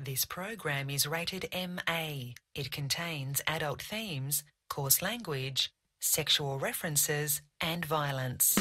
This program is rated MA. It contains adult themes, coarse language, sexual references, and violence.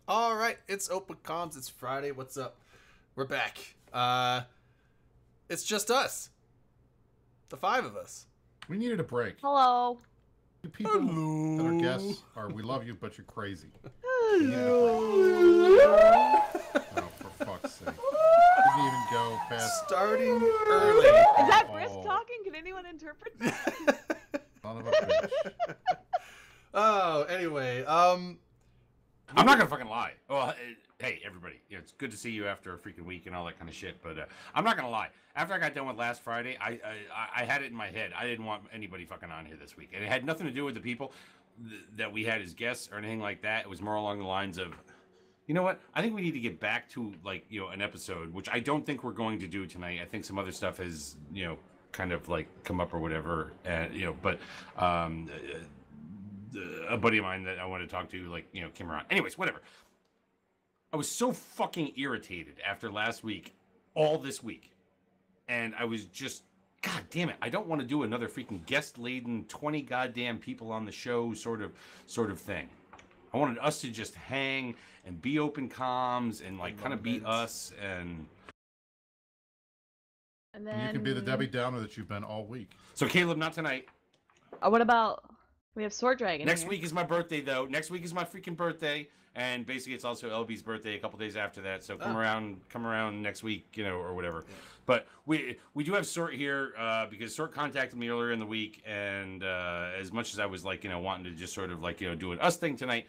All right, it's Open Comms. It's Friday. What's up? We're back. It's just us. The five of us. We needed a break. Hello. You people that are guests are, we love you, but you're crazy. Hello. Oh, for fuck's sake. Didn't even go past. Starting early. Is that Brisk talking? Can anyone interpret that? Son of a bitch. Oh, anyway, I'm not gonna fucking lie. Well, hey everybody, it's good to see you after a freaking week and all that kind of shit. But I'm not gonna lie. After I got done with last Friday, I had it in my head. I didn't want anybody fucking on here this week, and it had nothing to do with the people that we had as guests or anything like that. It was more along the lines of, you know what? I think we need to get back to an episode, which I don't think we're going to do tonight. I think some other stuff has kind of come up or whatever, and but. A buddy of mine that I wanted to talk to, came around. Anyways, whatever. I was so fucking irritated after last week, all this week. And I was just, God damn it, I don't want to do another freaking guest-laden 20 goddamn people on the show sort of thing. I wanted us to just hang and be open comms and kind of be us and then you can be the Debbie Downer that you've been all week. So Caleb, not tonight. What about... We have Sword Dragon Next here. week is my birthday, though. Next week is my freaking birthday, and basically it's also LB's birthday a couple days after that. So come around next week, or whatever. Yeah. But we do have Sort here because Sort contacted me earlier in the week, and as much as I was wanting to just sort of do an us thing tonight,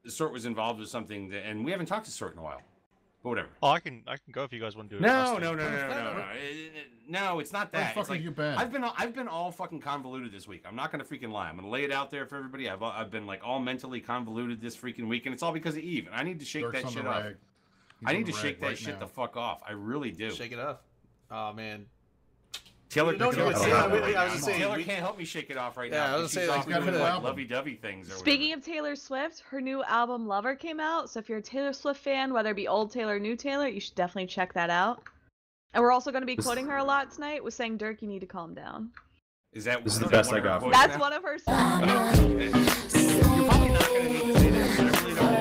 Sort was involved with something, and we haven't talked to Sort in a while. But whatever. Oh, I can go if you guys want to do it. No, it's not that. Where the fuck have you been? I've been all fucking convoluted this week. I'm not gonna freaking lie. I'm gonna lay it out there for everybody. I've been all mentally convoluted this freaking week, and it's all because of Eve. And I need to shake that shit off. I need to shake that shit the fuck off. I really do. Shake it off. Oh man. Taylor, Taylor can't help me shake it off right now. Yeah, I was She's saying, off doing lovey-dovey things. Speaking of Taylor Swift, her new album Lover came out. So if you're a Taylor Swift fan, whether it be old Taylor or new Taylor, you should definitely check that out. And we're also going to be quoting her a lot tonight with saying, "Dirk, you need to calm down." This is the best I got. That's one of her songs. You're probably not going to need to say that. I really don't.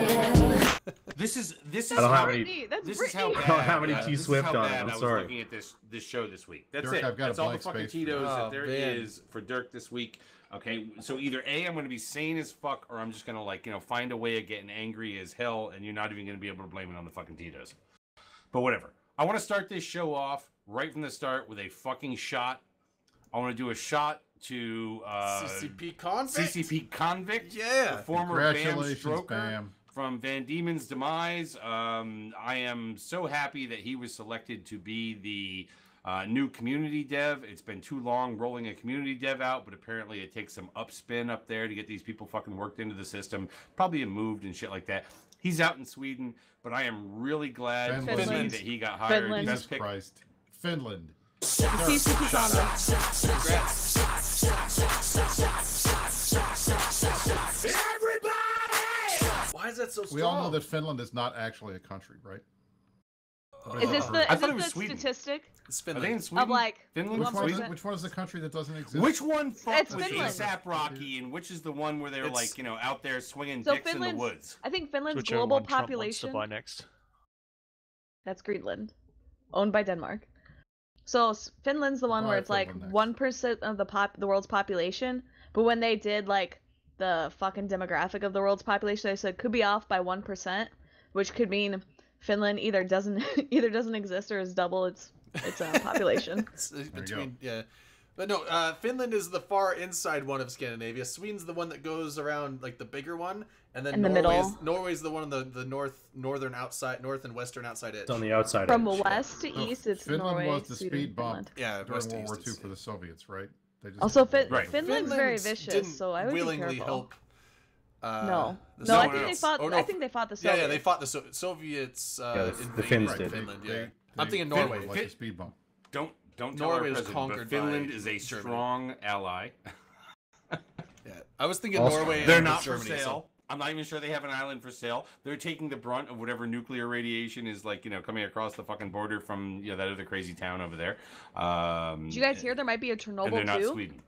This is I don't have Britney. That's this Britney. is how bad, I don't have any T Swift on it. I'm I was sorry. looking at this show this week. That's Dirk, it. I've got That's a all the blank fucking space for you. Tito's that there man. is for Dirk this week. Okay, so either A, I'm going to be sane as fuck, or I'm just going to find a way of getting angry as hell, and you're not even going to be able to blame it on the fucking Tito's. But whatever. I want to start this show off right from the start with a fucking shot. I want to do a shot to CCP Convict. CCP Convict. Yeah. The former Bam Congratulations, Stroker. Bam. From Van Diemen's demise. I am so happy that he was selected to be the new community dev. It's been too long rolling a community dev out, but apparently it takes some upspin up there to get these people fucking worked into the system, probably moved and shit like that. He's out in Sweden, but I am really glad to see that he got hired. Finland. Jesus Christ. Finland. CCP Why is that so strong? We all know that Finland is not actually a country, right? Is this the, I is thought it this was the Sweden. statistic It's Are they in Finland. Sweden? of Finland? Which one is the country that doesn't exist? Which one fucked It's with Finland. ASAP Rocky, and which is the one where they're It's- out there swinging So dicks in the woods? I think Finland's Whichever global one Trump wants to population. buy next. That's Greenland, owned by Denmark. So Finland's the one Buy where it's Finland next. 1% of the world's population. But when they did the fucking demographic of the world's population, they said could be off by 1%, which could mean Finland either doesn't exist or is double its population. It's between, yeah. But no, Finland is the far inside one of Scandinavia. Sweden's the one that goes around like the bigger one, and then In the middle. Norway's the one on the northern outside, north and western outside edge. It's on the outside From edge. west to east, it's Finland Norway, was the Sweden, speed bump Finland. Yeah, during west to World War east, II it's- for the Soviets, right? They just Also, Right. Finland's very Finland vicious, didn't so I would be willingly careful. help. No, the no, I Soviets. think they fought. Oh, no, I think they fought the Soviets. Yeah, they fought the Soviets. Yeah, the invaded Finns Right, did. Finland. they- Yeah, they- I'm thinking they Norway. were like a speed bump. Don't tell Norway our was president, conquered but Finland by is a Germany. strong ally. Yeah, I was thinking Also- Norway. They're and not Germany, for so- sale. I'm not even sure they have an island for sale. They're taking the brunt of whatever nuclear radiation is like, coming across the fucking border from that other crazy town over there. Did you guys hear there might be a And they're Chernobyl not too? Sweden.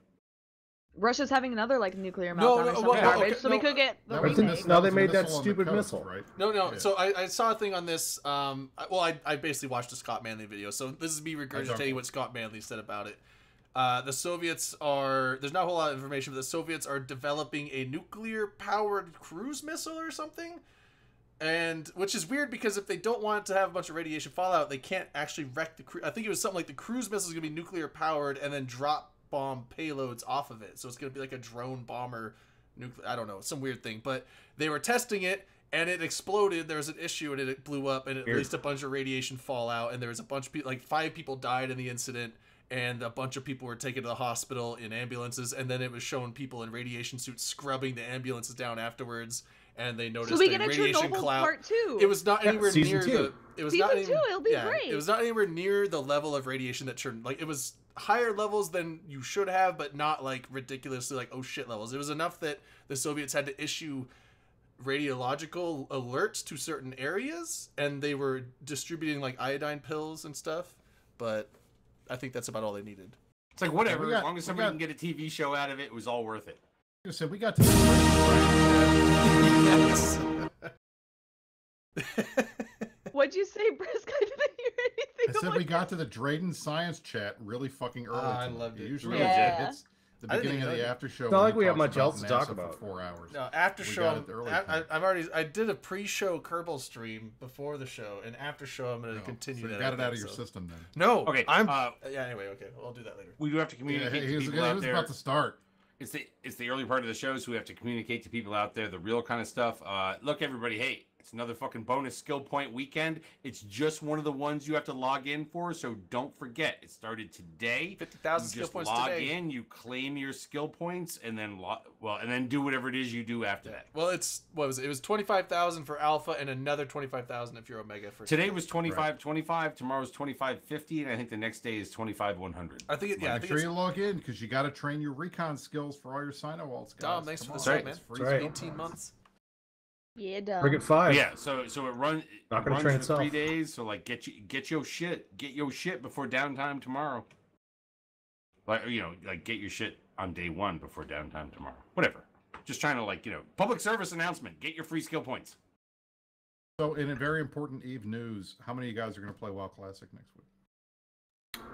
Russia's having another like nuclear No, meltdown no, or some well, garbage, okay, so we no, could get the That was Wasn't a remake. miss- Now they was a made that missile on the stupid coast, missile. right? No. Yeah. So I saw a thing on this. I basically watched a Scott Manley video. So this is me regurgitating what Scott Manley said about it. The Soviets are. There's not a whole lot of information, but the Soviets are developing a nuclear-powered cruise missile or something. And which is weird because if they don't want it to have a bunch of radiation fallout, they can't actually wreck the cruise. I think it was something like the cruise missile is going to be nuclear-powered and then drop bomb payloads off of it. So it's going to be like a drone bomber. I don't know, some weird thing. But they were testing it. And it exploded. There was an issue, and it blew up, and it released a bunch of radiation fallout. And there was a bunch of people, like 5 people died in the incident, and a bunch of people were taken to the hospital in ambulances. And then it was showing people in radiation suits scrubbing the ambulances down afterwards. And they noticed So we a get a radiation Chernobyl cloud. part 2. It was not anywhere season near 2. the. It was Season not 2, even, it'll be yeah, great. It was not anywhere near the level of radiation that Chern. Like it was higher levels than you should have, but not like ridiculously like oh shit levels. It was enough that the Soviets had to issue radiological alerts to certain areas, and they were distributing like iodine pills and stuff. But I think that's about all they needed. It's like whatever, we got- as long as we somebody got- can get a TV show out of it, it was all worth it. I said we got to the Yes. What'd you say, Brisk? I didn't hear anything. I said we got to the Drayden science chat really fucking early. I tonight. loved it. Usually Yeah. it's the I didn't beginning of even the know after show. It's not when like we have talks much about else to talk NASA about. For 4 hours. No, after We show. got it early tonight. I did a pre-show Kerbal stream before the show, and after show I'm going to No, continue so you that. got I it out of think, your so. system then. No, Okay, I'm. uh, Yeah. Anyway, okay, I'll do that later. We do have to Yeah, communicate he to was, people he out was there. about to start. It's the early part of the show, so we have to communicate to people out there the real kind of stuff. Look, everybody, hey, it's another fucking bonus skill point weekend. It's just one of the ones you have to log in for, so don't forget. It started today. 50,000 You skill just points log today. in, you claim your skill points, and then and then do whatever it is you do after that. Well, it's what was it? It was 25,000 for Alpha and another 25,000 if you're Omega. For Today was 25.25, tomorrow's 25.50, and I think the next day is 25.100. I think it. Yeah, I Make think sure it's. you log in because you got to train your recon skills for all your Sino-Waltz guys. Dom, thanks Come for on, the sub, man. it's free That's right. skill 18 points. months. Yeah, dumb. Friggin' 5. Yeah, so it runs. Not gonna runs train for itself. 3 days. So like, get your shit before downtime tomorrow. Like get your shit on day 1 before downtime tomorrow. Whatever. Just trying to public service announcement. Get your free skill points. So, in a very important Eve news, how many of you guys are going to play WoW Classic next week?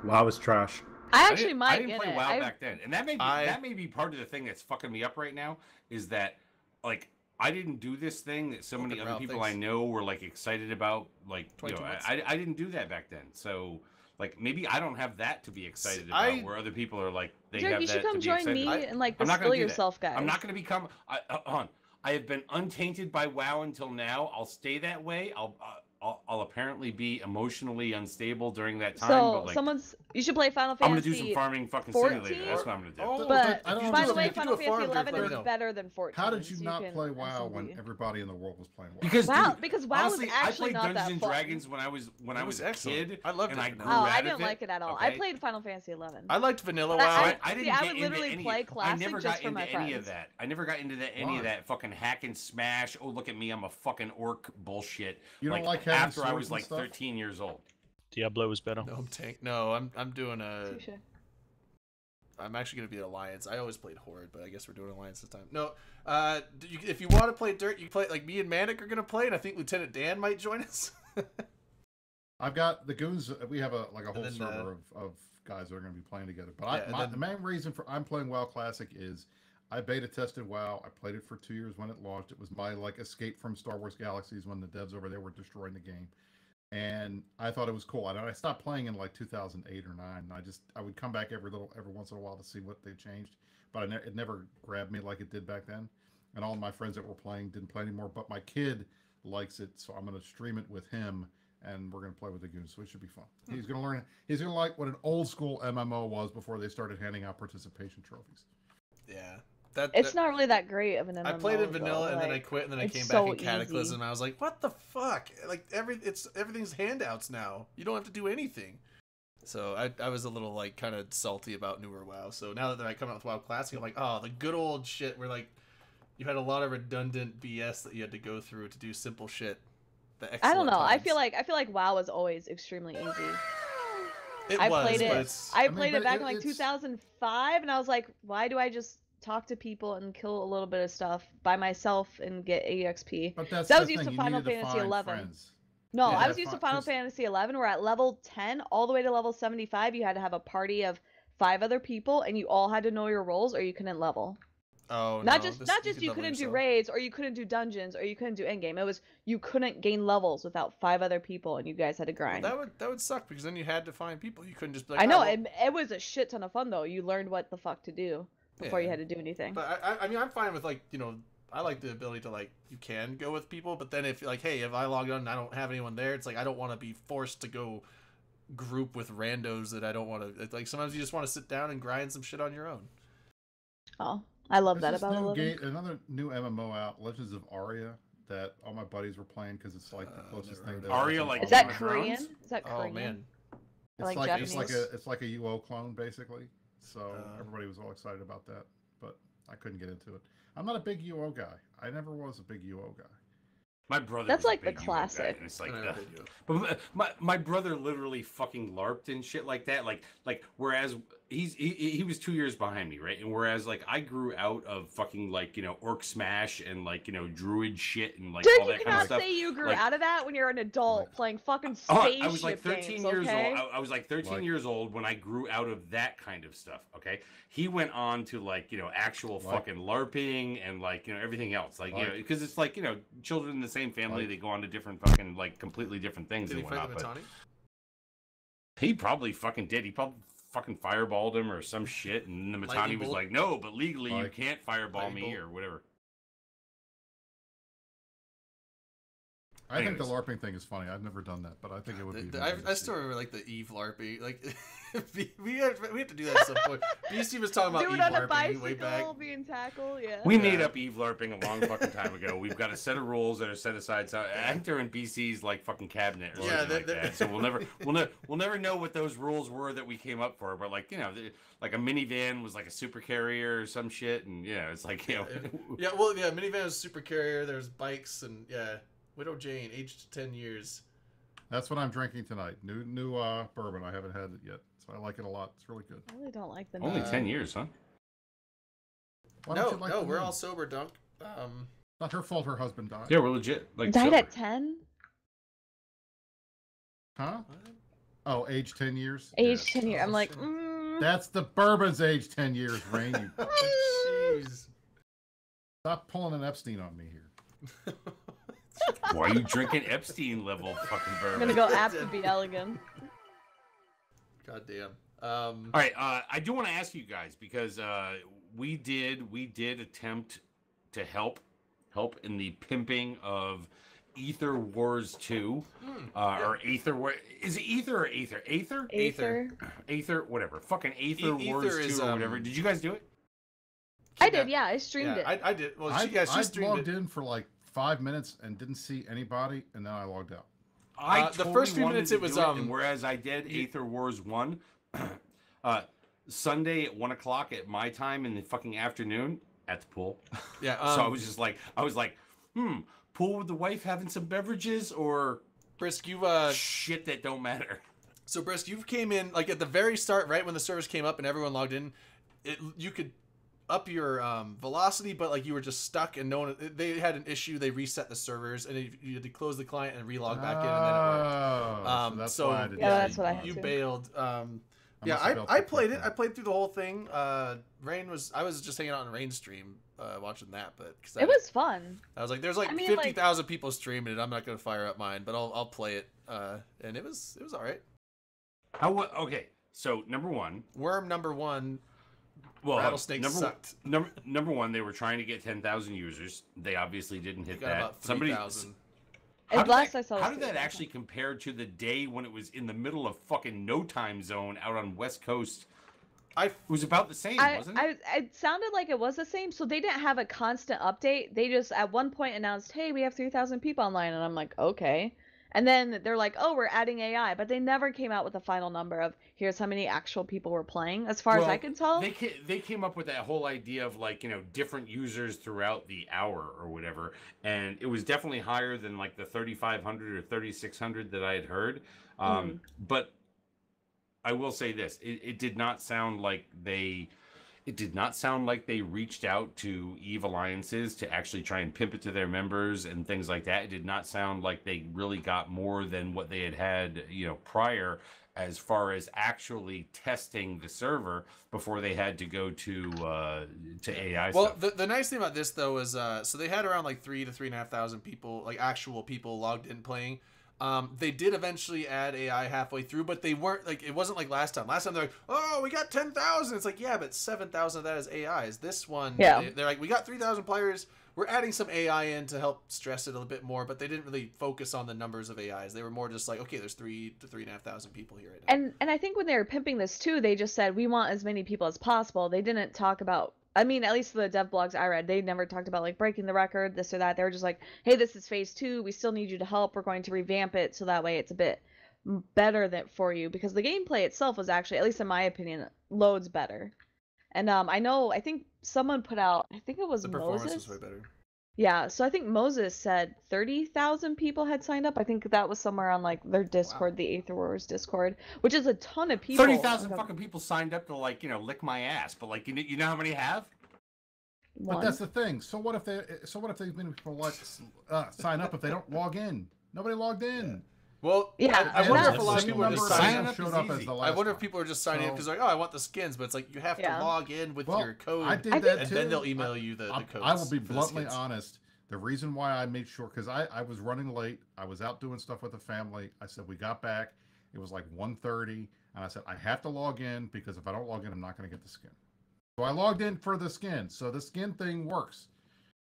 WoW is trash. I actually I might didn't get play it. WoW back then, and that may be I- that may be part of the thing that's fucking me up right now. Is that like I didn't do this thing that so many Open other route people things. I know were like excited about. Like 22 months. I didn't do that back then. So like maybe I don't have that to be excited about. I- Where other people are like they Derek, have you that should come to be join excited. me and like I'm not gonna distill do that. yourself, guys. I'm not going to become. Hold on. I have been untainted by WoW until now. I'll stay that way. I'll apparently be emotionally unstable during that time. So but like, you should play Final I'm gonna Fantasy. do some farming fucking 14? simulator. That's what I'm gonna do. Oh, But I don't by the way, understand. Final If you do a Fantasy farm, 11 let is me know. better than 14. How did you so not can play WoW when SMB. everybody in the world was playing WoW? Because WoW, dude, because WoW honestly, was actually I played not Dungeons that and fun. Dragons when I was It was a excellent. kid. I loved and it. I grew Oh, out I of didn't it, like it at all. okay? I played Final Fantasy 11. I liked Vanilla But WoW. I See, didn't I get would into literally any. play I Classic never just got for into my any of friends. that. I never got into any Why? of that fucking hack and smash. Oh, look at me, I'm a fucking orc bullshit. You don't like having after I swords was and like stuff? 13 years old. Diablo was better. No, I'm tank. No, I'm doing a. Touche. I'm actually gonna be Alliance. I always played Horde, but I guess we're doing Alliance this time. No, if you want to play Dirt, you can play like me and Manic are gonna play, and I think Lieutenant Dan might join us. I've got the goons. We have a whole then, server of guys that are going to be playing together. But Yeah, and then- the main reason for I'm playing WoW Classic is I beta tested WoW. I played it for 2 years when it launched. It was my like escape from Star Wars Galaxies when the devs over there were destroying the game. and I thought it was cool. I stopped playing in like 2008 or 9. I would come back every once in a while to see what they changed, but it never grabbed me like it did back then. And all of my friends that were playing didn't play anymore. But my kid likes it, so I'm going to stream it with him, and we're going to play with the goons. So it should be fun. He's going to learn. He's going to like what an old school MMO was before they started handing out participation trophies. Yeah. It's not really that great of an MMO. I played in vanilla and then I quit and then I came back in Cataclysm. I was like, what the fuck? Like everything's handouts now. You don't have to do anything. So I was a little like kind of salty about newer WoW. So now that I come out with WoW Classic, I'm like, oh, the good old shit where like you had a lot of redundant BS that you had to go through to do simple shit. I don't know. I feel like WoW was always extremely easy. I played it back in like 2005, and I was like, why do I just talk to people and kill a little bit of stuff by myself and get EXP? But that's I was used to Final Fantasy 11. No, yeah, I was used to Final Fantasy 11, where at level 10 all the way to level 75, you had to have a party of 5 other people, and you all had to know your roles, or you couldn't level. Oh, not just you couldn't do raids, or you couldn't do dungeons, or you couldn't do endgame. It was you couldn't gain levels without 5 other people, and you guys had to grind. Well, that would suck because then you had to find people. You couldn't just be like, I know it was a shit ton of fun though. You learned what the fuck to do before you had to do anything. But I mean, I'm fine with like, you know, I like the ability to like you can go with people, but then if like, hey, if I log on and I don't have anyone there, it's like I don't want to be forced to go group with randos that I don't want to. Like sometimes you just want to sit down and grind some shit on your own. Oh, I love that about 11. Another new MMO out, Legends of Aria, that all my buddies were playing because it's like the closest thing to Aria. Like is that Korean? Is that Korean? Oh man, it's like it's like a UO clone basically. So everybody was all excited about that, but I couldn't get into it. I'm not a big UO guy. I never was a big UO guy. My brother. That's was like a big the classic. Guy, and it's like, but my brother literally fucking LARPed and shit like that. Like whereas he was 2 years behind me, right? And whereas like I grew out of fucking like, you know, Orc Smash and like, you know, Druid shit and like all that kind of stuff. You cannot say you grew out of that when you're an adult playing fucking spaceship I was like 13 games, years okay? old. I was like 13 years old when I grew out of that kind of stuff. Okay, he went on to like, you know, actual fucking LARPing and like, you know, everything else. Like, you know, because it's like, you know, children in the same family, they go on to different fucking like completely different things. Did he and fight whatnot. the Mittani? He probably fucking did. He probably fucking fireballed him or some shit, and the Mittani was like, "No, but legally you can't fireball me or whatever." I think the LARPing thing is funny. I've never done that, but I think it would be. I still remember like the Eve LARPing. Like we have to do that at some point. BC was talking about Eve LARPing way back. Being tackled, yeah. We made up Eve LARPing a long fucking time ago. We've got a set of rules that are set aside. So I think they're in BC's like fucking cabinet or something like that. So we'll never know what those rules were that we came up for. But like, you know, like a minivan was like a super carrier or some shit, and yeah, it's like, you know. Minivan was super carrier. There's bikes and Widow Jane, aged 10 years. That's what I'm drinking tonight. New bourbon. I haven't had it yet, so I like it a lot. It's really good. I really don't like the only 10 years, huh? No, we're all sober, Dunk. Not her fault. Her husband died. Yeah, we're legit. Like died at 10. Huh? Oh, age 10 years. Age 10 years. I'm like, That's the bourbon's age 10 years, Rain. Jeez. Stop pulling an Epstein on me here. Why are you drinking Epstein level fucking bourbon? I'm gonna go apt to be elegant. God damn. All right, I do want to ask you guys because we did attempt to help in the pimping of Aether Wars 2 or Aether. Is it Aether or Aether? Aether, whatever. Fucking Aether Wars 2 or whatever. Did you guys do it? I did. Yeah, I streamed it. I did. Well, she streamed logged in for like 5 minutes and didn't see anybody, and then I logged out. The first few minutes it was and whereas I did Aether Wars 1 Sunday at 1 o'clock at my time in the fucking afternoon at the pool. Yeah. So I was like, pool with the wife having some beverages or Brisk, you shit that don't matter. So Brisk, you came in like at the very start, right when the servers came up and everyone logged in. You could up your velocity, but like you were just stuck and no one. They had an issue. They reset the servers and you had to close the client and relog back in, and then it worked. So that's why I did that's what I had you to. bailed. Yeah, I played it. I played through the whole thing. I was just hanging out on Rain stream, watching that, but it was fun. I was like, there's like 50,000 people streaming it. I'm not gonna fire up mine, but I'll play it. And it was all right. Okay, so number one, Worm number one. Well, Rattlesnake sucked. Number one, they were trying to get 10,000 users. They obviously didn't hit that. About 3,000. How did that actually compare to the day when it was in the middle of fucking no time zone out on West Coast? It was about the same, wasn't it? It sounded like it was the same. So they didn't have a constant update. They just at one point announced, "Hey, we have 3,000 people online," and I'm like, "Okay." And then they're like, "Oh, we're adding AI," but they never came out with a final number of here's how many actual people were playing. As far as I can tell, they came up with that whole idea of like different users throughout the hour or whatever, and it was definitely higher than like the 3,500 or 3,600 that I had heard. But I will say this: it did not sound like they. It did not sound like they reached out to EVE Alliances to actually try and pimp it to their members and things like that. It did not sound like they really got more than what they had prior, as far as actually testing the server before they had to go to AI stuff. Well, the nice thing about this though is so they had around like 3,000 to 3,500 people, like actual people logged in playing. They did eventually add AI halfway through, but they weren't like, it wasn't like last time. Last time they're like, "Oh, we got 10,000." It's like, yeah, but 7,000 of that is AIs. This one, they're like, "We got 3,000 players. We're adding some AI in to help stress it a little bit more," but they didn't really focus on the numbers of AIs. They were more just like, okay, there's 3,000 to 3,500 people here right now. And I think when they were pimping this too, they just said we want as many people as possible. They didn't talk about. I mean, at least the dev blogs I read, they never talked about like breaking the record, this or that. They were just like, "Hey, this is phase 2. We still need you to help. We're going to revamp it so that way it's a bit better for you," because the gameplay itself was actually, at least in my opinion, loads better. And I think someone put out, I think it was the Moses. performance was way better. Yeah, so I think Moses said 30,000 people had signed up. I think that was somewhere on like their Discord, the Aether Wars Discord, which is a ton of people. 30,000 fucking people signed up to like lick my ass, but like you know how many have? But that's the thing. So what if these many people like sign up if they don't log in? Nobody logged in. Yeah. Well, yeah, I wonder if a lot of people are just signing up. I wonder if people are just signing up because like, "Oh, I want the skins," but it's like you have to log in with your code, I did that and too. then they'll email you the codes. I will be bluntly honest. The reason why I made sure, because I was running late. I was out doing stuff with the family. I said, we got back. It was like 1:30. And I said, I have to log in because if I don't log in, I'm not going to get the skin. So I logged in for the skin. So the skin thing works.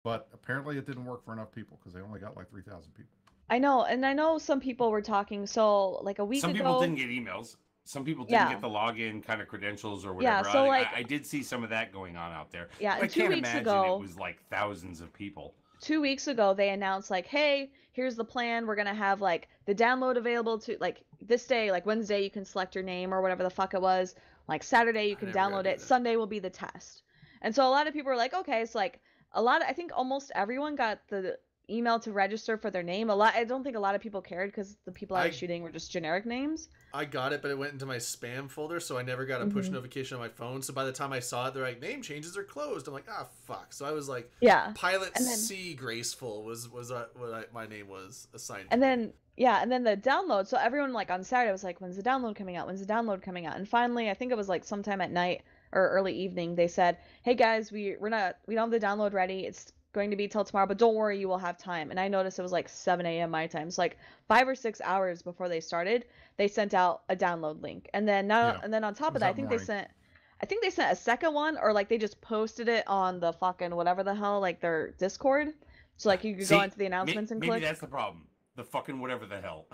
But apparently it didn't work for enough people because they only got like 3,000 people. I know. And I know some people were talking. So like a week ago. Some people didn't get emails. Some people didn't get the login kind of credentials or whatever. Yeah, so I did see some of that going on out there. Yeah, but I can't imagine it was like thousands of people. 2 weeks ago, they announced like, "Hey, here's the plan. We're going to have like the download available to like this day, like Wednesday, you can select your name or whatever the fuck it was. Like Saturday, you can download it. Sunday will be the test." And so a lot of people were like, okay, it's like I think almost everyone got the email to register for their name. I don't think a lot of people cared because the people I was shooting were just generic names. I got it, but it went into my spam folder, so I never got a push notification on my phone. So by the time I saw it, they're like, "Name changes are closed." I'm like, "Ah, fuck." So I was like, Pilot C Graceful was what my name was assigned. And then the download. So everyone like on Saturday was like, "When's the download coming out? When's the download coming out?" And finally, I think it was like sometime at night or early evening, they said, "Hey guys, we don't have the download ready. It's going to be till tomorrow, but don't worry, you will have time." And I noticed it was like 7 a.m. my time. So like 5 or 6 hours before they started, they sent out a download link. And then on top of that, I think they sent a second one, or like they just posted it on the fucking whatever the hell, like their Discord. So like you could go into the announcements and click. Maybe that's the problem. The fucking whatever the hell.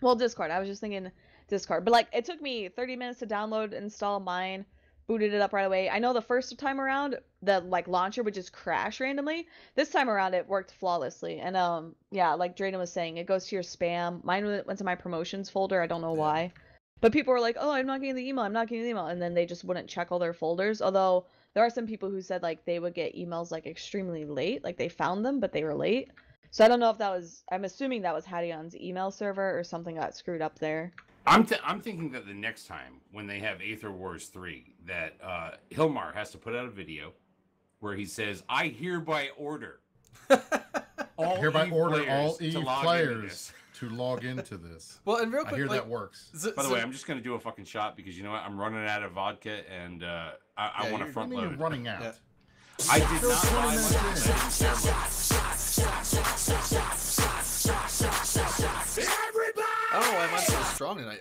Well, Discord. I was just thinking Discord. But like it took me 30 minutes to download, install mine. Booted it up right away. I know the first time around, the like launcher would just crash randomly. This time around, it worked flawlessly. And like Drayden was saying, it goes to your spam. Mine went to my promotions folder. I don't know why, but people were like, "Oh, I'm not getting the email. I'm not getting the email," and then they just wouldn't check all their folders. Although there are some people who said like they would get emails like extremely late, like they found them but they were late. So I don't know if that was. I'm assuming that was Hadion's email server or something got screwed up there. I'm thinking that the next time when they have Aether Wars 3, that Hilmar has to put out a video where he says, "I hereby order all EVE players to log into this. Well, and real quick, I hear that works. By the way, I'm just gonna do a fucking shot because you know what? I'm running out of vodka and I want to front load. You're running out. Yeah. I did not buy I don't know why mine's so strong tonight.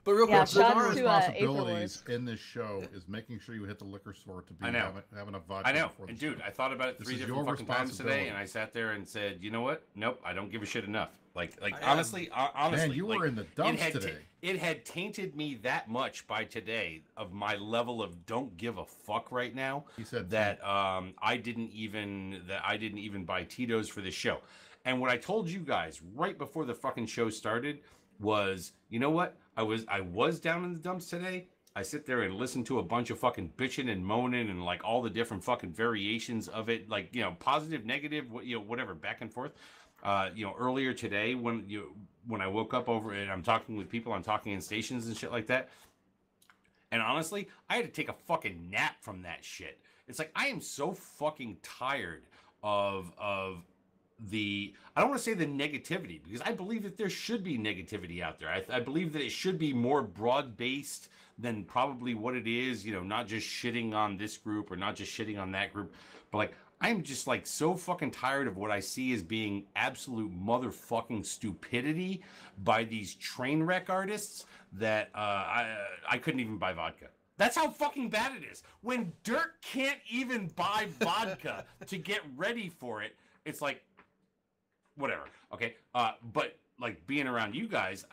But real quick, shout our out to responsibilities in this show is making sure you hit the liquor store to be having a vodka. I know, before the and dude, show. I thought about it 3 different fucking times today, and I sat there and said, you know what? Nope, I don't give a shit enough. Like honestly, man, you were in the dumps today. It had tainted me that much by today of my level of don't give a fuck right now. He said that I didn't even buy Tito's for this show. And what I told you guys right before the fucking show started was, you know what? I was down in the dumps today. I sit there and listen to a bunch of fucking bitching and moaning and like all the different fucking variations of it, like, you know, positive, negative, you know, whatever, back and forth. You know, earlier today when I woke up over and I'm talking with people, I'm talking in stations and shit like that. And honestly, I had to take a fucking nap from that shit. It's like I am so fucking tired of the, I don't want to say the negativity, because I believe that there should be negativity out there. I believe that it should be more broad-based than probably what it is, you know, not just shitting on this group or not just shitting on that group, but like, I'm just like so fucking tired of what I see as being absolute motherfucking stupidity by these train wreck artists that I couldn't even buy vodka. That's how fucking bad it is. When Dirk can't even buy vodka to get ready for it, it's like, whatever, okay? But like being around you guys,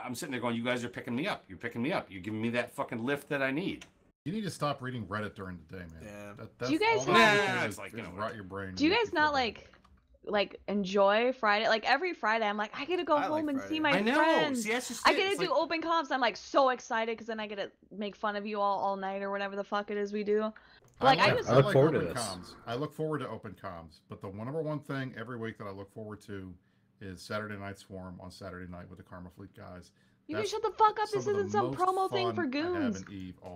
I'm sitting there going, you guys are picking me up. You're picking me up. You're giving me that fucking lift that I need. You need to stop reading Reddit during the day, man. Yeah. That's do you guys have rot your brain? Do you guys not like enjoy Friday? Like every Friday, I'm like, I get to go home and see my friends. See, that's just I get to do open comps. I'm like so excited because then I get to make fun of you all night or whatever the fuck it is we do. Like I look forward to this. I look forward to open comms, but the number one thing every week that I look forward to is Saturday Night Swarm on Saturday night with the Karma Fleet guys. You can shut the fuck up. This isn't some promo thing for goons.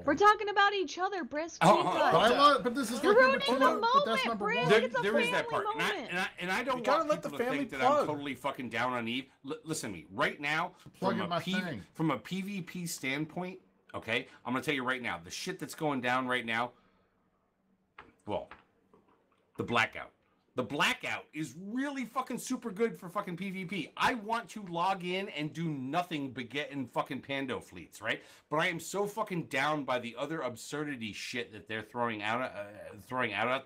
We're talking about each other, Brisk. But this is ruining the moment, Brisk. There is that part, and I don't want people to think that I'm totally fucking down on Eve. Listen to me right now. From a PvP standpoint, okay, I'm gonna tell you right now, the shit that's going down right now. Well, the blackout. The blackout is really fucking super good for fucking PvP. I want to log in and do nothing but get in fucking Pando fleets, right? But I am so fucking down by the other absurdity shit that they're throwing out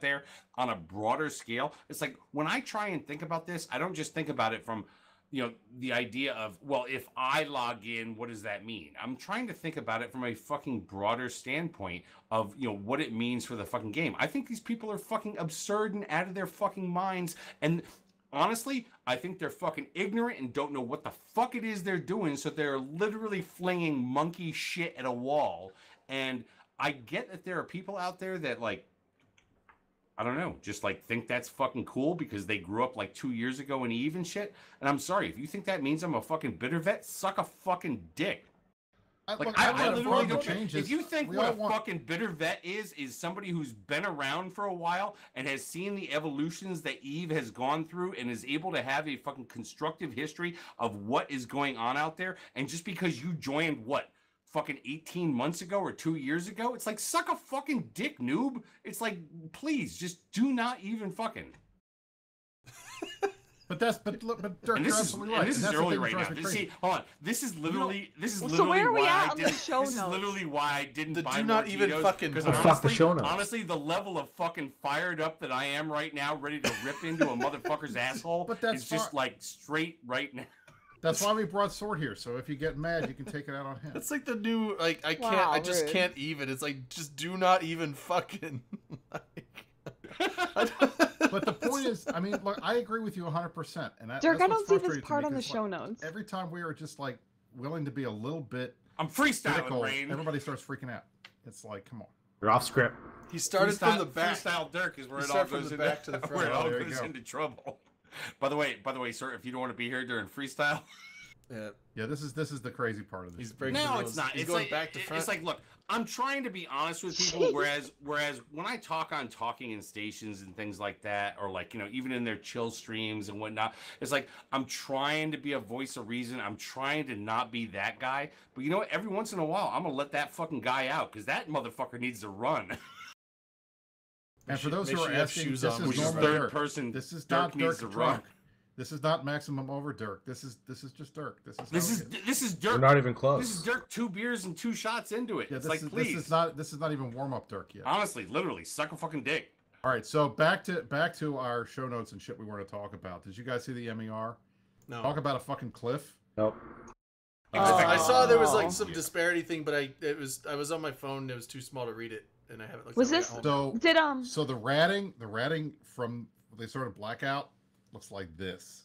there on a broader scale. It's like when I try and think about this, I don't just think about it from, you know, the idea of, well, if I log in, what does that mean? I'm trying to think about it from a fucking broader standpoint of, you know, what it means for the fucking game. I think these people are fucking absurd and out of their fucking minds. And honestly, I think they're fucking ignorant and don't know what the fuck it is they're doing. So they're literally flinging monkey shit at a wall. And I get that there are people out there that, like, I don't know, just like think that's fucking cool because they grew up like 2 years ago in Eve and shit. And I'm sorry, if you think that means I'm a fucking bitter vet, suck a fucking dick. I literally don't care. If you think what a fucking bitter vet is somebody who's been around for a while and has seen the evolutions that Eve has gone through and is able to have a fucking constructive history of what is going on out there, and just because you joined fucking 18 months ago or 2 years ago, it's like, suck a fucking dick, noob. It's like, please just do not even fucking. But Dirk, and this is right. This is early right now. See, hold on. This is literally so where are we at on the show notes? This is literally why I didn't buy do not even fucking fuck the show notes. Honestly, the level of fucking fired up that I am right now, ready to rip into a motherfucker's asshole, is just like straight right now. That's why we brought Sword here. So if you get mad, you can take it out on him. It's like the new, like, I just can't even. It's like, just do not even fucking. But the point is, I mean, look, I agree with you 100%. And Dirk, I don't see this part on the show notes. Every time we are just like willing to be a little bit, I'm freestyling, Rain. Everybody starts freaking out. It's like, come on. You're off script. He started from the back. Freestyle Dirk is where it all goes back to the front. Where it all goes into trouble. By the way, sir, if you don't want to be here during freestyle, Yeah, this is the crazy part of this. He's breaking the rules. It's not. He's it's going like, back to front. It's like, look, I'm trying to be honest with people, whereas when I talk on talking in stations and things like that, or like, even in their chill streams and whatnot, it's like I'm trying to be a voice of reason. I'm trying to not be that guy. But you know what? Every once in a while, I'm gonna let that fucking guy out because that motherfucker needs to run. And for those who are asking, this is normal third person. This is not Dirk drunk. This is not Maximum Over Dirk. This is just Dirk. This is Dirk. We're not even close. This is Dirk 2 beers and 2 shots into it. Yeah, it's like, please. This is not even warm up Dirk yet. Honestly, literally, suck a fucking dick. All right, so back to our show notes and shit we want to talk about. Did you guys see the MER? No. Talk about a fucking cliff. Nope. I saw there was like some disparity thing, but I was on my phone and it was too small to read it, and I haven't looked. Was this so the ratting from the sort of blackout looks like this.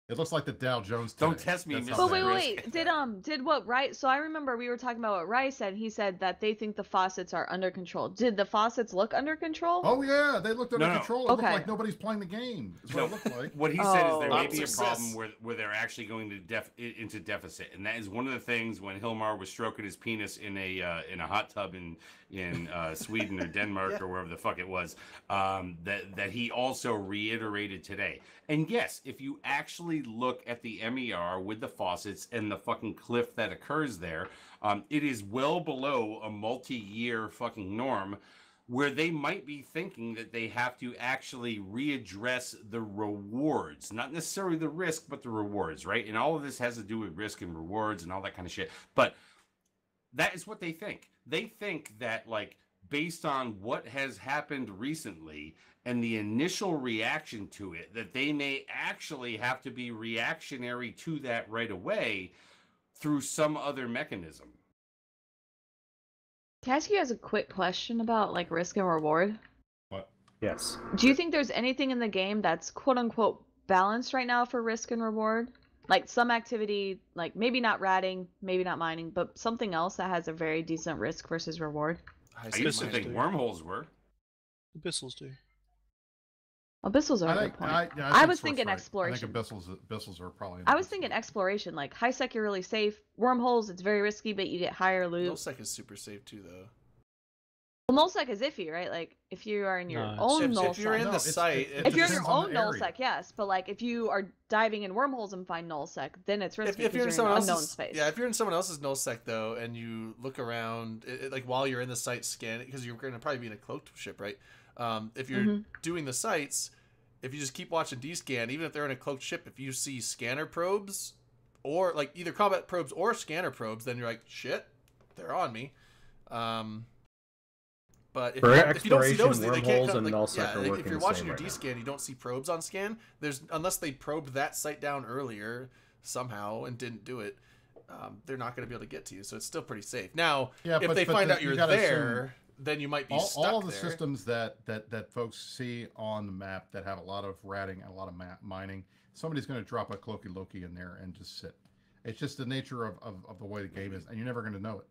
It looks like the Dow Jones. Don't test me, Mr. But wait. Did what Rice? So I remember we were talking about what Rice said. He said that they think the faucets are under control. Did the faucets look under control? Oh yeah, they looked under control. It looked like nobody's playing the game. That's what it looked like. What he said is there may be a problem where they're actually going to into deficit, and that is one of the things when Hilmar was stroking his penis in a hot tub in Sweden or Denmark or wherever the fuck it was, that he also reiterated today. And yes, if you actually look at the MER with the faucets and the fucking cliff that occurs there, it is well below a multi-year fucking norm, where they might be thinking that they have to actually readdress the rewards, not necessarily the risk, but the rewards, right? And all of this has to do with risk and rewards and all that kind of shit. But that is what they think. They think that, like, based on what has happened recently and the initial reaction to it, that they may actually have to be reactionary to that right away through some other mechanism. Can I ask you guys a quick question about like risk and reward? What? Yes. Do you think there's anything in the game that's quote unquote balanced right now for risk and reward? Like some activity, like maybe not ratting, maybe not mining, but something else that has a very decent risk versus reward? I used to think wormholes were. Abyssals do. Abyssals are a good point. I was thinking exploration. I think abyssals are probably. I was thinking exploration. Like high sec, you're really safe. Wormholes, it's very risky, but you get higher loot. Null sec is super safe too, though. Well, null sec is iffy, right? Like if you are in your own null sec. If you're in the site, if you're in your own null sec, yes. But like if you are diving in wormholes and find null sec, then it's risky. If you're in someone else's unknown space. Yeah, if you're in someone else's null sec though, and you look around, like while you're in the site scanning, because you're going to probably be in a cloaked ship, right? If you're doing the sites. If you just keep watching D-scan, even if they're in a cloaked ship, if you see scanner probes, or like either combat probes or scanner probes, then you're like, shit, they're on me. But if you don't see those, they can't come. Like, if you're watching your D-scan, you don't see probes on scan. Unless they probed that site down earlier somehow and didn't do it, they're not going to be able to get to you. So it's still pretty safe. Now, if they find out you're there. Then you might be stuck all of the systems that folks see on the map that have a lot of ratting and a lot of mining, somebody's going to drop a Cloaky Loki in there and just sit. It's just the nature of the way the game is, and you're never going to know it.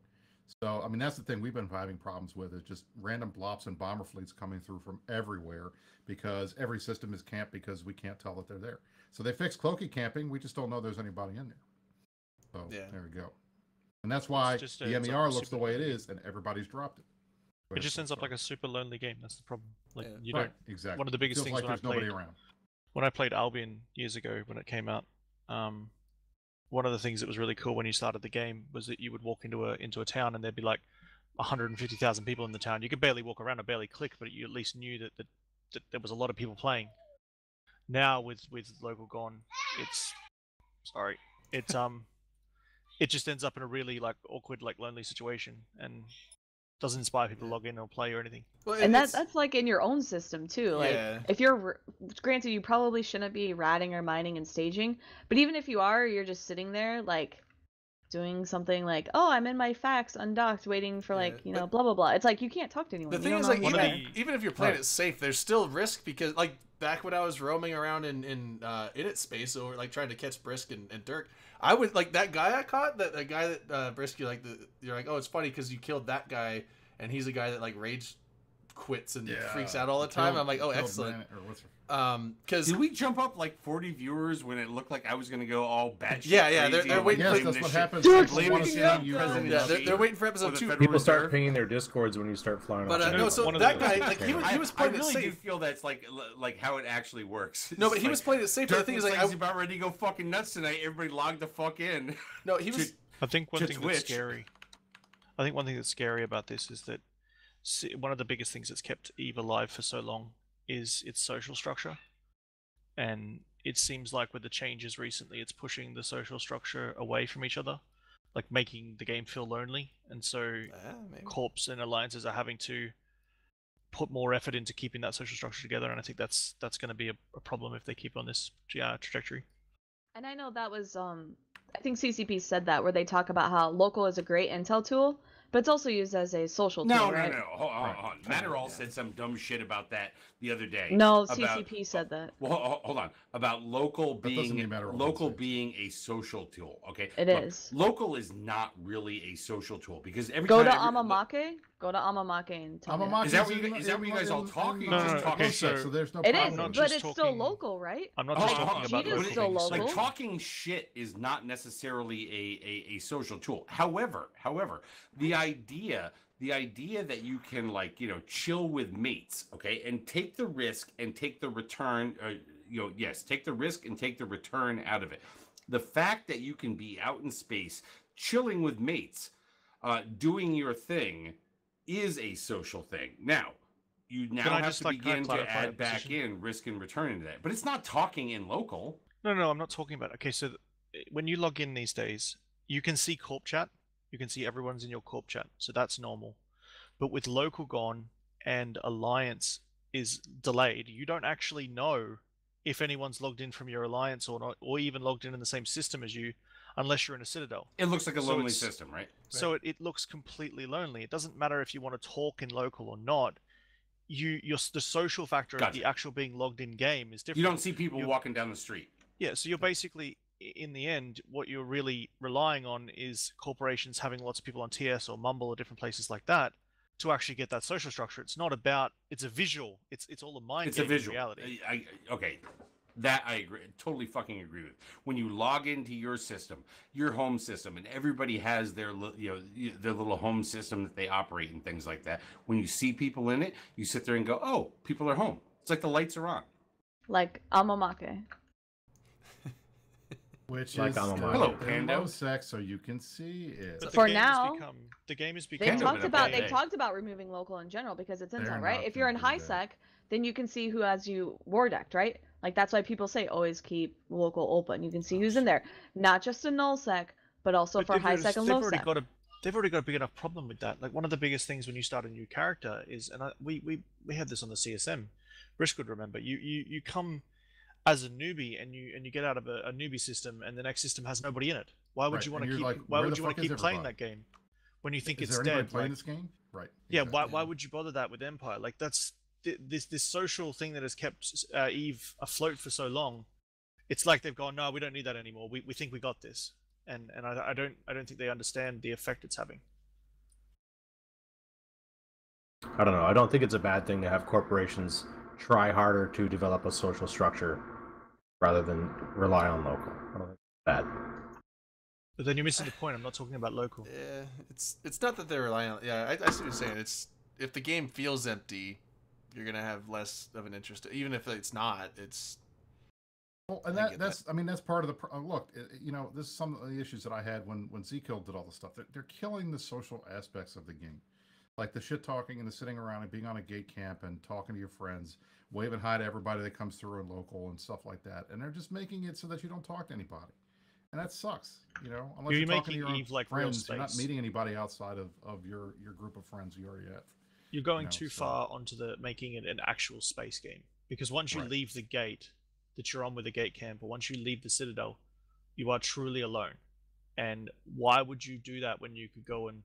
So, I mean, that's the thing we've been having problems with, is just random blops and bomber fleets coming through from everywhere because every system is camped because we can't tell that they're there. So they fixed Cloaky camping. We just don't know there's anybody in there. So there we go. And that's why the MER looks the way it is, and everybody's dropped it. It just ends up like a super lonely game. That's the problem. Like you don't. Right, exactly. One of the biggest things like when I played Albion years ago when it came out, one of the things that was really cool when you started the game was that you would walk into a town and there'd be like 150,000 people in the town. You could barely walk around or barely click, but you at least knew that there was a lot of people playing. Now with local gone, it just ends up in a really like awkward, like lonely situation and doesn't inspire people to log in or play or anything. Well, and that's like in your own system too. Like if you're, granted, you probably shouldn't be ratting or mining and staging, but even if you are, you're just sitting there like doing something like, oh, I'm in my fax undocked waiting for like, blah, blah, blah. It's like you can't talk to anyone. The thing is, like, even if you're playing it safe, there's still risk because like back when I was roaming around in Init space or like trying to catch Brisk and Dirk, I would like that guy I caught, that guy that Brisk, you're like, oh, it's funny because you killed that guy and he's a guy that like rage quits and freaks out all the time. I'm like, oh, excellent. Because did we jump up like 40 viewers when it looked like I was gonna go all batshit? Yeah, they're waiting. Yes, that's what happens. They're waiting for episode 2. People start pinging their discords when you start flying. But no, so that guy, like he was playing it safe. I really do feel that's like how it actually works. No, but he was playing it safe. But the thing is, like, I was about ready to go fucking nuts tonight. Everybody logged the fuck in. No, he was. I think one thing that's scary. I think one thing that's scary about this is that one of the biggest things that's kept EVE alive for so long is its social structure. And it seems like with the changes recently, it's pushing the social structure away from each other, like making the game feel lonely. And so corps and alliances are having to put more effort into keeping that social structure together. And I think that's going to be a problem if they keep on this trajectory. And I know that was, I think CCP said that, where they talk about how local is a great intel tool, but it's also used as a social tool, right? No. Hold on. Matterall said some dumb shit about that the other day. No, CCP said that. Well, hold on. About local being a social tool, okay? It is. Local is not really a social tool because Go to Amamake and tell me. Is that what you guys all talking? No, talking shit. So there's no it problem. is, but it's still local, right? I'm not just talking about local. Still local. Like talking shit is not necessarily a social tool. However, the idea that you can, like, chill with mates, okay, and take the risk and take the return, take the risk and take the return out of it. The fact that you can be out in space, chilling with mates, doing your thing, is a social thing. Now, you have to begin to add back in risk and return into that. But it's not talking in local. No, I'm not talking about it. Okay, so when you log in these days, you can see corp chat. You can see everyone's in your corp chat. So that's normal. But with local gone and alliance is delayed, you don't actually know if anyone's logged in from your alliance or not, or even logged in the same system as you, unless you're in a Citadel. It looks like a lonely system, right? So it looks completely lonely. It doesn't matter if you want to talk in local or not. The social factor of the actual being logged in game is different. You don't see people walking down the street. Yeah, so you're basically, in the end, what you're really relying on is corporations having lots of people on TS or Mumble or different places like that to actually get that social structure. It's not about, it's a visual. It's all a mind game in reality. Okay. That I agree, totally fucking agree with. When you log into your system, your home system, and everybody has their their little home system that they operate and things like that. When you see people in it, you sit there and go, "Oh, people are home." It's like the lights are on. Like Amamake. Which like is hello, low sex, so you can see it. But for now, the game has become. They talked about removing local in general because it's intel, right? If you're in high sec, then you can see who has you war decked, right? Like that's why people say always keep local open. You can see who's in there, not just in null sec, but also for high sec and low sec. They've already got a big enough problem with that. Like one of the biggest things when you start a new character is, and we had this on the CSM. Brisk would remember. You come as a newbie and you get out of a newbie system and the next system has nobody in it. Why would you want to keep? Like, why would you want to keep playing that game when you think it's dead? Playing this game? Right. Yeah. Exactly. Why would you bother that with Empire? Like that's this social thing that has kept EVE afloat for so long. It's like they've gone, no, we don't need that anymore. We think we got this, and I don't think they understand the effect it's having. I don't know. I don't think it's a bad thing to have corporations try harder to develop a social structure rather than rely on local. I don't think it's bad. But then you're missing the point. I'm not talking about local. Yeah, it's not that they're relying on. Yeah, I see what you're saying. It's if the game feels empty, you're gonna have less of an interest. Even if it's not, it's. Well, and that's part of the look. This is some of the issues that I had when Zkill did all the stuff. They're killing the social aspects of the game, like the shit talking and the sitting around and being on a gate camp and talking to your friends, waving hi to everybody that comes through in local and stuff like that. And they're just making it so that you don't talk to anybody, and that sucks. Unless you're talking to your own friends, you're not meeting anybody outside of your group of friends you already have. You're going too far onto making it an actual space game, because once you leave the gate that you're on with the gate camp, or once you leave the Citadel, you are truly alone. And why would you do that when you could go and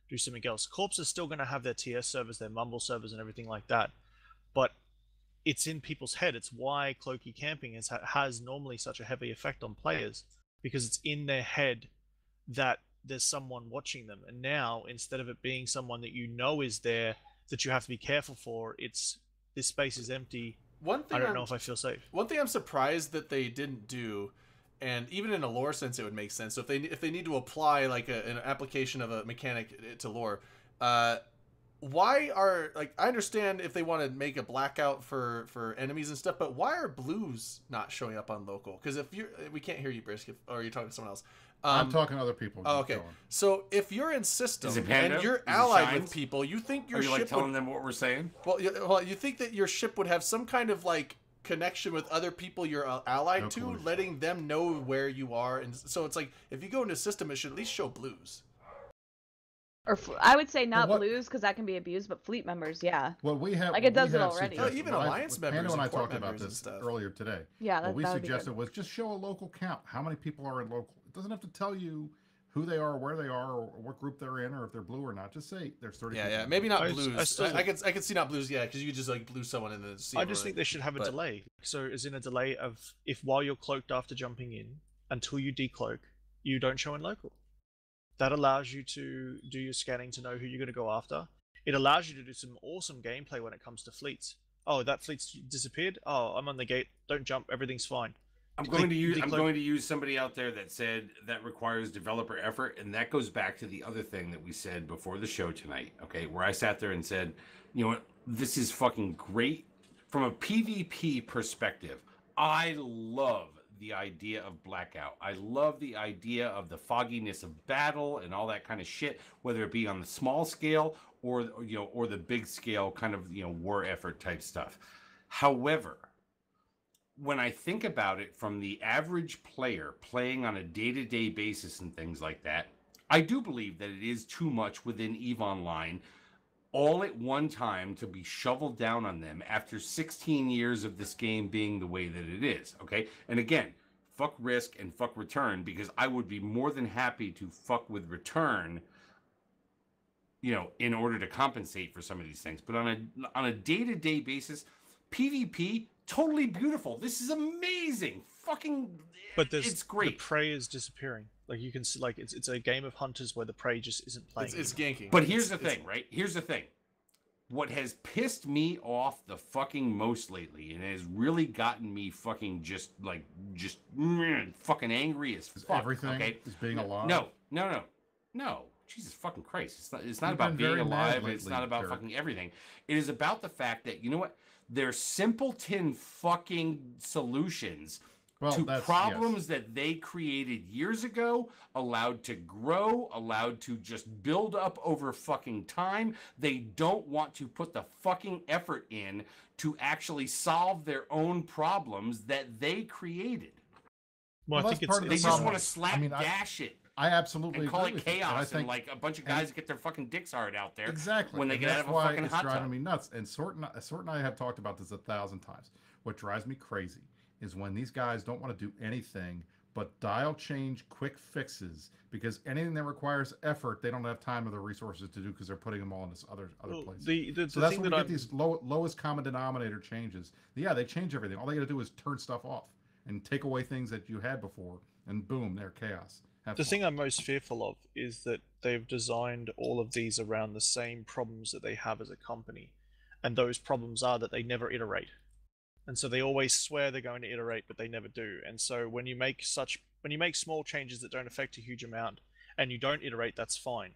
do something else? Corps are still going to have their TS servers, their Mumble servers, and everything like that, but it's in people's head. It's why cloaky camping has normally such a heavy effect on players, because it's in their head that there's someone watching them. And now, instead of it being someone that is there that you have to be careful for. It's this space is empty. One thing I don't know if I feel safe. One thing I'm surprised that they didn't do, and even in a lore sense, it would make sense. So if they need to apply like an application of a mechanic to lore, why are like I understand if they want to make a blackout for enemies and stuff, but why are blues not showing up on local? Because we can't hear you, Brisk, or you're talking to someone else. I'm talking to other people. Oh, okay. So if you're in system Panda? and you're allied with people, you think your ship like telling them what we're saying? Well, you think that your ship would have some kind of like connection with other people you're allied to, letting them know where you are, and so it's like if you go into system, it should at least show blues. Or I would say not blues because that can be abused, but fleet members, yeah. Well, we have like it does it already. Even alliance members. Pando and I talked about this earlier today. Yeah, what we suggested was just show a local count. How many people are in local? It doesn't have to tell you who they are, where they are, or what group they're in, or if they're blue or not. Just say there's 30. Yeah, maybe not blues. I could see not blues, yeah, because you could just like blue someone in the sea. I just think they should have a delay. So, as in a delay of if while you're cloaked after jumping in, until you decloak, you don't show in local. That allows you to do your scanning to know who you're going to go after. It allows you to do some awesome gameplay when it comes to fleets. Oh, that fleet's disappeared. Oh, I'm on the gate. Don't jump. Everything's fine. I'm going to use somebody out there that said that requires developer effort, and that goes back to the other thing that we said before the show tonight. Okay, where I sat there and said, you know what, this is fucking great from a PvP perspective. I love the idea of blackout. I love the idea of the fogginess of battle and all that kind of shit, whether it be on the small scale or the big scale kind of war effort type stuff. However, when I think about it from the average player playing on a day-to-day basis and things like that, I do believe that it is too much within EVE Online all at one time to be shoveled down on them after 16 years of this game being the way that it is, okay? And again, fuck Risk and fuck Return, because I would be more than happy to fuck with Return, in order to compensate for some of these things. But on a day-to-day basis, PvP, totally beautiful. This is amazing. It's great. The prey is disappearing. Like you can see, like it's a game of hunters where the prey just isn't playing. It's ganking. But here's the thing, right? Here's the thing. What has pissed me off the fucking most lately, and has really gotten me fucking just fucking angry as fuck. Everything is being alive. No. Jesus fucking Christ. It's not about being alive. It's not about fucking everything. It is about the fact that, you know what? They're simpleton fucking solutions to problems that they created years ago, allowed to grow, allowed to just build up over fucking time. They don't want to put the fucking effort in to actually solve their own problems that they created. Well, I think they just want to slapdash it. I absolutely and call agree it chaos, and like a bunch of guys get their fucking dicks hard out there. Exactly. When they get out of a fucking hot tub. That's driving me nuts. And Sortin and I have talked about this 1,000 times. What drives me crazy is when these guys don't want to do anything but dial change quick fixes, because anything that requires effort, they don't have time or the resources to do because they're putting them all in this other places. So that's when we get these lowest common denominator changes. Yeah, they change everything. All they got to do is turn stuff off and take away things that you had before, and boom, they're chaos. The thing I'm most fearful of is that they've designed all of these around the same problems that they have as a company. And those problems are that they never iterate. And so they always swear they're going to iterate, but they never do. And so when you make small changes that don't affect a huge amount and you don't iterate, that's fine.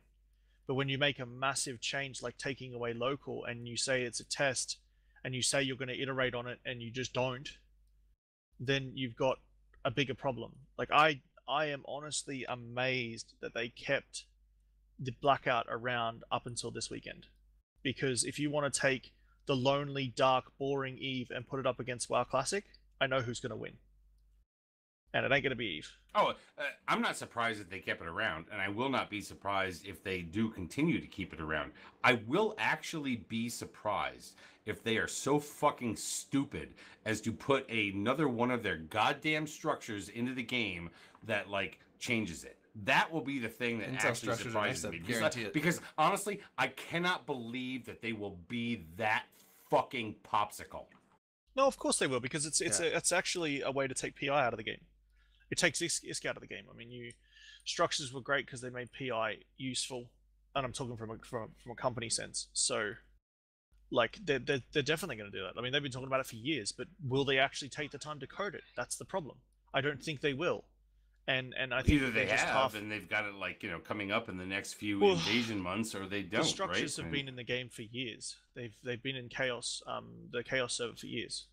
But when you make a massive change like taking away local and you say it's a test and you say you're going to iterate on it and you just don't, then you've got a bigger problem. Like I am honestly amazed that they kept the blackout around up until this weekend. Because if you want to take the lonely, dark, boring EVE and put it up against WoW Classic, I know who's going to win. And it ain't going to be EVE. I'm not surprised that they kept it around, and I will not be surprised if they do continue to keep it around. I will actually be surprised if they are so fucking stupid as to put another one of their goddamn structures into the game that, like, changes it. That will be the thing that actually surprises me. Because honestly, I cannot believe that they will be that fucking popsicle. No, of course they will, because it's actually a way to take PI out of the game. It takes ISK out of the game. I mean, structures were great because they made PI useful, and I'm talking from a company sense. So Like they're definitely going to do that. I mean, they've been talking about it for years, but will they actually take the time to code it? That's the problem. I don't think they will. And I think either they have and they've got it like, you know, coming up in the next few invasion months, or they don't. The structures have been in the game for years. They've been in Chaos, the Chaos server for years.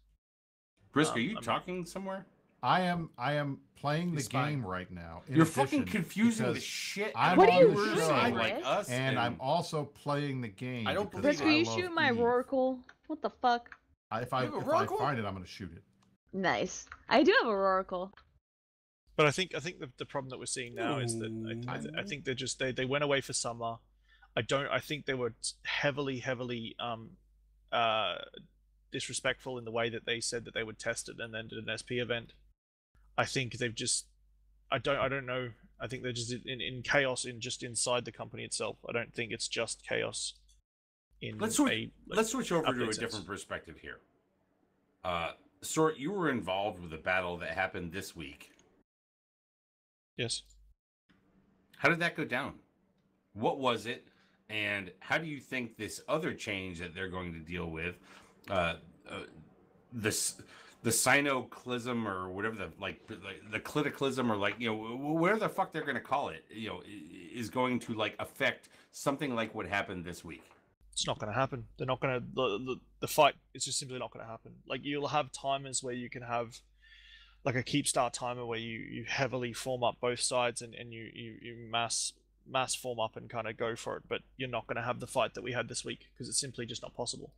Brisk, are you talking somewhere? I am playing the game right now. You're fucking confusing the shit. What are you doing, like us, and I'm also playing the game. I don't believe Brisk, will you shoot my Rorqual? What the fuck? If I find it, I'm gonna shoot it. Nice. I do have a Rorqual. But I think the problem that we're seeing now is that I think they went away for summer. I think they were heavily disrespectful in the way that they said that they would test it and then did an SP event. I think they've just I don't know. I think they're just in chaos just inside the company itself. I don't think it's just chaos. Let's switch over to a different perspective here. Sort, you were involved with a battle that happened this week. Yes. How did that go down? What was it? And how do you think this other change that they're going to deal with, the sinoclism or whatever the clitoclism, or like, you know, whatever the fuck they're going to call it, you know, is going to like affect something like what happened this week? It's not going to happen. They're not going to the fight. It's just simply not going to happen. Like, you'll have timers where you can have like a keep start timer where you heavily form up both sides and you mass form up and kind of go for it, but you're not going to have the fight that we had this week because it's simply just not possible.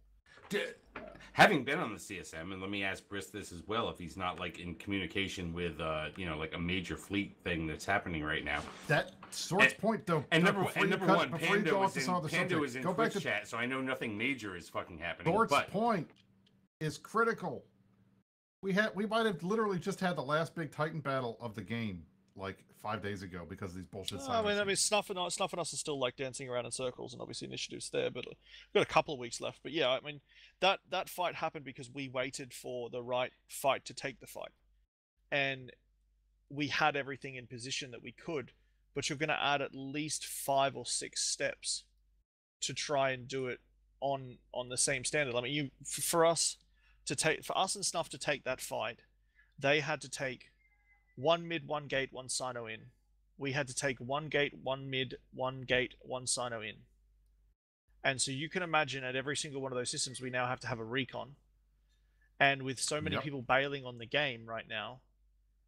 Having been on the CSM, and let me ask Brisk this as well, if he's not like in communication with you know, like a major fleet thing that's happening right now. That Sort's point though. And number one, Panda was in Twitch chat, so I know nothing major is fucking happening. Sort's point is critical. We might have literally just had the last big Titan battle of the game like 5 days ago because of these bullshit. I mean, Snuff and us are still like dancing around in circles, and obviously initiatives there, but we've got a couple of weeks left. But yeah, I mean, that fight happened because we waited for the right fight to take the fight, and we had everything in position that we could. But you're going to add at least 5 or 6 steps to try and do it on the same standard. I mean, for us and Snuff to take that fight, they had to take 1 mid, 1 gate, 1 Sino in. We had to take 1 gate, 1 mid, 1 gate, 1 Sino in. And so you can imagine at every single one of those systems, we now have to have a recon. And with so many people bailing on the game right now,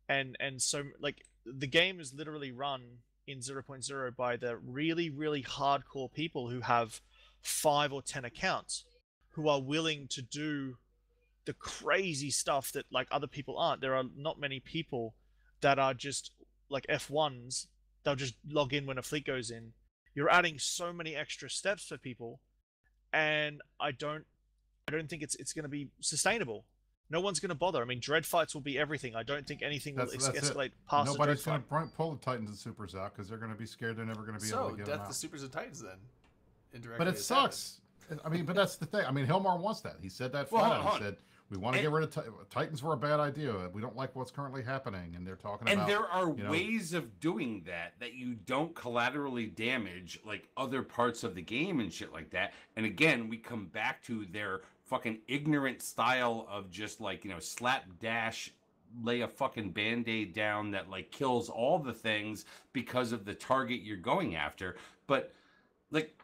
and so like the game is literally run in 0.0 by the really, really hardcore people who have 5 or 10 accounts, who are willing to do the crazy stuff that like other people aren't. There are not many people that are just like F1s. They'll just log in when a fleet goes in. You're adding so many extra steps for people, and I don't think it's going to be sustainable. No one's going to bother. I mean, dread fights will be everything. I don't think anything will escalate past. Nobody's going to pull the Titans and Supers out because they're going to be scared they're never going to be able to get them out. So death to Supers and Titans then. Indirectly. But it sucks. I mean, but that's the thing. I mean, Hilmar wants that. He said that flat out. He said, we want to get rid of Titans were a bad idea. We don't like what's currently happening. And they're talking about... And there are ways of doing that you don't collaterally damage like other parts of the game and shit like that. And again, we come back to their fucking ignorant style of just like, you know, slapdash, lay a fucking band-aid down that like kills all the things because of the target you're going after. But like...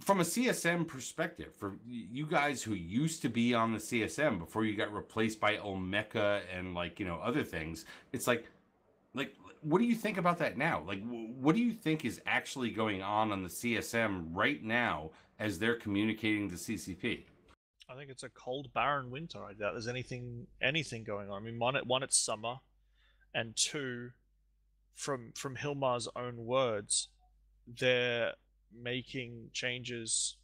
From a CSM perspective, for you guys who used to be on the CSM before you got replaced by Olmeca and like, you know, other things, it's like, what do you think about that now? Like, what do you think is actually going on the CSM right now as they're communicating to CCP? I think it's a cold, barren winter. I doubt there's anything going on. I mean, one, it's summer, and 2, from Hilmar's own words, they're making changes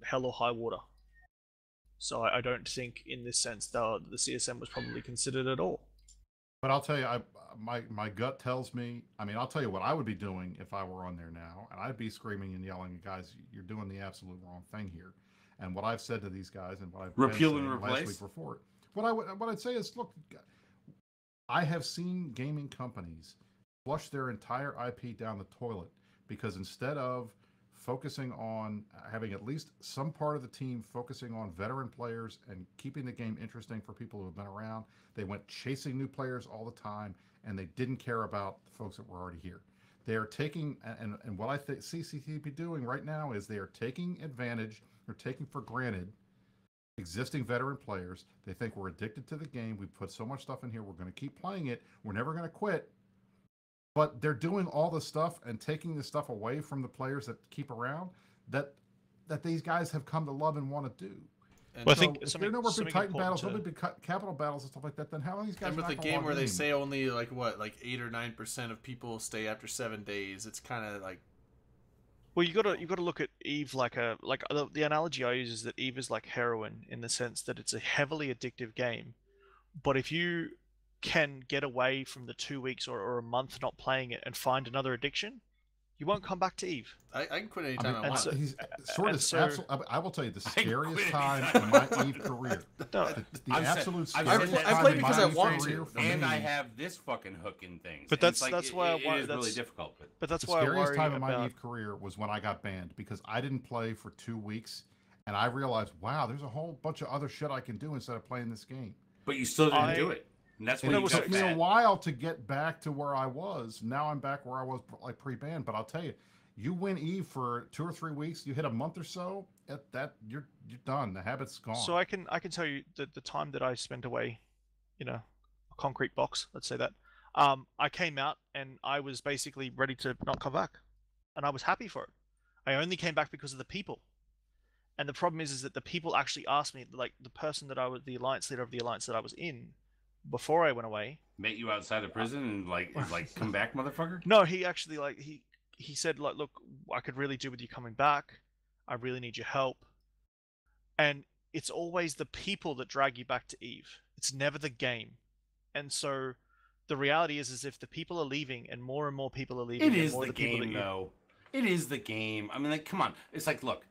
hell or high water. So I don't think in this sense the CSM was probably considered at all. But I'll tell you, my gut tells me, I mean, I'll tell you what I would be doing if I were on there now, and I'd be screaming and yelling, guys, you're doing the absolute wrong thing here. And what I've said to these guys and what I've repeal and replace last week before, what I'd say is, look, I have seen gaming companies flush their entire IP down the toilet because instead of focusing on having at least some part of the team focusing on veteran players and keeping the game interesting for people who have been around. They went chasing new players all the time, and they didn't care about the folks that were already here. They are taking, and what I see CCP doing right now is they are taking advantage, they're taking for granted existing veteran players. They think we're addicted to the game. We put so much stuff in here. We're going to keep playing it. We're never going to quit. But they're doing all the stuff and taking the stuff away from the players that keep around that these guys have come to love and want to do. And well, so I think if there are no more big Titan battles, no big capital battles and stuff like that, then how are these guys? And with the game where they say only like 8 or 9% of people stay after 7 days, it's kind of like. Well, you gotta look at Eve like the analogy I use is that Eve is like heroin in the sense that it's a heavily addictive game, but if you can get away from the 2 weeks or a month not playing it and find another addiction, you won't come back to Eve. I can quit anytime I want. So, I will tell you the scariest time in my Eve career. The absolute scariest time. I play because I want to, and I have this fucking hook in things. But that's why it is really difficult. But that's why the scariest time in my Eve career was when I got banned because I didn't play for 2 weeks, and I realized, wow, there's a whole bunch of other shit I can do instead of playing this game. But you still didn't do it. And that's when it took me a while to get back to where I was. Now I'm back where I was like pre-ban. But I'll tell you, you win Eve for 2 or 3 weeks, you hit a month or so, you're done. The habit's gone. So I can tell you that the time that I spent away, a concrete box, let's say that, I came out and I was basically ready to not come back, and I was happy for it. I only came back because of the people. And the problem is that the people actually asked me, like the person that I was, the alliance leader of the alliance that I was in, before I went away, met you outside of prison and like come back, motherfucker. No, he actually he said like, look, I could really do with you coming back. I really need your help. And it's always the people that drag you back to Eve. It's never the game. And so the reality is if the people are leaving and more people are leaving, it is the game though. It is the game. I mean, like, come on. It's like, look,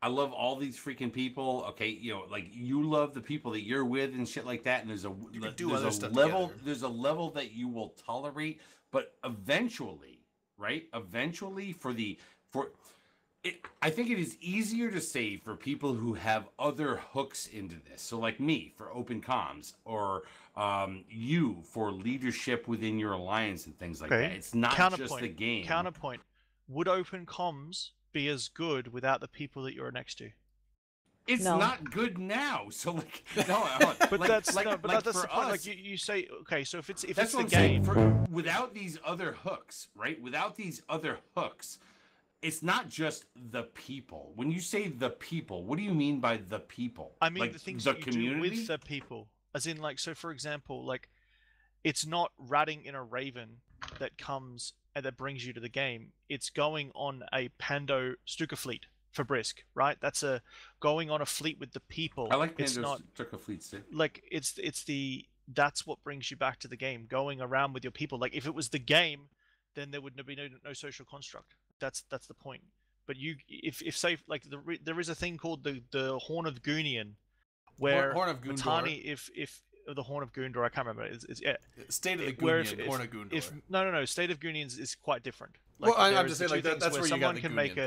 I love all these freaking people. Okay, like you love the people that you're with and shit like that. And there's a level that you will tolerate, but eventually, right? Eventually, I think it is easier to say for people who have other hooks into this. So, like me for open comms, or you for leadership within your alliance and things like that. It's not just the game. Counterpoint: would open comms be as good without the people that you're next to? It's not good now. So like, no, but that's the point. Like you say, okay, so if it's the game, without these other hooks, right? Without these other hooks, it's not just the people. When you say the people, what do you mean by the people? I mean like the things that you do with the people, as in like, so for example, like it's not ratting in a raven that comes and that brings you to the game. It's going on a Pando Stuka fleet for Brisk, right? That's going on a fleet with the people. I like Pando Stuka fleets too. Like that's what brings you back to the game, going around with your people. Like if it was the game, then there would be no social construct. That's the point. But if say like there is a thing called the Horn of Goonian, where Horn of Goondor. Matani, if the Horn of Goondor, I can't remember. State of the Goonian, Horn of Goondor. No. State of Goonians is quite different. Like, well, I'm just saying like that's where someone can make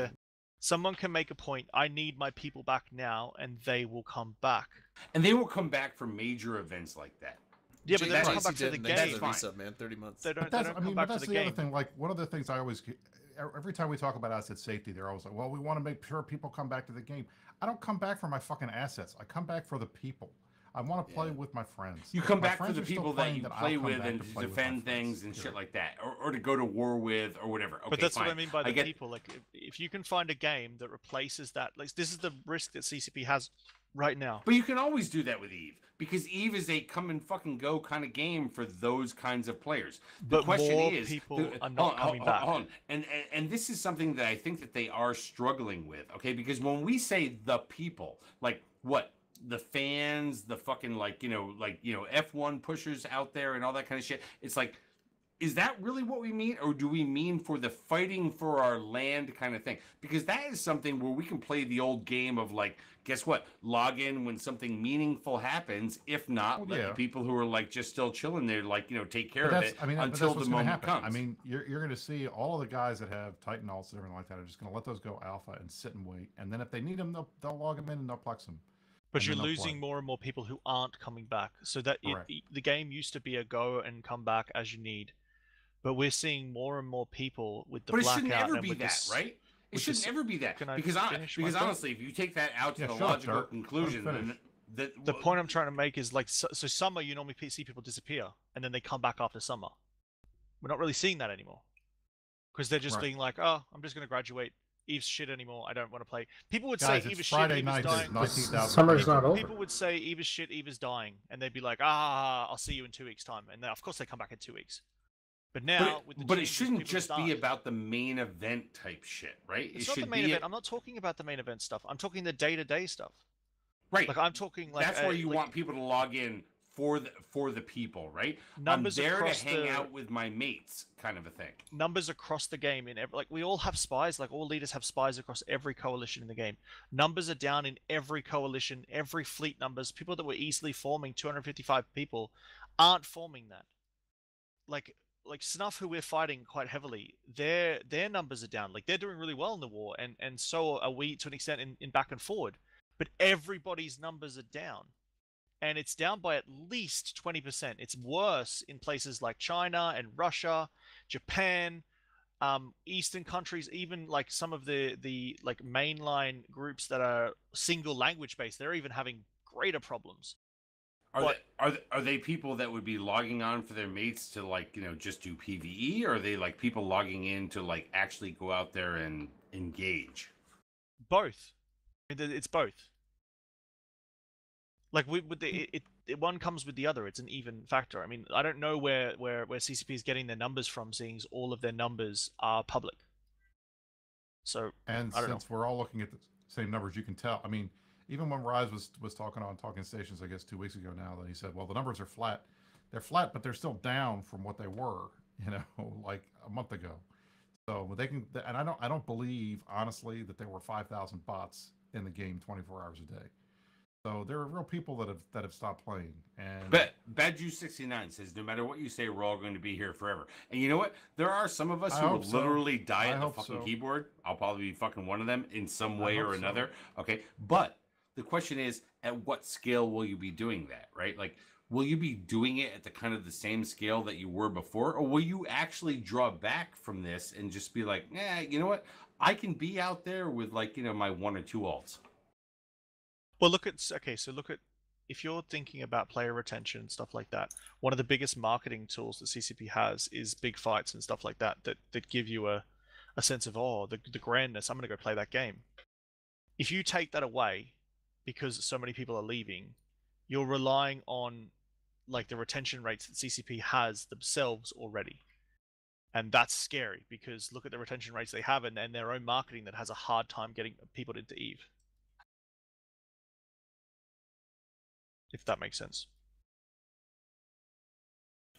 someone can make a point. I need my people back now, and they will come back. And they will come back for major events like that. Yeah, but they don't come back to the game. That's fine. Man, 30 months. They don't come back to the game. Other thing. Like one of the things I always, every time we talk about asset safety, they're always like, "Well, we want to make sure people come back to the game." I don't come back for my fucking assets. I come back for the people. I want to play with my friends. You come back for the people that you play with and to defend things and shit like that, or to go to war with or whatever. Okay, but that's what I mean by the people. Like, if you can find a game that replaces that, like this is the risk that CCP has right now. But you can always do that with Eve, because Eve is a come and fucking go kind of game for those kinds of players. The question is, people are not coming back. And this is something that I think that they are struggling with. Okay, because when we say the people, like what? The fans, the fucking F1 pushers out there and all that kind of shit. It's like is that really what we mean, or do we mean for the fighting for our land kind of thing? Because that is something where we can play the old game of like, guess what? Log in when something meaningful happens. If not, let the people who are like just still chilling there, like, you know, take care of it until the moment comes. I mean, you're going to see all of the guys that have Titan alts and everything like that are just going to let those go alpha and sit and wait, and then if they need them, they'll log them in and they'll plex them. But you're losing more and more people who aren't coming back. So that the game used to be a go and come back as you need. But we're seeing more and more people with the blackout. But it shouldn't ever be that, right? It shouldn't ever be that. Because honestly, if you take that out to the logical conclusion, then the point I'm trying to make is like, so summer you normally see people disappear and then they come back after summer. We're not really seeing that anymore because they're just being like, oh, I'm just going to graduate. Eve's shit anymore. I don't want to play. People would say Eve is shit. Eve is dying. Summer's not over. People would say Eve is shit. Eve is dying, and they'd be like, I'll see you in 2 weeks' time. And then, of course, they come back in 2 weeks. But now, it shouldn't just be about the main event type shit, right? It's not the main event. I'm not talking about the main event stuff. I'm talking the day-to-day stuff. Right. Like I'm talking like that's where you want people to log in for the people, right? Numbers I'm there to hang out with my mates, kind of a thing. Numbers across the game like we all have spies. Like all leaders have spies across every coalition in the game. Numbers are down in every coalition, every fleet numbers. People that were easily forming 255 people aren't forming that. Like Snuff, who we're fighting quite heavily, their numbers are down. Like they're doing really well in the war, and so are we to an extent in back and forward. But everybody's numbers are down. And it's down by at least 20%. It's worse in places like China and Russia, Japan, Eastern countries, even like some of the like mainline groups that are single language based. They're even having greater problems. Are they people that would be logging on for their mates to like, you know, just do PvE, or are they like people logging in to like actually go out there and engage? Both. It's both. Like one comes with the other. It's an even factor. I mean, I don't know where CCP is getting their numbers from, seeing all of their numbers are public. So since we're all looking at the same numbers, you can tell. I mean, even when Rise was talking on Talking Stations, I guess 2 weeks ago now, that he said, well, the numbers are flat. They're flat, but they're still down from what they were, you know, like a month ago. So they can, and I don't believe honestly that there were 5,000 bots in the game 24 hours a day. So there are real people that have stopped playing. And Bad Juice 69 says, no matter what you say, we're all going to be here forever. And you know what? There are some of us who will literally die at the fucking keyboard. I'll probably be fucking one of them in some way or another. Okay. But the question is, at what scale will you be doing that, right? Like, will you be doing it at the kind of the same scale that you were before? Or will you actually draw back from this and just be like, you know what? I can be out there with like, you know, my 1 or 2 alts. Well, look at if you're thinking about player retention and stuff like that, one of the biggest marketing tools that CCP has is big fights and stuff like that give you a sense of the grandness. I'm going to go play that game. If you take that away because so many people are leaving, you're relying on like the retention rates that CCP has themselves already. And that's scary because look at the retention rates they have and their own marketing that has a hard time getting people into EVE. If that makes sense.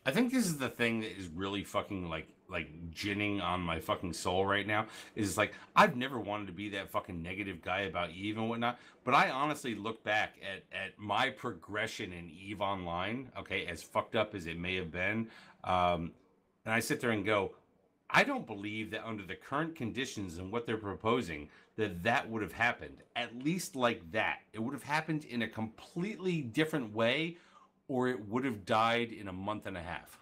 I think this is the thing that is really fucking like ginning on my fucking soul right now. Is like, I've never wanted to be that fucking negative guy about EVE and whatnot, but I honestly look back at my progression in EVE Online, okay, as fucked up as it may have been, and I sit there and go, I don't believe that under the current conditions and what they're proposing, that would have happened, at least like that. It would have happened in a completely different way, or it would have died in a month and a half.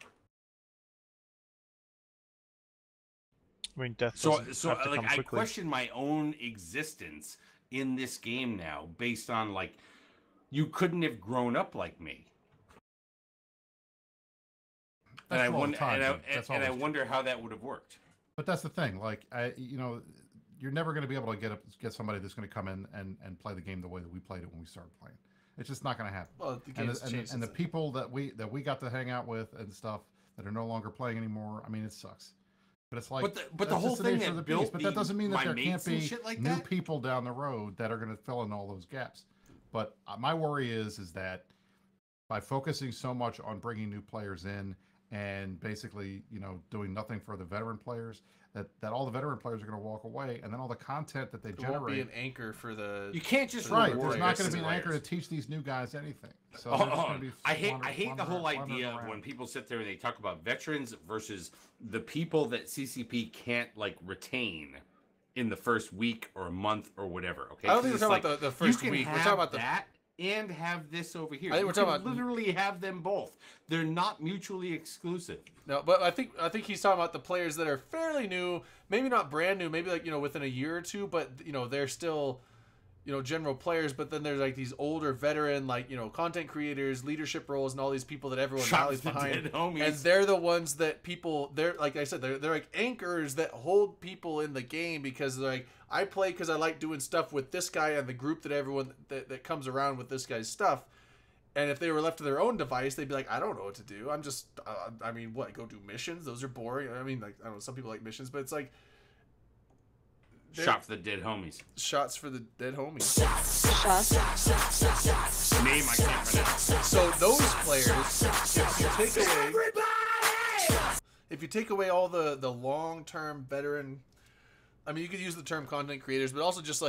I mean, death. So like, I question my own existence in this game now, based on like, you couldn't have grown up like me. And I wonder how that would have worked. But that's the thing. Like, you know, you're never going to be able to get somebody that's going to come in and play the game the way that we played it when we started playing. It's just not going to happen. Well, the game's changed. And the people that we got to hang out with and stuff that are no longer playing anymore. I mean, it sucks. But it's like, but the whole thing that built but that doesn't mean that there can't be like new people down the road that are going to fill in all those gaps. But my worry is that by focusing so much on bringing new players in and basically, doing nothing for the veteran players, that all the veteran players are going to walk away, and then all the content that they generate won't be an anchor for the. You can't just right. There's not going to be an anchor to teach these new guys anything. So I hate the whole idea of when people sit there and they talk about veterans versus the people that CCP can't retain in the first week or a month or whatever. Okay, I don't think we're talking about the first week. We're talking about that. And have this over here. I think we're talking about literally have them both. They're not mutually exclusive. No, but I think he's talking about the players that are fairly new, maybe not brand new, maybe within a year or two, but they're still general players. But then there's these older veteran content creators, leadership roles, and all these people that everyone rallies behind. And they're the ones that they're like I said, they're like anchors that hold people in the game because they're like, I play because I like doing stuff with this guy and the group that everyone that comes around with this guy's stuff. And if they were left to their own device, they'd be like, I don't know what to do. I'm just, go do missions? Those are boring. I don't know, some people like missions, but it's like... Shot for the dead homies. Shots for the dead homies. Name I can't pronounce. So those players, if you take away all the long-term veteran... you could use the term content creators, but also just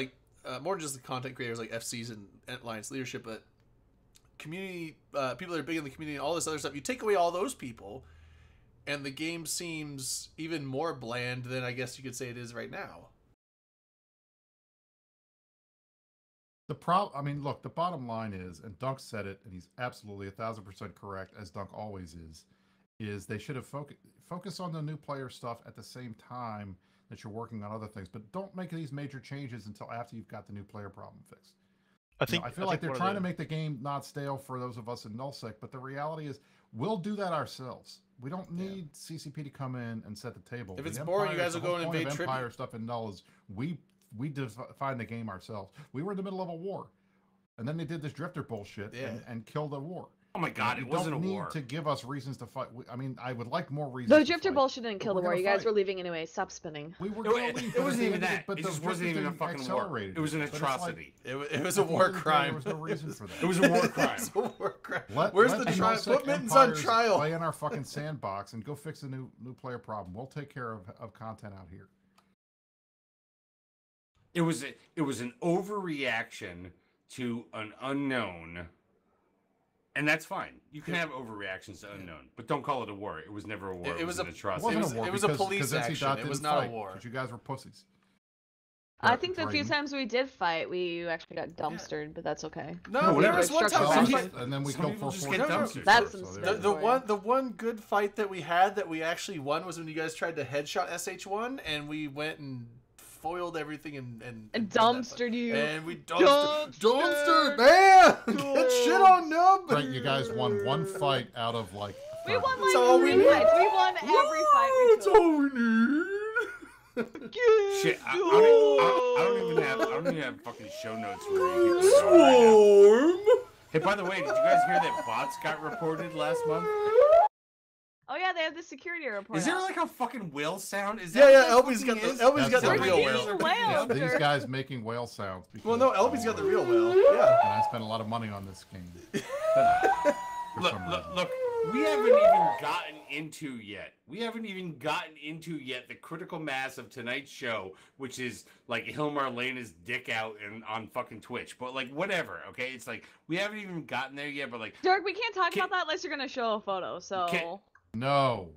more than just the content creators like FCs and Alliance leadership, but community people that are big in the community and all this other stuff. You take away all those people, and the game seems even more bland than I guess you could say it is right now. Look, the bottom line is, and Dunk said it, and he's absolutely 1,000% correct, as Dunk always is they should have focused on the new player stuff at the same time that you're working on other things, but don't make these major changes until after you've got the new player problem fixed. I feel like they're trying to make the game not stale for those of us in nullsec, but the reality is we'll do that ourselves. We don't need CCP to come in and set the table. If it's boring, you guys will go and invade Tribute. Empire stuff in Null is we define the game ourselves. We were in the middle of a war, and then they did this drifter bullshit and killed the war. Oh my God, it wasn't a war. You don't need to give us reasons to fight. I would like more reasons. The drifter bullshit didn't kill the war. You guys were leaving anyway. Stop spinning. We were it wasn't even that. It just wasn't even a fucking war. It was an atrocity. It was a war crime. There was no reason for that. It was a war crime. It was a war crime. Where's the trial? Put Mittens on trial. Play in our fucking sandbox and go fix the new player problem. We'll take care of content out here. It was an overreaction to an unknown. And that's fine. You can have overreactions to unknown, but don't call it a war. It was never a war. It was an atrocity. It was a police action. It was not a war. You guys were pussies. I think the few times we did fight, we actually got dumpstered, but that's okay. No, whatever. One time, and then we killed 4 That's the one good fight that we had that we actually won was when you guys tried to headshot SH1, and we went and foiled everything and dumpstered you. And we dumpstered, man! Get shit on Nub! Right, you guys won one fight out of We won 3 fights. We won every fight we took. That's all we need. Shit, I don't even have fucking show notes for you people right now. Hey, by the way, did you guys hear that bots got reported last month? Oh yeah, they have the security report. Is there a fucking whale sound? Is that LB's got the real whale. These guys making whale sounds. Well, no, LB's got the real whale. Yeah. And I spent a lot of money on this game. Look, we haven't even gotten into yet. The critical mass of tonight's show, which is Hilmar laying his dick out on fucking Twitch. But whatever, okay? It's we haven't even gotten there yet. But Dirk, we can't talk about that unless you're gonna show a photo. So. No.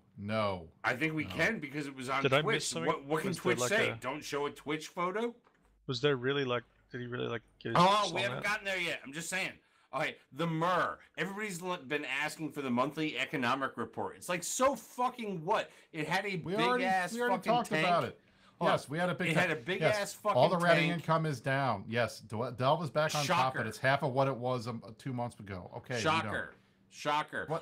I think we can because it was on Did Twitch. I miss something? What can Twitch say? Don't show a Twitch photo? Was there really did he really get his we haven't gotten there yet. I'm just saying. Okay, the MER. Everybody's been asking for the monthly economic report. It's so fucking what? It had a big ass fucking tank. We already talked about it. Yes, we had a big. It had a big ass fucking. All the routing tank. income is down. Yes, Delve is back on top, but it's half of what it was 2 months ago. Okay. Shocker.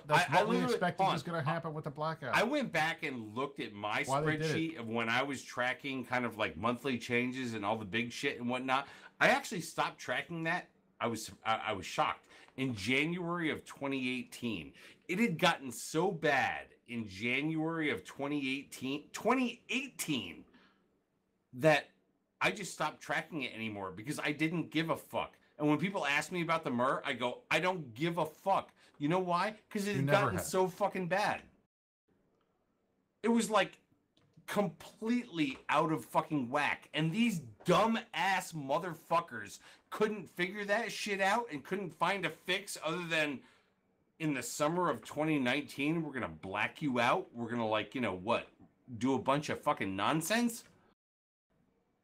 That's what we expected was going to happen with the blackout. I went back and looked at my spreadsheet of when I was tracking kind of monthly changes and all the big shit and whatnot. I actually stopped tracking that. I was shocked. In January of 2018, it had gotten so bad in January of 2018 that I just stopped tracking it anymore because I didn't give a fuck. And when people ask me about the MER, I go, I don't give a fuck. You know why? Because it had gotten so fucking bad. It was like completely out of fucking whack. And these dumb ass motherfuckers couldn't figure that shit out and couldn't find a fix other than in the summer of 2019, we're going to black you out. We're going to, like, you know what, do a bunch of fucking nonsense.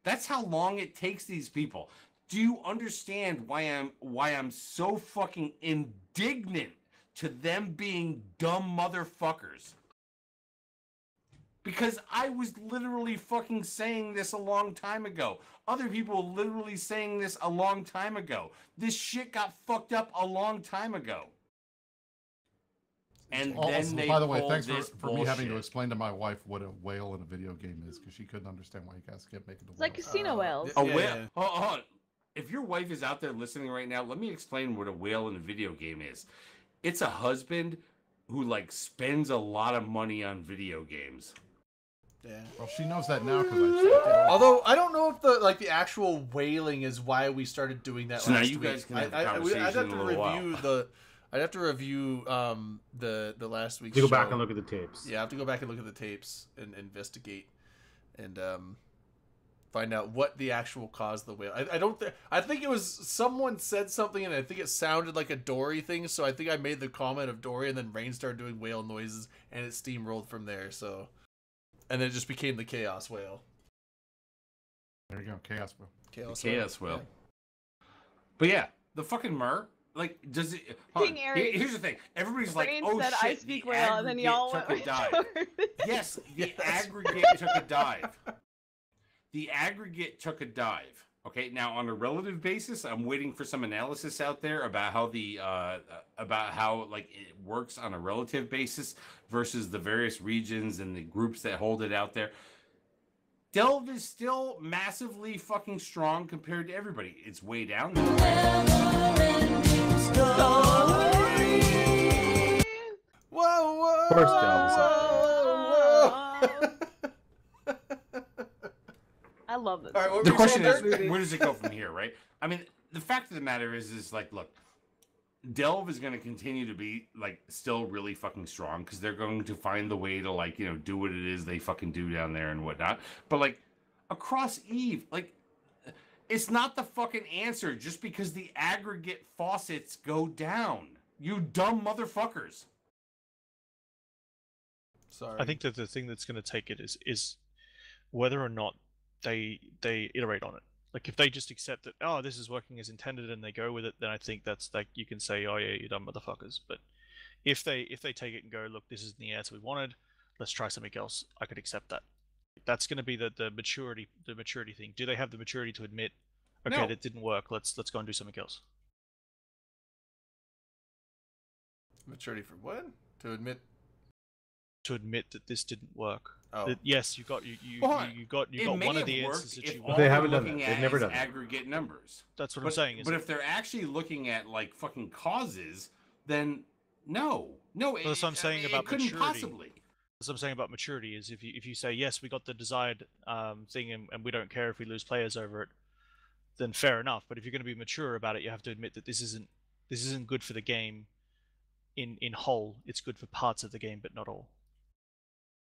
That's how long it takes these people. Do you understand why I'm so fucking indignant to them being dumb motherfuckers? Because I was literally fucking saying this a long time ago. Other people were literally saying this a long time ago. This shit got fucked up a long time ago. And then they, by the way, thanks for me having to explain to my wife what a whale in a video game is, because she couldn't understand why you guys kept making the It's like casino whales. A whale. Yeah. Hold on. If your wife is out there listening right now, let me explain what a whale in a video game is. It's a husband who, like, spends a lot of money on video games. Yeah. Well, she knows that now because Although I don't know if the actual whaling is why we started doing that. So now you guys can have a conversation I'd have in to a little review while. I'd have to review the last week's You go show. back and look at the tapes. Yeah, I have to go back and look at the tapes and investigate and find out what the actual cause of the whale. I think it was someone said something and I think it sounded like a Dory thing, so I think I made the comment of Dory and then Rain started doing whale noises and it steamrolled from there. So, and then it just became the Chaos Whale. There you go, Chaos Whale. Chaos Whale. Yeah. But yeah, the fucking Mer. Like, does it? Here's the thing. Everybody's like, "Oh shit!" I speak whale, and then y'all took a dive. Yes, the aggregate took a dive. The aggregate took a dive. Okay, now on a relative basis, I'm waiting for some analysis out there about how like it works on a relative basis versus the various regions and the groups that hold it out there. Delve is still massively fucking strong compared to everybody. It's way down there. Whoa! Of course, Delve is up there. I love this. Right, the question is, where does it go from here, right? I mean, the fact of the matter is like, look, Delve is going to continue to be like still really fucking strong because they're going to find the way to, like, you know, do what it is they fucking do down there and whatnot. But like across Eve, like, it's not the fucking answer just because the aggregate faucets go down. You dumb motherfuckers. Sorry. I think that the thing that's going to take it is whether or not they iterate on it. Like, if they just accept that, oh, this is working as intended, and they go with it, then I think that's like, you can say, oh yeah, you dumb motherfuckers. But if they take it and go, look, this isn't the answer we wanted, let's try something else, I could accept that. That's going to be the maturity thing. Do they have the maturity to admit, okay, No. that didn't work, let's go and do something else? Maturity for what? To admit that this didn't work. Oh. That, yes, you got one of the answers that you want. They haven't done that. They've never done that. Aggregate numbers. That's what I'm saying. But if they're actually looking at like fucking causes, then no. That's what I'm saying about it couldn't maturity. Possibly. That's what I'm saying about maturity is if you say yes, we got the desired thing and we don't care if we lose players over it, then fair enough. But if you're going to be mature about it, you have to admit that this isn't good for the game in whole. It's good for parts of the game, but not all.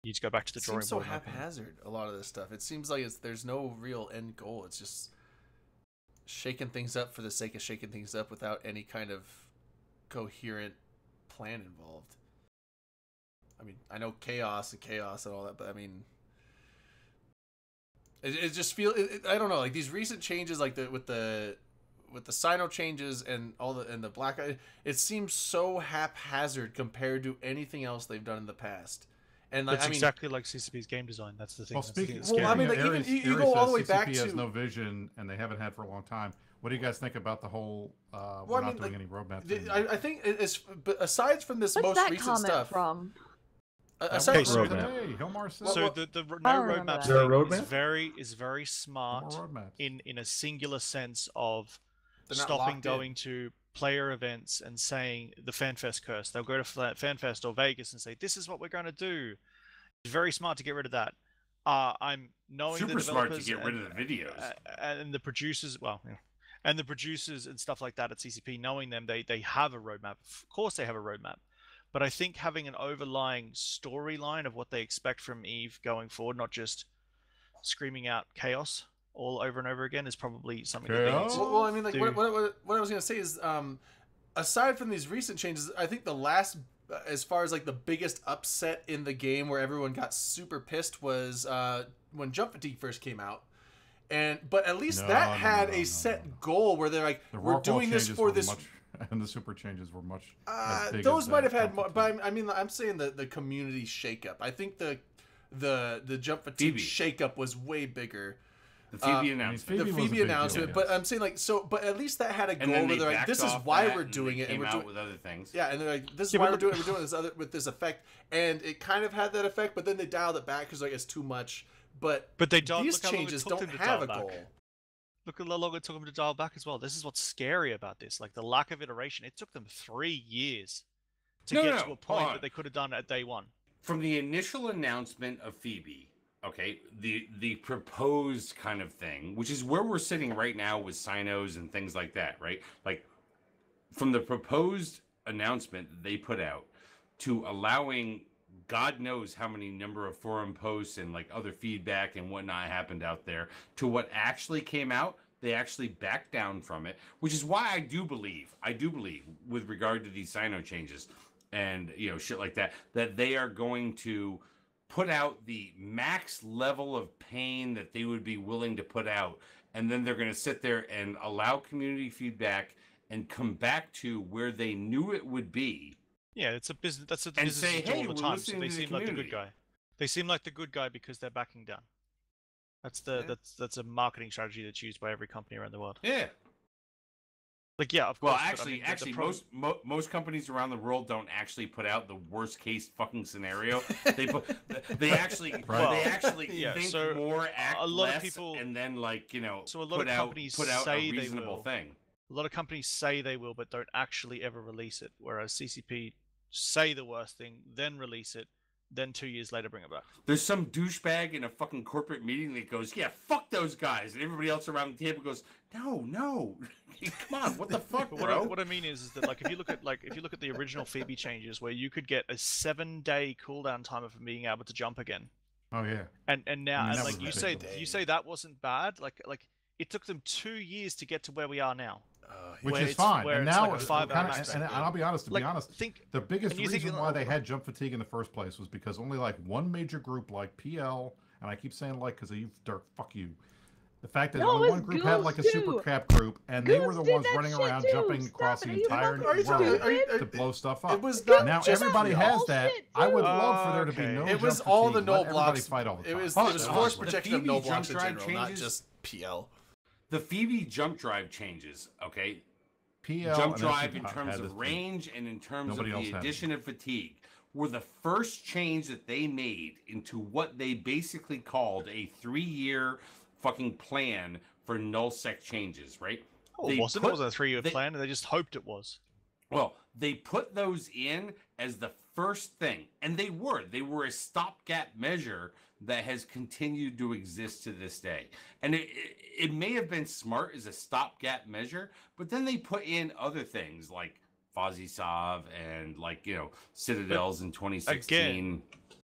You just go back to the drawing board. It seems so haphazard, a lot of this stuff. It seems like there's no real end goal. It's just shaking things up for the sake of shaking things up without any kind of coherent plan involved. I mean, I know chaos and all that, but I mean, it just feels. I don't know, like these recent changes, like with the Sino changes and the Black Eye, it seems so haphazard compared to anything else they've done in the past. And that's exactly like CCP's game design. That's the thing. Well, I mean, like, Ares, even you go all the way CCP back has to no vision, and they haven't had for a long time. What do you guys think about the whole? We're not doing any roadmap thing? I think it's, but aside from this What's most that recent comment stuff, from? aside from Hey, Hilmar said. So the no roadmap thing is very smart in a singular sense of stopping going to player events and saying the FanFest curse. They'll go to FanFest or Vegas and say, this is what we're going to do. It's very smart to get rid of that. I'm knowing super the smart developers to get rid of the videos and the producers. Well, yeah. And the producers and stuff like that at CCP, knowing them, they have a roadmap. Of course, they have a roadmap, But I think having an overlying storyline of what they expect from EVE going forward, not just screaming out chaos all over and over again, is probably something that they need to Well, I mean, like, what I was going to say is, aside from these recent changes, I think the last, as far as, like, the biggest upset in the game where everyone got super pissed was when Jump Fatigue first came out. But at least that had a set goal where they're like, we're doing this for this... And the super changes were much. Those might have had more, but I mean, I'm saying the community shakeup. I think the Jump Fatigue shakeup was way bigger. The Phoebe announcement. But I'm saying, like, so, but at least that had a goal where they're like, this is why we're doing it, and we're doing with other things. Yeah, and they're like, this is why we're doing this with this effect, and it kind of had that effect, but then they dialed it back because like it's too much. But they don't. These changes don't have a goal. Look at how long it took them to dial back as well. This is what's scary about this. Like, the lack of iteration. It took them 3 years to get to a point that they could have done at day one. From the initial announcement of Phoebe, okay, the proposed kind of thing, which is where we're sitting right now with Sinos and things like that, right? Like, from the proposed announcement they put out to allowing God knows how many number of forum posts and like other feedback and whatnot happened out there to what actually came out, they actually backed down from it, which is why I do believe with regard to these Sino changes and, you know, shit like that, that they are going to put out the max level of pain that they would be willing to put out. And then they're going to sit there and allow community feedback and come back to where they knew it would be. Yeah, it's a business. That's a business say, hey, all the time. So they seem like the good guy. They seem like the good guy because they're backing down. That's that's a marketing strategy that's used by every company around the world. Yeah. Like, yeah, of course. Well, actually, most companies around the world don't actually put out the worst case fucking scenario. They actually think more, act a lot less, of people, and then like, you know, so a lot of companies put out say a reasonable thing. A lot of companies say they will, but don't actually ever release it. Whereas CCP say the worst thing, then release it, then 2 years later bring it back. There's some douchebag in a fucking corporate meeting that goes, yeah, fuck those guys. And everybody else around the table goes, no. Come on, what the fuck, bro? What I mean is that, like, if you look at the original Phoebe changes where you could get a 7-day cooldown timer for being able to jump again. Oh yeah. And now, and like you say that wasn't bad. Like it took them 2 years to get to where we are now. Which is fine. And now, like and I'll be honest, the biggest reason why they had jump fatigue in the first place was because only like one major group, like PL, and I keep saying like because you Dirk, fuck you. The fact that only one group had like a super cap group, and they were the ones running around jumping across the entire world to blow stuff up. It was not now everybody has that. I would love for there to be no. It was all the null blocks. Fight all the time. It was force protection of null blocks in general, not just PL. The Phoebe jump drive changes, okay? PL jump drive in terms of range and in terms of the addition of fatigue were the first change that they made into what they basically called a 3-year fucking plan for nullsec changes, right? Oh, it wasn't a 3-year plan, and they just hoped it was. Well, they put those in as the first thing, and they were a stopgap measure that has continued to exist to this day. And it may have been smart as a stopgap measure, but then they put in other things like FozzieSov and like, you know, Citadels in 2016.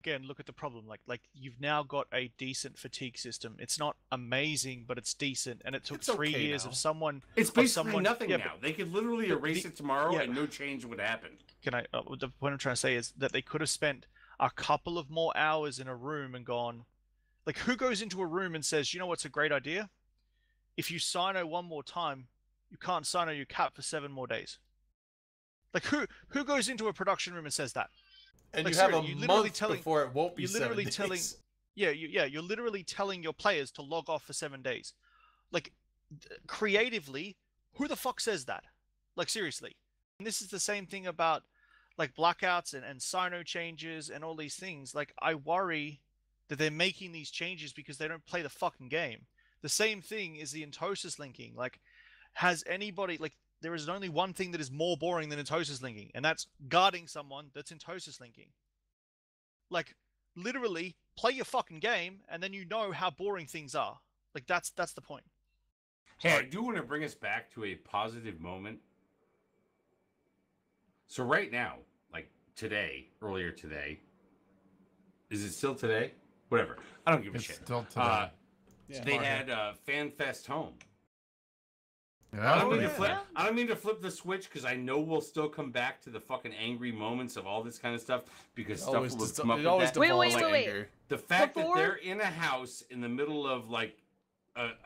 Again, look at the problem. Like you've now got a decent fatigue system. It's not amazing, but it's decent. And it took 3 years of someone. It's basically nothing now. They could literally erase it tomorrow and no change would happen. The point I'm trying to say is that they could have spent a couple of more hours in a room and gone, like, who goes into a room and says, you know what's a great idea? If you Sino one more time, you can't Sino your cap for 7 more days. Like, who goes into a production room and says that? And like, you have a month before it won't be 7 days. You're literally telling your players to log off for 7 days. Like, creatively, who the fuck says that? Like, seriously. And this is the same thing about like blackouts and Sino changes and all these things. Like, I worry that they're making these changes because they don't play the fucking game. The same thing is the Entosis linking. Like, has anybody, like, there is only one thing that is more boring than Entosis linking, and that's guarding someone that's Entosis linking. Like, literally, play your fucking game, and then you know how boring things are. Like, that's the point. Hey, I do want to bring us back to a positive moment. So right now, like earlier today. Is it still today? Whatever. I don't give a shit. Still today. They had FanFest Home. Yeah, I don't mean to flip the switch because I know we'll still come back to the fucking angry moments of all this kind of stuff because stuff will come up with that. Wait. The fact that they're in a house in the middle of like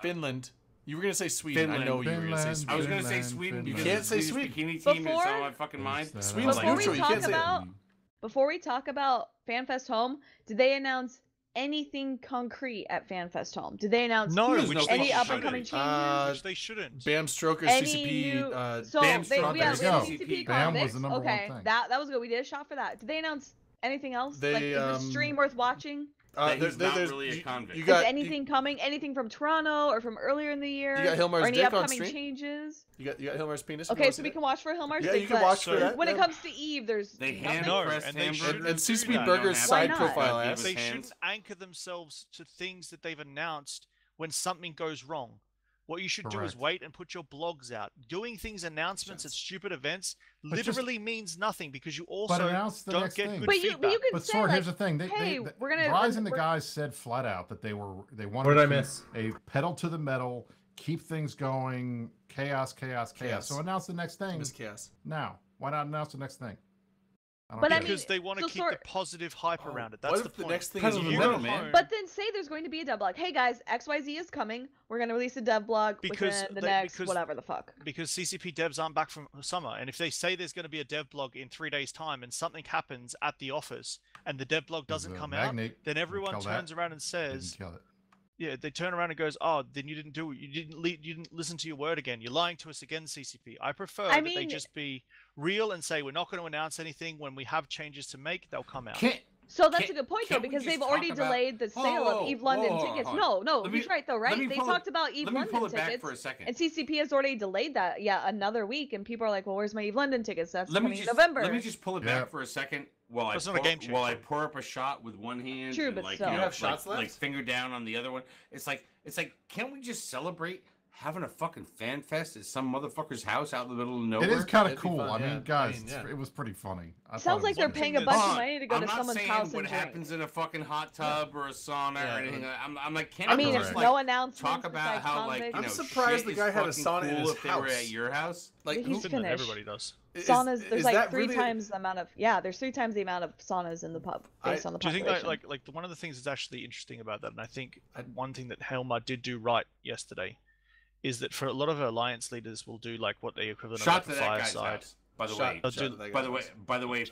Finland. You were gonna say Sweden. Finland. I know you were gonna say Sweden. I was gonna say Sweden because you can't say Sweden. Bikini team is on my fucking mind. Sweden's neutral. You can't say it. Before we talk about FanFest Home, did they announce anything concrete at FanFest Home? Did they announce any up-and-coming changes? Which they shouldn't. Bam Strokers, CCP. Bam Strokers, CCP Bam was the number one thing. That was good. We did a shot for that. Did they announce anything else? They, like, is the stream worth watching? He's not really a convict. Is anything coming? Anything from Toronto or from earlier in the year? You got Hilmar's or any dick upcoming on stream? changes? You got Hilmar's penis? Okay, so we can watch for Hilmar's dick. Yeah, you can watch for that. When it comes to Eve, there's they nothing. and CCP Burger's side profile ass. They shouldn't anchor themselves to things that they've announced when something goes wrong. What you should do is wait and put your blogs out. Doing announcements at stupid events literally means nothing because you also don't get good feedback. But Sword, here's the thing. Rise and the guys said flat out that they wanted a pedal to the metal, keep things going, chaos. So announce the next thing. Chaos. Now, why not announce the next thing? Because they want to keep the positive hype around it. That's the point. The next thing is But then say there's going to be a devlog. Hey guys, XYZ is coming. We're going to release a devlog within the next whatever the fuck. Because CCP devs aren't back from summer, and if they say there's going to be a devlog in 3 days' time, and something happens at the office, and the devlog doesn't come out, then everyone turns around and says, yeah, they turn around and goes, oh, then you didn't do it. You didn't listen to your word again. You're lying to us again, CCP. I prefer that they just be real and say we're not going to announce anything. When we have changes to make, they'll come out. So that's a good point though, because they've already delayed the sale of Eve London tickets. No, he's right though, right? They talked about Eve London tickets, for a second. and CCP has already delayed that another week, and people are like, well, where's my Eve London tickets? That's coming in November. Let me just pull it back for a second while I pour up a shot with one hand. True, and but like, still. You have shots left? Like finger down on the other one. It's like, can't we just celebrate having a fucking fan fest at some motherfucker's house out in the middle of nowhere? It is kind of cool. Fun, I mean, guys, it was pretty funny. Sounds like they're paying a bunch of money to go to someone's house and what drink. happens in a fucking hot tub or a sauna or anything. I'm like, can't if no announcements. Talk about how I'm surprised the guy had a sauna in his house. If they were at your house, like he's finished. Everybody does. Saunas. There's like 3 times the amount of there's 3 times the amount of saunas in the pub based on the population. Do you think like one of the things that's actually interesting about that, and I think one thing that Hilmar did do right yesterday, is that for a lot of alliance leaders will do like what the equivalent of the fireside. By the way,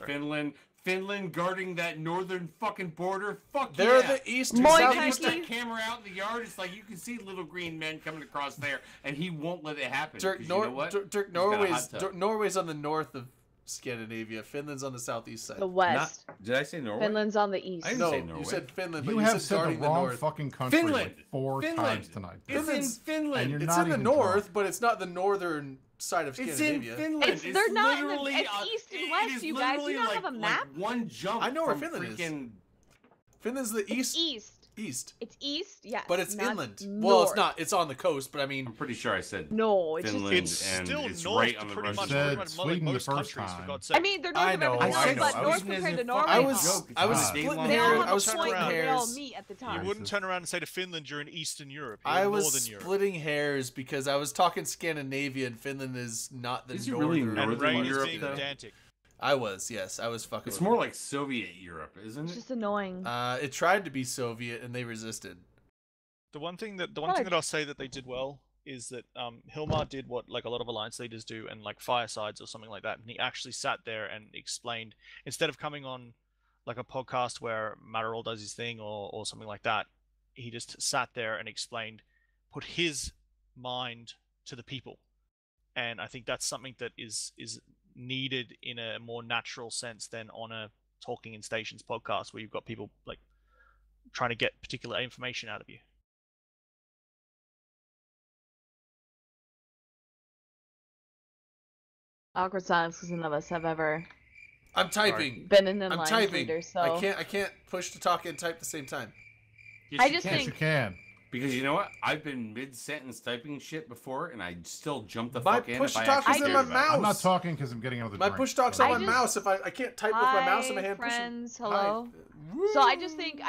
Finland guarding that northern fucking border. Fuck yeah. They're the east. They put that camera out in the yard. It's like you can see little green men coming across there, and he won't let it happen. Dirk, Norway's on the north of Scandinavia. Finland's on the southeast side. The west. Did I say Norway? Finland's on the east. I didn't say Norway. You said Finland. You but have said the wrong north. fucking country Finland. like 4 times tonight. It's in Finland. And it's in the north, but it's not the northern side of Scandinavia. It's in Finland. They're not in the east and west, you guys. You don't have a map? Like one jump. I know where Finland is. Finland's the east. East. It's east, yes. But it's inland. North. Well, it's not. It's on the coast, but I mean... I'm pretty sure I said no. It's Finland, it's still and it's north right on the pretty Russian much Sweden most the first countries, time. for God's sake. I mean, they're north of everything else, but north compared to Norway. I was splitting hairs. I was splitting They all hairs. meet at the time. You wouldn't turn around and say to Finland you're in Eastern Europe. I was splitting hairs because I was talking Scandinavia and Finland is not the northern. And Rain Europe, is being pedantic. I was, yes. I was fucking It's more like Soviet Europe, isn't it? It's just annoying. It tried to be Soviet and they resisted. The one thing that I'll say that they did well is that Hilmar did what like a lot of alliance leaders do, and like firesides or something like that, and he actually sat there and explained, instead of coming on like a podcast where Matterall does his thing or something like that, he just sat there and explained, put his mind to the people, and I think that's something that is needed in a more natural sense than on a Talking in Stations podcast where you've got people like trying to get particular information out of you. Awkward silence because none of us have ever. I'm typing. Been an I'm alliance typing. leader, so I can't push to talk and type at the same time. Yes, you can. Because you know what? I've been mid-sentence typing shit before, and I still jump the fuck in. My push talk is in my mouse. I'm not talking because I'm getting another drink. My push talk's on my mouse. If I can't type with my mouse in my hand. Friends, hello. So I just think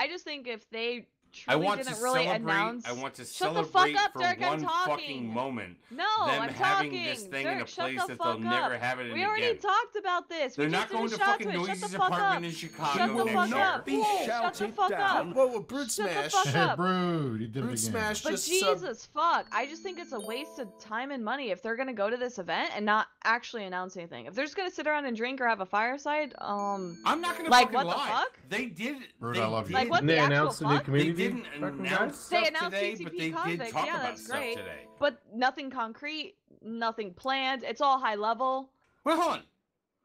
if they truly didn't really announce. I want to Shut the celebrate fuck up, for Dirk, one I'm talking. fucking moment. No, them I'm having talking. this thing Dirk, in a place shut the that fuck they'll up. never have it in We already talked about this. They're we not just going did to a shot fucking to it. Shut Noises the fuck apartment up. in Chicago. Shut the fuck up. Shut the fuck up. Whoa, Brood Shut the Smash. fuck up. Brood, you did it Brood again. Smash But just Jesus fuck, I just think it's a waste of time and money if they're gonna go to this event and not actually announce anything. If they're just gonna sit around and drink or have a fireside, I'm not gonna like fucking what lie. the fuck? They did. Brood, I love you. Like what They the actual announced the new fuck? community. They didn't announce stuff today, but they did talk about stuff today. But nothing concrete, nothing planned. It's all high level. Well, hold on.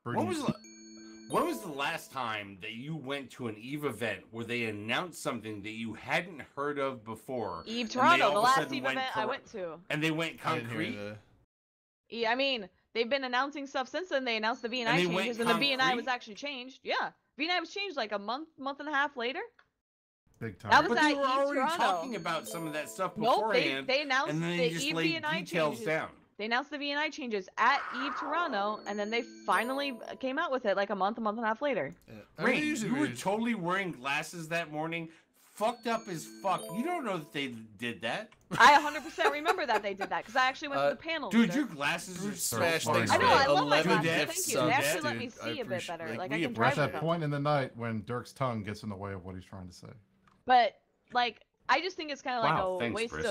Brood, When was the last time that you went to an EVE event where they announced something that you hadn't heard of before? EVE Toronto, the last EVE event I went to. And they went concrete? Yeah, I mean, they've been announcing stuff since then. They announced the V&I changes, and the V&I was actually changed. Yeah, V&I was changed like a month and a half later. Big time. That was But at they were EVE already Toronto. talking about some of that stuff Nope, beforehand. they announced and then the they just EVE laid V&I details changes. down. They announced the V&I changes at EVE Toronto, and then they finally came out with it like a month and a half later. Yeah. Rain, you were totally wearing glasses that morning, fucked up as fuck. You don't know that they did that. I 100% remember that they did that because I actually went to the panel. Dude, your glasses are so Smash fucking things. I know, I love my 11 glasses. deaths Thank you. They subs, actually let me dude. see a bit appreciate- better. like, Like we I can We're drive at with that them. point in the night when Dirk's tongue gets in the way of what he's trying to say. But like, I just think it's kind of like Wow, a thanks, waste Chris.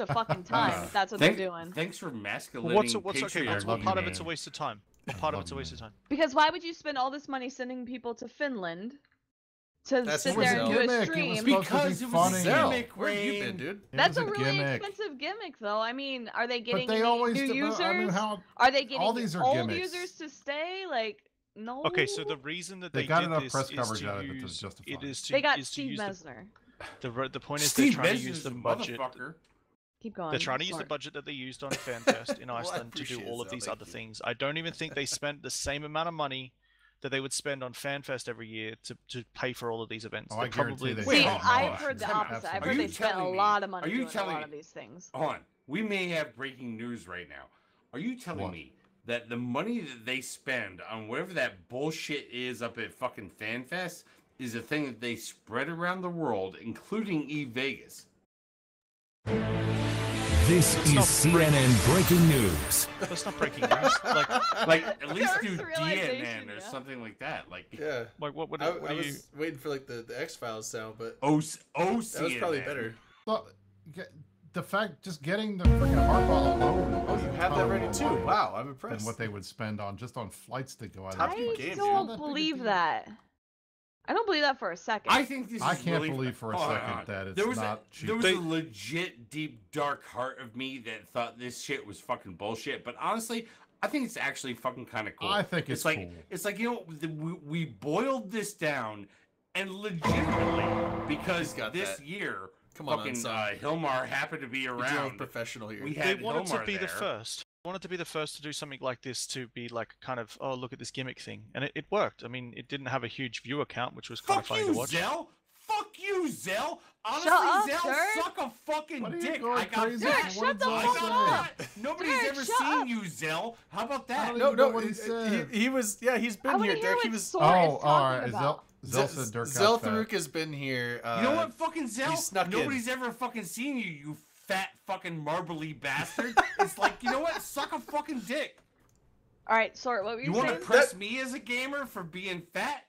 of fucking time if that's what they're doing. Thanks for masculating What's okay? patriarchy, What part of it's a man. waste of time? What part of it's a waste of time? Because why would you spend all this money sending people to Finland to That's sit what there and do gimmick. a It stream? was supposed Because to it be was a funny. gimmick, Where have you Rain. been, dude? It That's was a really gimmick. expensive gimmick, though. I mean, are they But getting they new always users? I mean, how Are they getting all these are old gimmicks. users to stay? Like, no. Okay, so the reason that They they got did enough this press is coverage to out of it to use, justify it it. is to, they got is to Steve use Mesner. the point is Steve they're trying to Mesner's use the a budget. motherfucker. Keep going. They're trying to use the Sorry. budget that they used on FanFest in Well, I Iceland to do appreciate all of that, these thank other you. things. I don't even think they spent the same amount of money that they would spend on FanFest every year to pay for all of these events. Oh, I They're guarantee probably they the See, spent same. more. I've heard the Time out. opposite. I've Are heard you they spent a telling me- lot of money are you doing a telling lot me- of these things. Hold on. We may have breaking news right now. Are you telling What? me that the money that they spend on whatever that bullshit is up at fucking FanFest is a thing that they spread around the world, including Vegas? This is CNN breaking news. That's not breaking news. Like at least Dirk's do realization, DNN or yeah. something like that. Like Yeah. what I are you? was waiting for like the X-Files sound, but OCNN. that was probably better. Well, the fact just getting the freaking Harbaugh alone. Oh, you have that ready too. Wow, I'm Than impressed. what they would spend on just on flights to go out. Top of Gear I Games, don't dude. believe that. I don't believe that for a second. I think this is I can't really, believe for a hold second on. that it's there was not cheap. There was a legit deep dark heart of me that thought this shit was fucking bullshit. But honestly, I think it's actually fucking kind of cool. I think it's like cool. it's like, you know, we boiled this down, and legitimately because got this that. year, Come on, fucking son. Hilmar happened to be You're dealing with around. professional here. We They had wanted to Hilmar be the there. first. They wanted to be the first to do something like this, to be like kind of, oh, look at this gimmick thing, and it worked. I mean, it didn't have a huge viewer count, which was kind of Fuck funny you, to watch. Zell. Fuck you, Zell. Honestly, up, Zell, Dirk. suck a fucking What are you dick. going I got crazy Dirk, for? shut What the did I Zell fuck got say? up. that. Nobody's Dirk, ever shut seen up. you, Zell. How about that? don't No, even know no, what he said. he was. Yeah, he's I been want here, to hear Dirk. what He was. Sword Oh, is all talking right. about. Zell said Dirk Zell got fat. Tharuk has been here. You know what, fucking Zell? he snuck in. Nobody's ever fucking seen you, you fat fucking marbly bastard. It's like, you know what? Suck a fucking dick. All right, Sort, what were you You want saying? to press me as a gamer for being fat?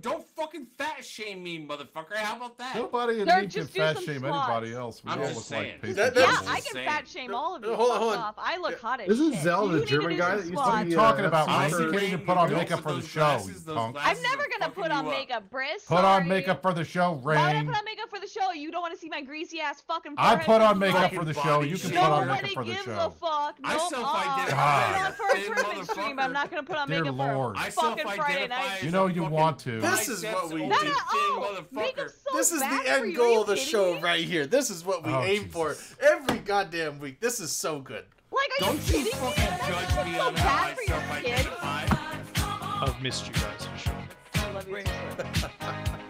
Don't fucking fat shame me, motherfucker. How about that? Nobody in Dirk, me can just do fat some shame squats. anybody else. We I'm all just look saying. like pasty That- Yeah, that's- devils. I can fat shame all of you. Hold on, Fuck hold on. off. I look hot as Isn't shit. Zell You the need to German do guy some that used to squats. be, I'm talking about Honestly, you can't even Rain, put on those- makeup for the those show, glasses, you those punk. glasses I'm never are gonna fucking put on you up. makeup, Briss. Put on Sorry. makeup for the show, Why would I Rain. put on makeup for the show? You don't want to see my greasy ass fucking I forehead put on for makeup fucking for the body show. You can shit. put on Nobody makeup for the gives a show. fuck. I Nope. self-identify God. Put on for a as a tournament stream. I'm motherfucker. not gonna put on Dear makeup Lord. for I a fucking Friday self-identify night. as You know a you fucking want to. This is biceps what we OD do. thin No, motherfucker. makeup's so This is bad the for end you. goal Are you of the kidding show me? right here. This is what we Oh, aim for Jesus. every goddamn week. This is so good. Like, are Don't you you kidding me? fucking That's judge me so on how I bad for your kids. self-identify. I've missed you guys for sure. I love you. Sort.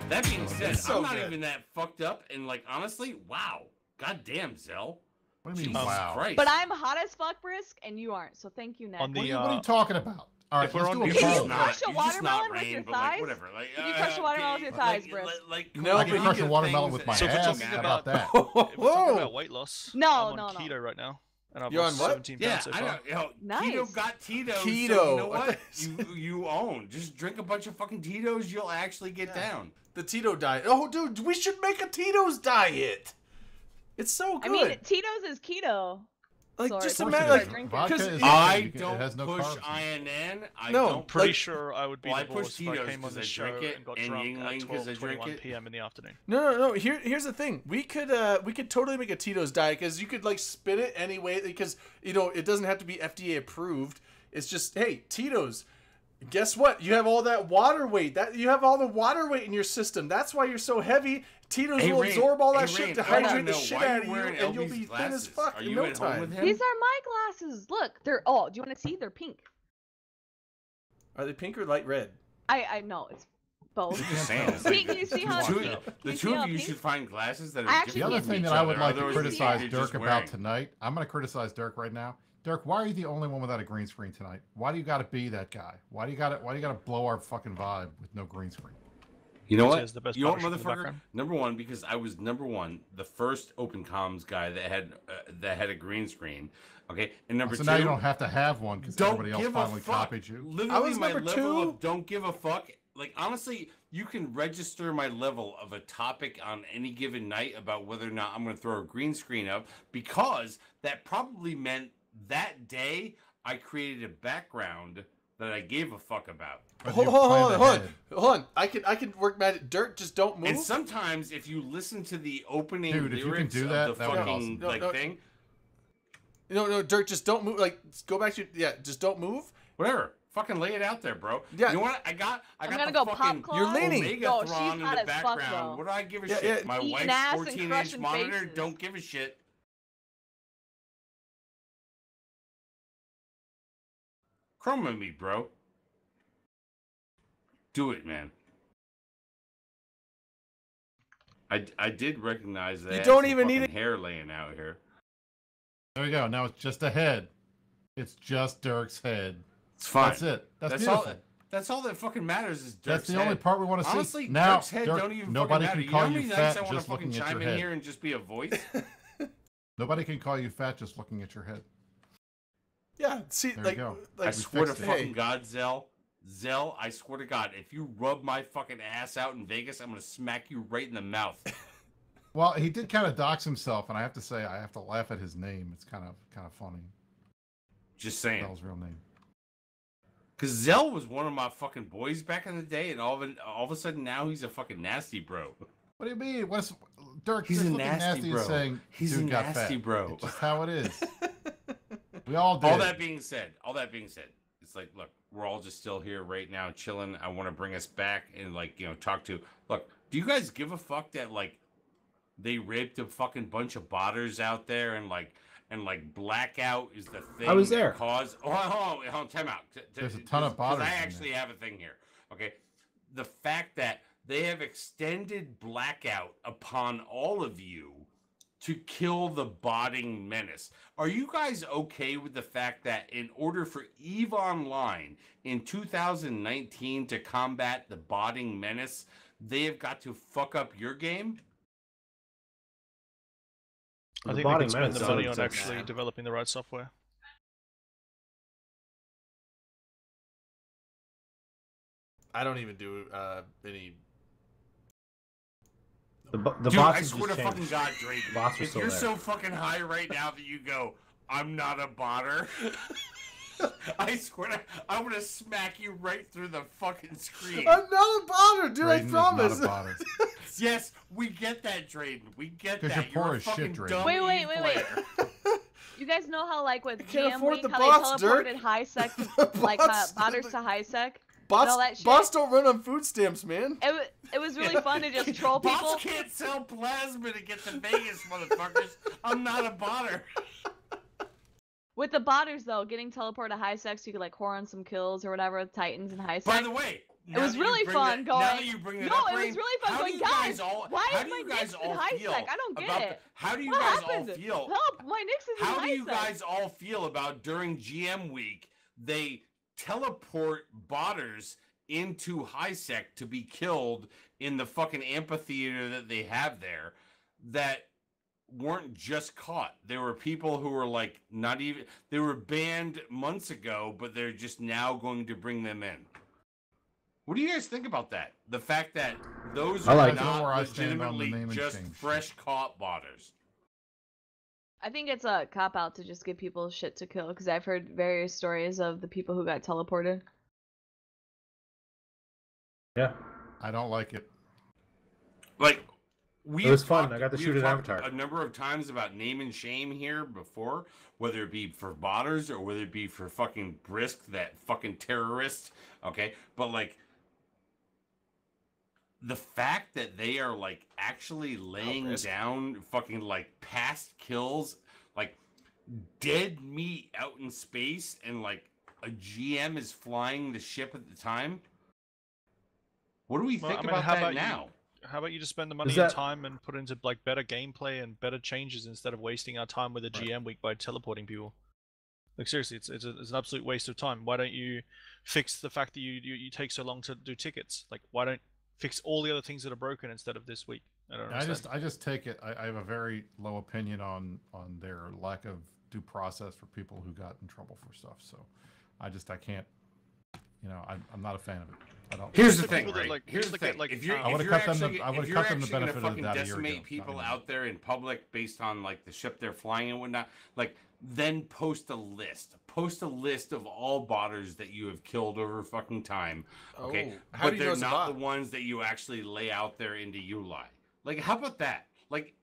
That being said, It's so I'm not good. even that fucked up, and like honestly, wow, Goddamn, Zell. What do you mean, Jesus wow? Christ. But I'm hot as fuck, Brisk, and you aren't. So thank you, Nick. On the, What are you talking about? All right, if we're let's on do a Can you poll. crush a You're just not watermelon with Rain, your but, like, thighs? whatever. Like, Can you crush a watermelon with your thighs, Brisk? No, I but can he crush a can watermelon things with my So if we're ass. talking How about- about that? If we're talking Whoa. about weight loss, No, I'm no, on no. keto right now, and I've You're lost on what? 17 Yeah, pounds so I far. know. You know, Nice. Keto got Tito's. Keto. So you know What what? you own. Just drink a bunch of fucking Tito's. You'll actually get down. The Tito diet. Oh, dude, we should make a Tito's diet. It's so good. I mean, Tito's is keto. like, sorry, just of course imagine, it like, is. Drink it. Vodka 'cause is I it don't has no push carbs. INN. I No, don't Pretty like- sure I would be Well, I divorced push if I Tito's came on 'cause this I show drink it, and got and drunk Yingling at 'cause I drink 12:21 it. p.m. in the afternoon. No. Here's the thing. We could totally make a Tito's diet because you could like spin it any way because it doesn't have to be FDA approved. It's just hey Tito's. Guess what? You have all that water weight. You have all the water weight in your system. That's why you're so heavy. Tito's will Rain, absorb all that hey, shit Rain, to I wanna hydrate the know, shit why out you of you, wearing and you'll LB's be thin glasses? as fuck Are in you no at home time. with him? These are my glasses. Look, they're do you want to see? They're pink. Are they pink or light red? I know it's both. Just saying. It's See, like, can you see how the two, pink? the you two see of how you pink? should find glasses that are I actually The other different from thing each that I would other, like to otherwise criticize you're Dirk just about wearing. tonight, I'm going to criticize Dirk right now. Dirk, why are you the only one without a green screen tonight? Why do you got to be that guy? Why do you got to blow our fucking vibe with no green screen? You know Which what? is the best You know what, partnership in the motherfucker? background. Number one, because I was the first open comms guy that had a green screen. Okay, and number So two, now you don't have to have one because don't everybody else give finally a fuck. copied you. Literally, I was my number level two. of don't give a fuck. Like honestly, you can register my level of a topic on any given night about whether or not I'm going to throw a green screen up because that probably meant that day I created a background that I gave a fuck about. But Hold you on. planned ahead. I can work magic. Dirk, just don't move. And sometimes, if you listen to the opening Dude, if you can lyrics do of that, the that would be fucking awesome. No, thing, No, Dirk, just don't move. Like, go back to just don't move. whatever, fucking lay it out there, bro. Yeah. You know what? I got gonna the go pop fucking claws. You're leaning. No, she's Omegatron in hot the as fuck, background. though. What do I give a Yeah, shit? yeah. My Eating wife's ass and 14-inch crushing monitor. faces. Don't give a shit. Chroma me, bro. Do it, man. I did recognize that. You don't even need it. Hair laying out here. There we go. Now it's just a head. It's just Dirk's head. It's fine. That's it. That's all. beautiful. That's all that fucking matters is Dirk's That's the head. only part we want to see. Honestly, Now, Dirk's head Dirk, don't even nobody fucking can matter. call You know you how many nights fat I want just to fucking looking at chime your in head. here and just be a voice? Nobody can call you fat just looking at your head. Yeah, see, There like, you go. like I swear to fixed it. fucking God, Zell, I swear to God, if you rub my fucking ass out in Vegas, I'm gonna smack you right in the mouth. Well, he did kind of dox himself, and I have to say, I have to laugh at his name. It's kind of funny. Just saying. Zell's real name. Because Zell was one of my fucking boys back in the day, and all of a sudden now he's a fucking nasty bro. What do you mean? What's Dirk? He's a just looking nasty bro. Saying, He's dude a got nasty fat. bro. It's just how it is. We all did. All that being said, it's like, look, we're all just still here right now, chilling. I want to bring us back and talk to. Look, do you guys give a fuck that they raped a fucking bunch of botters out there and blackout is the thing? I was there. Hold on, time out. There's a ton of botters because I in actually have a thing here. Okay, the fact that they have extended blackout upon all of you to kill the botting menace. Are you guys okay with the fact that in order for EVE Online in 2019 to combat the botting menace, they have got to fuck up your game? I The think they bottom can spend menace the money sounds on like actually that. developing the right software. I don't even do any. The Dude, bots I have swear to just fucking changed. God, Drake, Bots are if still you're there. so fucking high right now that you go, I'm not a botter, I swear to, I'm gonna smack you right through the fucking screen. I'm not a botter, dude. Drayden I is promise. not a botter. Yes, we get that, Drayden. We get 'Cause that. you're poor a as shit, fucking Drayden. dumb Wait. Eve player. You guys know how with can't afford gambling, the how bots, they teleported Dirk. high sec, Bots- botters to high sec? Bots, all that shit. bots don't run on food stamps, man. It was really fun to just troll people. Bots can't sell plasma to get to Vegas, motherfuckers. I'm not a botter. With the botters though, getting teleported to high sec so you could whore on some kills or whatever with Titans and high sec. By the way, It was really fun going. Now that you bring it no, up, it was really fun going. Guys, why is my Knicks in high sec? I don't get it. How do you guys all feel? Help! My Knicks is in high sec. How do you guys all feel about during GM week they teleport botters into high sec to be killed in the fucking amphitheater that they have there that weren't just caught? There were people who were like not even, they were banned months ago, but they're just now going to bring them in. What do you guys think about that? The fact that those are not legitimately just fresh caught botters. I think it's a cop-out to just give people shit to kill, because I've heard various stories of the people who got teleported. Yeah. I don't like it. Like, it was fun. I got to shoot an avatar a number of times about name and shame here before, whether it be for botters or whether it be for fucking Brisk, that fucking terrorist. Okay, but like the fact that they are like actually laying down fucking like past kills, like dead meat out in space, and like a GM is flying the ship at the time. What do we think about that now? How about you just spend the money and time and put into like better gameplay and better changes instead of wasting our time with a GM week by teleporting people? Like seriously, it's an absolute waste of time. Why don't you fix the fact that you take so long to do tickets? Like why don't fix all the other things that are broken instead of this week? I just take it. I have a very low opinion on their lack of due process for people who got in trouble for stuff. So I can't. You know, I'm not a fan of it. Here's the thing, right? Here's the thing. If you're actually going to fucking decimate people out there in public based on like the ship they're flying and whatnot, like then post a list. Post a list of all botters that you have killed over fucking time. Okay, but they're not the ones that you actually lay out there into UI. Like, how about that? Like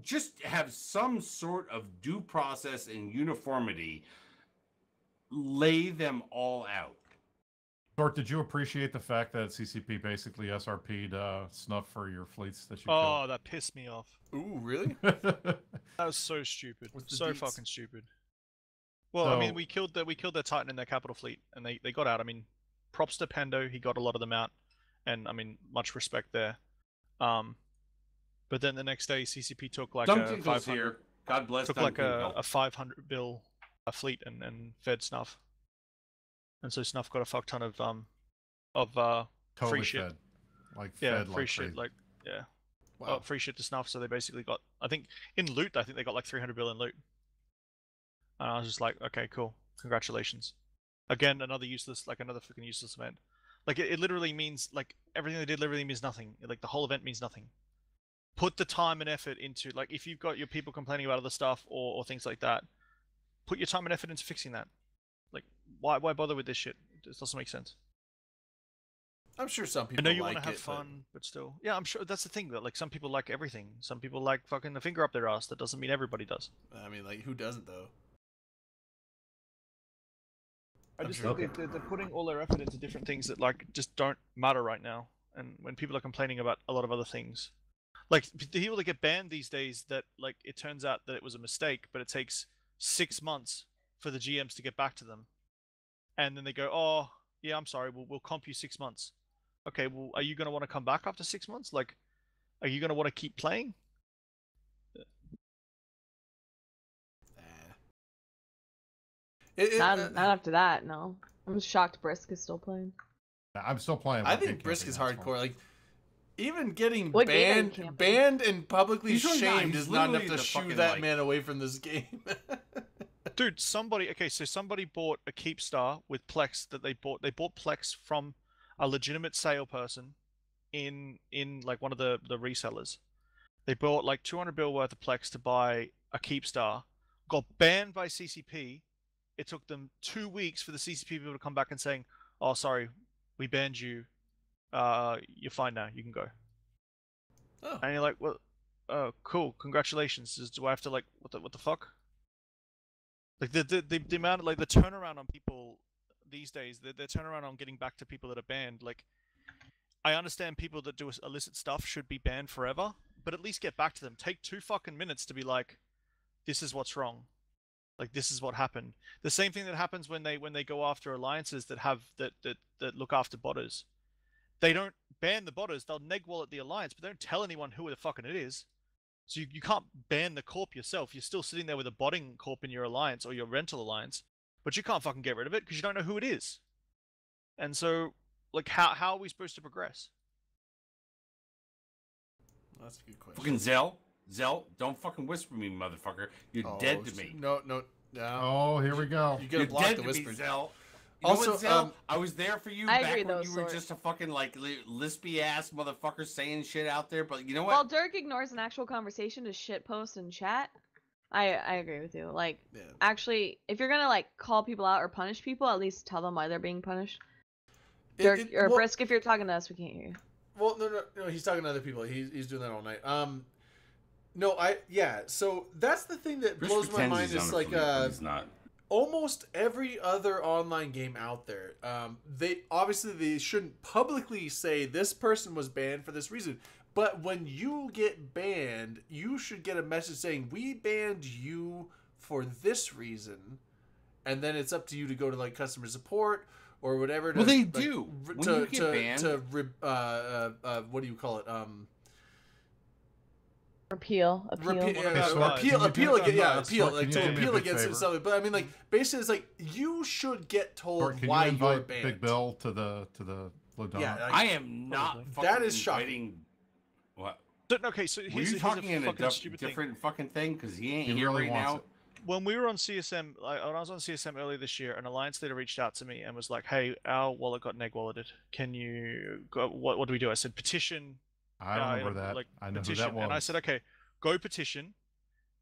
just have some sort of due process and uniformity. Lay them all out. Dork, did you appreciate the fact that CCP basically SRP'd snuff for your fleets that you killed? Oh, that pissed me off. Ooh, really? That was so stupid. So fucking stupid. Well, I mean, we killed their Titan in their capital fleet, and they got out. I mean, props to Pando, he got a lot of them out, and I mean, much respect there. But then the next day, CCP took like a 500. God bless. Took like a 500 bill fleet and fed Snuff. And so Snuff got a fuck ton of totally free shit. Fed. Like fed free like shit, crazy. like wow. Free shit to Snuff. So they basically got, I think in loot, I think they got like 300 bill in loot. And I was just like, okay, cool, congratulations. Again, another freaking useless event. Like it literally means like everything they did literally means nothing. Like the whole event means nothing. Put the time and effort into, like, if you've got your people complaining about other stuff or things like that, put your time and effort into fixing that. Like, why bother with this shit? It doesn't make sense. I'm sure some people. I know you want to have fun, but still, yeah, I'm sure that's the thing. That like some people like everything. Some people like fucking the finger up their ass. That doesn't mean everybody does. I mean, like, who doesn't though? I just think they're putting all their effort into different things that like just don't matter right now. And when people are complaining about a lot of other things, like the people that get banned these days, that like it turns out that it was a mistake, but it takes 6 months for the GMs to get back to them, and then they go, "Oh, yeah, I'm sorry, we'll comp you 6 months." Okay, well, are you going to want to come back after 6 months? Like, are you going to want to keep playing? Not after that, no. I'm shocked Brisk is still playing. I'm still playing. I think Brisk is hardcore. Like, even getting banned and publicly shamed is not enough to shoo that man away from this game. Dude, somebody bought a Keepstar with Plex that they bought Plex from a legitimate sale person in like one of the resellers. They bought like 200 bill worth of Plex to buy a Keepstar, got banned by CCP. It took them 2 weeks for the CCP people to come back and saying, "Oh, sorry, we banned you. You're fine now. You can go." Oh. And you're like, "Well, oh, cool. Congratulations." Do I have to like what the fuck? Like the amount of, like, the turnaround on people these days, the turnaround on getting back to people that are banned. Like, I understand people that do illicit stuff should be banned forever, but at least get back to them. Take 2 fucking minutes to be like, "This is what's wrong. Like, this is what happened." The same thing that happens when they go after alliances that have that look after botters. they don't ban the botters. They'll neg wallet the alliance, but they don't tell anyone who the fucking it is. So you can't ban the corp yourself. You're still sitting there with a botting corp in your alliance or your rental alliance, but you can't fucking get rid of it because you don't know who it is. And so, like, how are we supposed to progress? That's a good question. Fucking Zell, don't fucking whisper me, motherfucker. You're dead to me. No. Oh, here we go. You gotta block the whispers. Zell. Also, Zell? I was there for you I back agree, when you were just a fucking like lispy ass motherfucker saying shit out there. But you know what? While Dirk ignores an actual conversation to shit post and chat, I agree with you. Like, actually, if you're gonna like call people out or punish people, at least tell them why they're being punished. Dirk or Brisk, if you're talking to us, we can't hear you. Well, no, he's talking to other people. He's doing that all night. So that's the thing that blows my mind is like he's not. Almost every other online game out there, they shouldn't publicly say this person was banned for this reason. But when you get banned, you should get a message saying we banned you for this reason, and then it's up to you to go to like customer support or whatever. Well, they do. When you get banned, what do you call it? Appeal against it. So, but I mean, like, basically, it's like you should get told why you're banned. Big Bill to the Blue Donut. Yeah, I am not. That is shocking. What? Okay, so were you talking in a different fucking thing? Because he ain't here right now. When we were on CSM, when I was on CSM earlier this year, an alliance leader reached out to me and was like, "Hey, our wallet got neg walleted. Can you go? What do we do?" I said, "Petition." I remember that. Like, I know petition. who that was. And I said, "Okay, go petition."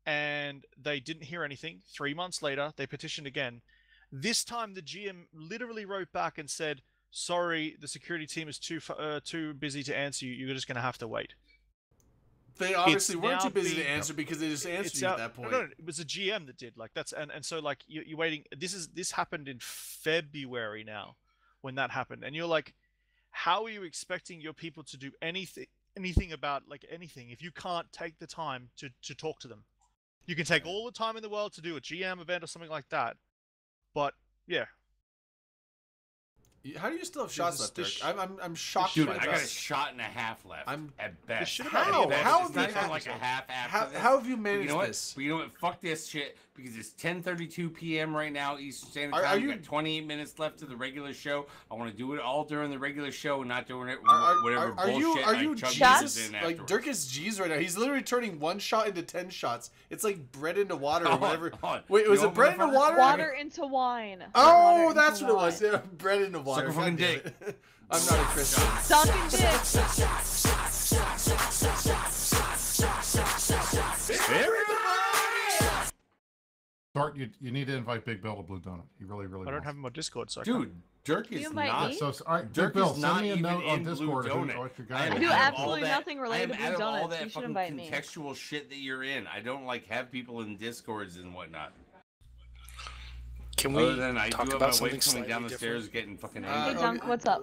And they didn't hear anything. 3 months later, they petitioned again. This time, the GM literally wrote back and said, "Sorry, the security team is too busy to answer you. You're just going to have to wait." They obviously weren't too busy to answer because they just answered you at that point. No, it was a GM that did. Like that's and so like you're waiting. This happened in February now, when that happened, and you're like, how are you expecting your people to do anything about like anything if you can't take the time to talk to them? You can take all the time in the world to do a GM event or something like that, but yeah. How do you still have shots left, Dirk? I'm shocked. Dude, by I got a shot and a half left. I'm at best. How have you like a half after how have you managed this? But you know what? Fuck this shit because it's 10:32 p.m. right now Eastern Standard Time. We got 28 minutes left to the regular show. I want to do it all during the regular show and not doing it whatever bullshit. Are you Jesus? Like Dirk is G's right now. He's literally turning one shot into 10 shots. It's like bread into water or whatever. Wait, was it bread into water? Water into wine. Oh, that's what it was. Yeah, bread into water. Suck a fucking dick. I'm not a Christian. Sucking dick. Start. You need to invite Big Bill to Blue Donut. He really. I don't have him on Discord, so dude. Dirk is not. So, all right, Dirk Bill, send me a note on Discord. I do absolutely nothing related to Blue Donuts. You should invite me. Contextual shit that you're in. I don't like have people in Discords and whatnot. Can we talk about something coming down the stairs, getting fucking angry? Hey, Dunk, what's up?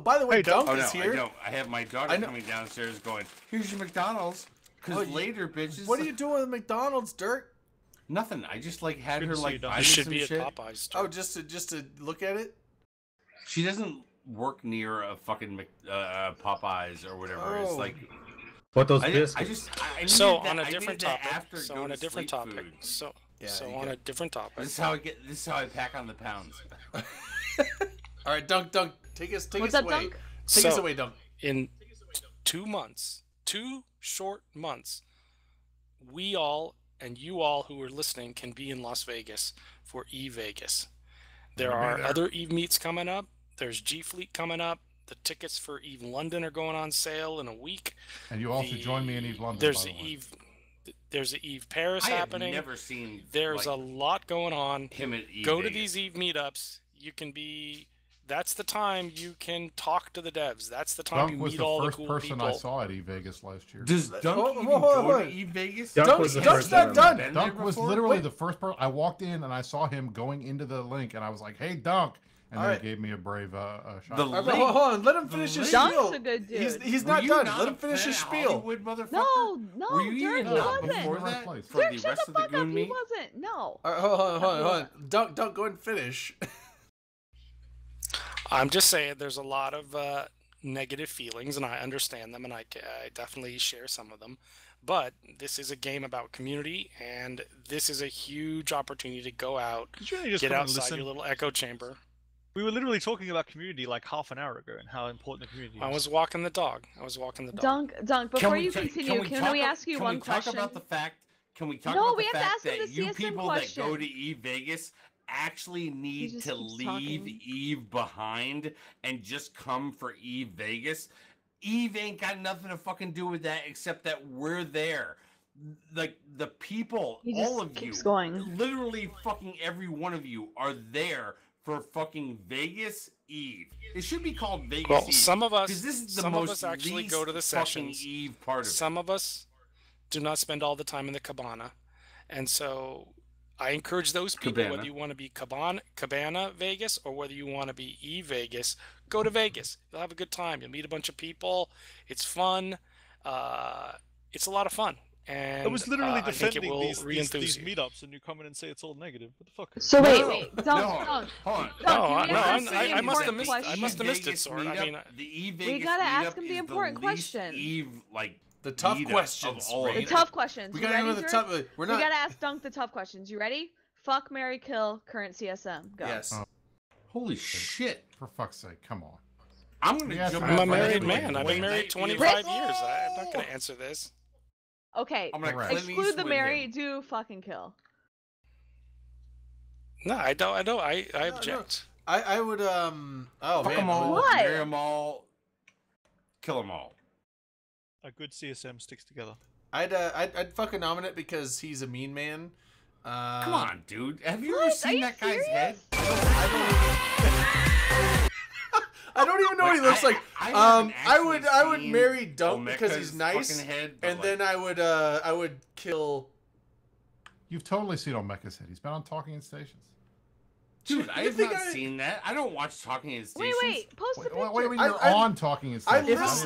By the way, Dunk is here. I don't. I have my daughter coming downstairs going, "Here's your McDonald's." Because later, bitches. What are you doing with McDonald's, Dirk? Nothing. I just like had her like. I should be at Popeyes. Oh, just to look at it. She doesn't work near a fucking Popeyes or whatever. Oh. It's like. What those biscuits? On a different topic. On a different topic. This is how I pack on the pounds. All right, Dunk, take us What's up, away. Dunk? Take us away, Dunk. In 2 months, 2 short months, we all and you all who are listening can be in Las Vegas for Eve Vegas. There are other Eve meets coming up. There's G Fleet coming up. The tickets for Eve London are going on sale in a week. And you also join me in Eve London. There's the Eve Paris happening. I have never seen. There's a lot going on. Him at Eve Go Vegas. to these Eve meetups. You can be. That's the time you can talk to the devs. That's the time you meet all the cool people. Dunk was the first person I saw at Eve Vegas last year. Does Dunk even go to Eve Vegas? Dunk's not done. Dunk was literally the first person. I walked in and I saw him going into the link, and I was like, "Hey, Dunk." And then he gave me a brave shot. Hold on, let him finish his spiel. Dunk's a good dude. He's not done. Let him finish his spiel. No, Dirk, he wasn't. Dirk, shut the fuck up. He wasn't. No. Hold on. Dunk, go ahead and finish. I'm just saying, there's a lot of negative feelings, and I understand them, and I definitely share some of them. But this is a game about community, and this is a huge opportunity to go out, get outside your little echo chamber. We were literally talking about community like half an hour ago and how important the community is. I was walking the dog. Dunk, before you continue, can we ask you one question? Can we talk about the fact that you people that go to Eve Vegas actually need to leave Eve behind and just come for Eve Vegas? Eve ain't got nothing to fucking do with that except that we're there. Like, the people, all of you, literally fucking every one of you are there for fucking Vegas Eve. It should be called Vegas Eve. Some of us, this is the some most of us actually go to the sessions. Eve part of some of us do not spend all the time in the cabana, and so I encourage those people, whether you want to be Cabana Vegas or whether you want to be Eve Vegas, go to Vegas. You'll have a good time. You'll meet a bunch of people. It's fun. It's a lot of fun. And I was literally defending these meetups, and you come in and say it's all negative. What the fuck? So wait, don't. Hold on. I must have missed it, Sword. I mean, the Eve Vegas we gotta meetup ask him the is important the least question. Eve, like, the tough questions. The tough questions. We gotta go to the tough. We gotta ask Dunk the tough questions. You ready? Fuck, marry, kill, current CSM. Go. Yes. Holy shit! For fuck's sake, come on. I'm gonna jump. I'm a married man. I've been married 25 years. I'm not gonna answer this. Okay. Exclude the marry. Do fucking kill. No, I don't. I object. No. I would Oh fuck man. Them all, what? Marry them all. Kill them all. A good CSM sticks together. I'd fucking nominate because he's a mean man. Come on, dude. Have you ever seen that guy's head? I don't even know what he looks like. I would marry Dunk because he's nice, and then I would kill. You've totally seen Omeka's head. He's been on Talking in Stations. Dude, I have not seen that. I don't watch Talking in Stations. Wait, post the picture. What do you mean you're on Talking in Stations?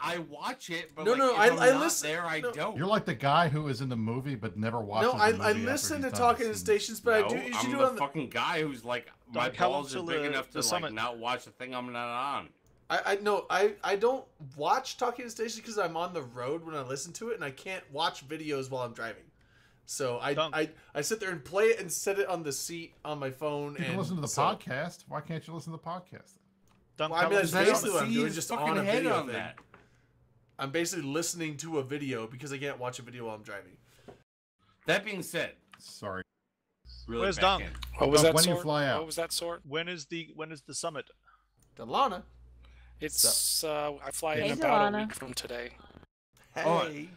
I watch it, but I listen. There, I don't. You're like the guy who is in the movie but never watches the movie. I listen to Talking in Stations, but I'm the fucking guy who's like, my balls are big enough to like not watch a thing I'm not on. I don't watch Talking in Stations because I'm on the road when I listen to it, and I can't watch videos while I'm driving. So I sit there and play it and set it on the seat on my phone. You can listen to the podcast. Why can't you listen to the podcast? Well, I mean, that's basically what I'm doing, just on a video thing. I'm basically listening to a video because I can't watch a video while I'm driving. That being said, sorry. Really Where's Dunk? What was that when sort? You fly out? What was that sort? When is the summit? Delana. It's I fly in about a week from today. Hey.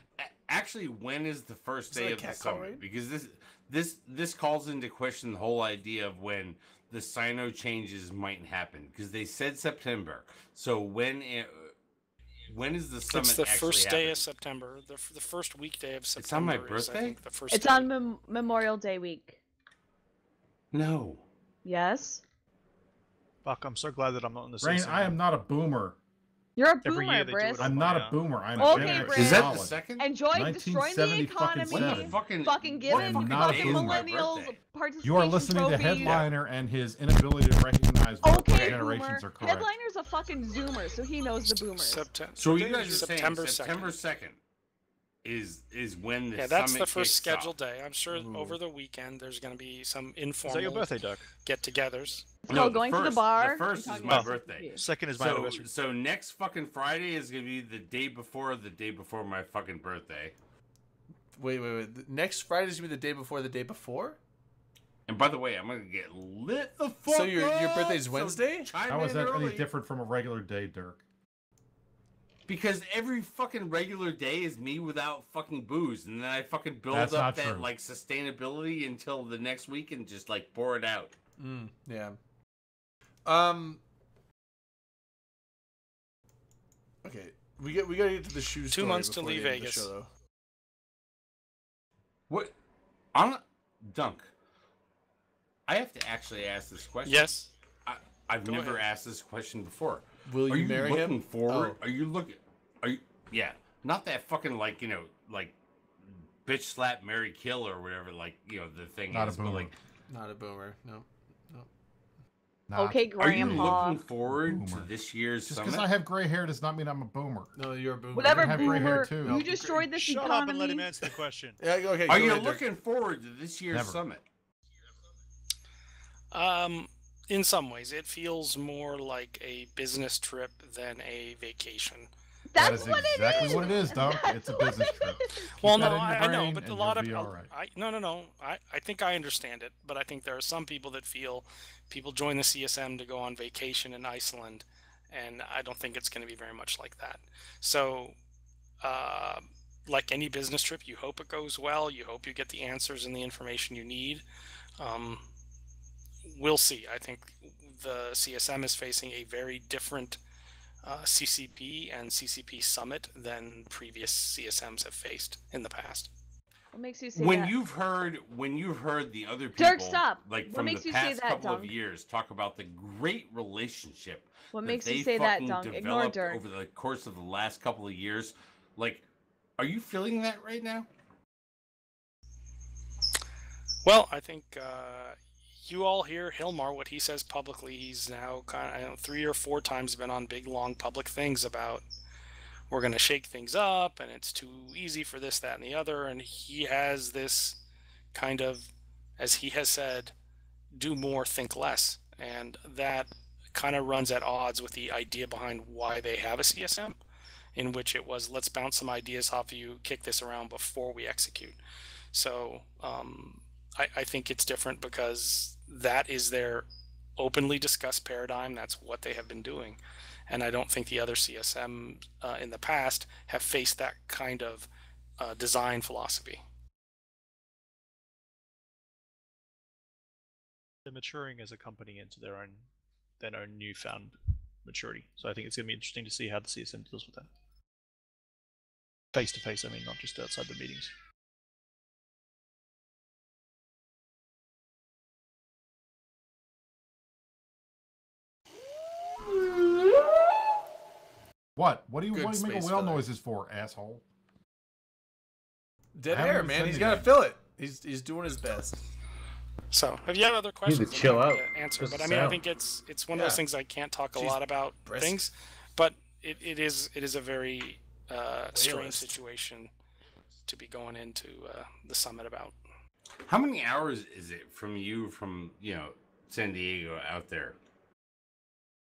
Actually, when is the first day of the summit? Because this calls into question the whole idea of when the Sino changes might happen. Because they said September. So when is the summit? It's the actually first happen? day of September. The first weekday of September. It's on my birthday? The first it's day. on Memorial Day week. No. Yes. Fuck! I'm so glad that I'm not in the. Rain, I am not a boomer. You're a boomer, Briss. I'm not a boomer. I'm okay, a Briss. Is that the second? Enjoy destroying the economy. Fucking giving fucking millennials participation You are listening trophies. to Headliner and his inability to recognize what generations are correct. Headliner's a fucking zoomer, so he knows the boomers. So you guys are saying September 2nd is when the summit that's the kicks first scheduled off. day. I'm sure over the weekend there's going to be some informal. Is that your birthday, Doug? Get-togethers. No, going to the bar. The first is my birthday. Second is my anniversary. So next fucking Friday is going to be the day before my fucking birthday. Wait. Next Friday is going to be the day before the day before? And by the way, I'm going to get lit the fuck So your birthday's Wednesday? How is that any different from a regular day, Dirk? Because every fucking regular day is me without fucking booze, and then I fucking build up that like sustainability until the next week and just like pour it out. Yeah. Okay, we gotta get to the shoe story. 2 months to leave Vegas. Show, What? Dunk. I have to actually ask this question. Yes. I've never asked this question before. Will you marry him? Looking forward? Oh. Are you? Yeah. Not that fucking like like bitch slap marry kill or whatever. Like the thing not is. A boomer. But like not a boomer. No. Okay, Grandpa. Are you looking forward to this year's Just summit? because I have gray hair does not mean I'm a boomer. No, you're a boomer. Whatever, I have gray hair boomer. too. You destroyed this Shut economy. up and let him answer the question. Yeah, okay. Are you ahead, looking forward to this year's Never. summit? In some ways, it feels more like a business trip than a vacation. That's that is exactly what it is, Dunk. It's a business trip. Well, Keep no, that in your I know, brain but a and lot you'll of be all right. no. I think I understand it, but I think there are some people that feel people join the CSM to go on vacation in Iceland, and I don't think it's going to be very much like that. So, like any business trip, you hope it goes well. You hope you get the answers and the information you need. We'll see. I think the CSM is facing a very different CCP and CCP summit than previous CSMs have faced in the past. What makes you say when that? you've heard the other people, Dirk, stop. like What from makes the you say past that, couple of Dunk? years, talk about the great relationship What that makes they you say that, fucking Dunk? Ignore developed Dirk. over the course of the last couple of years, like, are you feeling that right now? Well, I think you all hear Hilmar, what he says publicly. He's now kind of 3 or 4 times been on big, long public things about we're going to shake things up and it's too easy for this, that, and the other. And he has this kind of, as he has said, do more, think less. And that kind of runs at odds with the idea behind why they have a CSM, in which it was, let's bounce some ideas off of you, kick this around before we execute. So I think it's different because that is their openly discussed paradigm. That's what they have been doing. And I don't think the other CSM in the past have faced that kind of design philosophy. They're maturing as a company into their own newfound maturity. So I think it's going to be interesting to see how the CSM deals with that. Face to face, I mean, not just outside the meetings. What? What do you Good make space whale filler. noises for, asshole? Dead I haven't air, even man. said He's got to anything. fill it. He's doing his best. So if you have other questions, to chill I'm happy out. to answer. Just But I mean, I sound. think it's one of those Yeah. things I can't talk a She's lot about brisk. things, but it is a very strange Whalist. situation to be going into the summit about. How many hours is it from San Diego out there?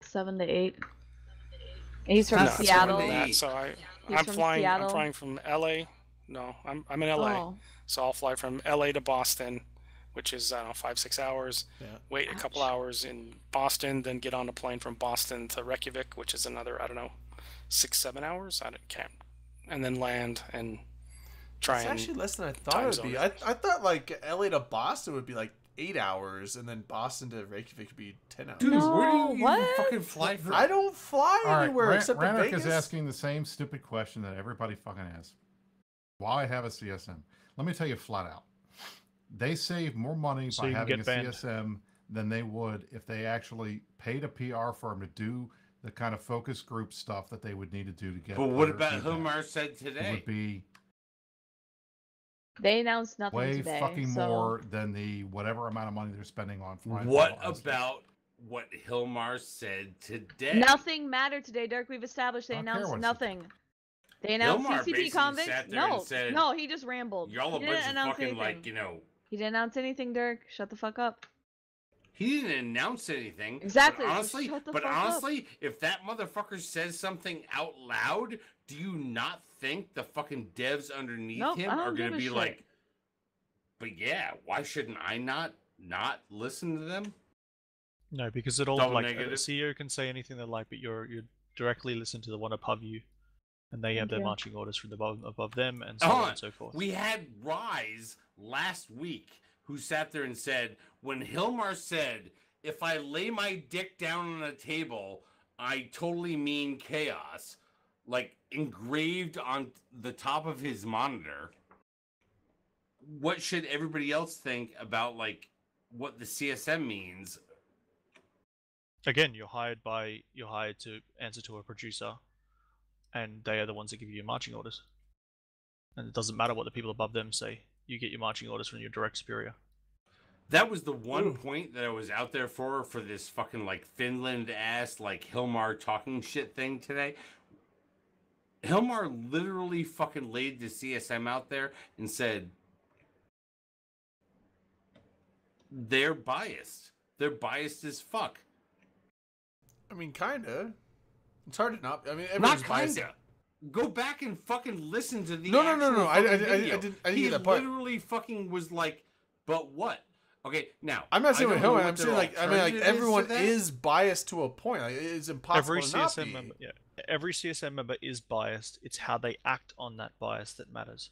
7 to 8. He's from No, it's more than Seattle. that. that. So He's I'm from flying. I'm Seattle. flying from LA. No, I'm in LA. Oh. So I'll fly from LA to Boston, which is, I don't know, 5-6 hours. Yeah. Wait a couple hours in Boston, then get on a plane from Boston to Reykjavik, which is another, I don't know, 6-7 hours. Can't. And then land and try It's and actually less than I thought time it would zone be. it. I thought like LA to Boston would be like 8 hours, and then Boston to Reykjavik would be 10 hours. Dude, No, where do you even what? fucking fly from? I don't fly All right, anywhere except in Rannick Vegas. is asking the same stupid question that everybody fucking asks. Why have a CSM? Let me tell you flat out. They save more money So by you can having a get banned. CSM than they would if they actually paid a PR firm to do the kind of focus group stuff that they would need to do to get. But what better about feedback. Hilmar said It today? would be They announced nothing way today. fucking so... more than the whatever amount of money they're spending on flying. What people out. about what Hilmar said today? Nothing mattered today, Dirk. We've established they I don't care announced what it nothing. They announced Hilmar CCP basically convicts. sat there and No, said, no, he just rambled. Y'all a He bunch didn't of announce fucking anything. He didn't announce anything, Dirk. Shut the fuck up. He didn't announce anything. Exactly, But so honestly, shut the fuck up. if that motherfucker says something out loud, do you not think the fucking devs underneath Nope, him I don't are give gonna a be shit. like, but yeah, why shouldn't I not listen to them? No, because it all Double like negative. a CEO can say anything they like, but you're directly listen to the one above you, and they have Thank their you. marching orders from the above them, and so Hold on on. and so forth. We had Rise last week who sat there and said, when Hilmar said, if I lay my dick down on a table, I totally mean chaos, like engraved on the top of his monitor. What should everybody else think about like what the CSM means? Again, you're hired to answer to a producer, and they are the ones that give you your marching orders. And it doesn't matter what the people above them say. You get your marching orders from your direct superior. That was the one point that I was out there for this fucking like Finland ass like Hilmar talking shit thing today. Hilmar literally fucking laid the CSM out there and said they're biased. They're biased as fuck. I mean, kinda. It's hard to not. I mean, not biased. Kinda. Go back and fucking listen to the. No. I didn't he get that part. Literally fucking was like, but what? Okay, now I'm not saying with Hillman. I'm saying like everyone is biased to a point. Like, it's impossible to not be. Member, yeah, every CSM member is biased. It's how they act on that bias that matters.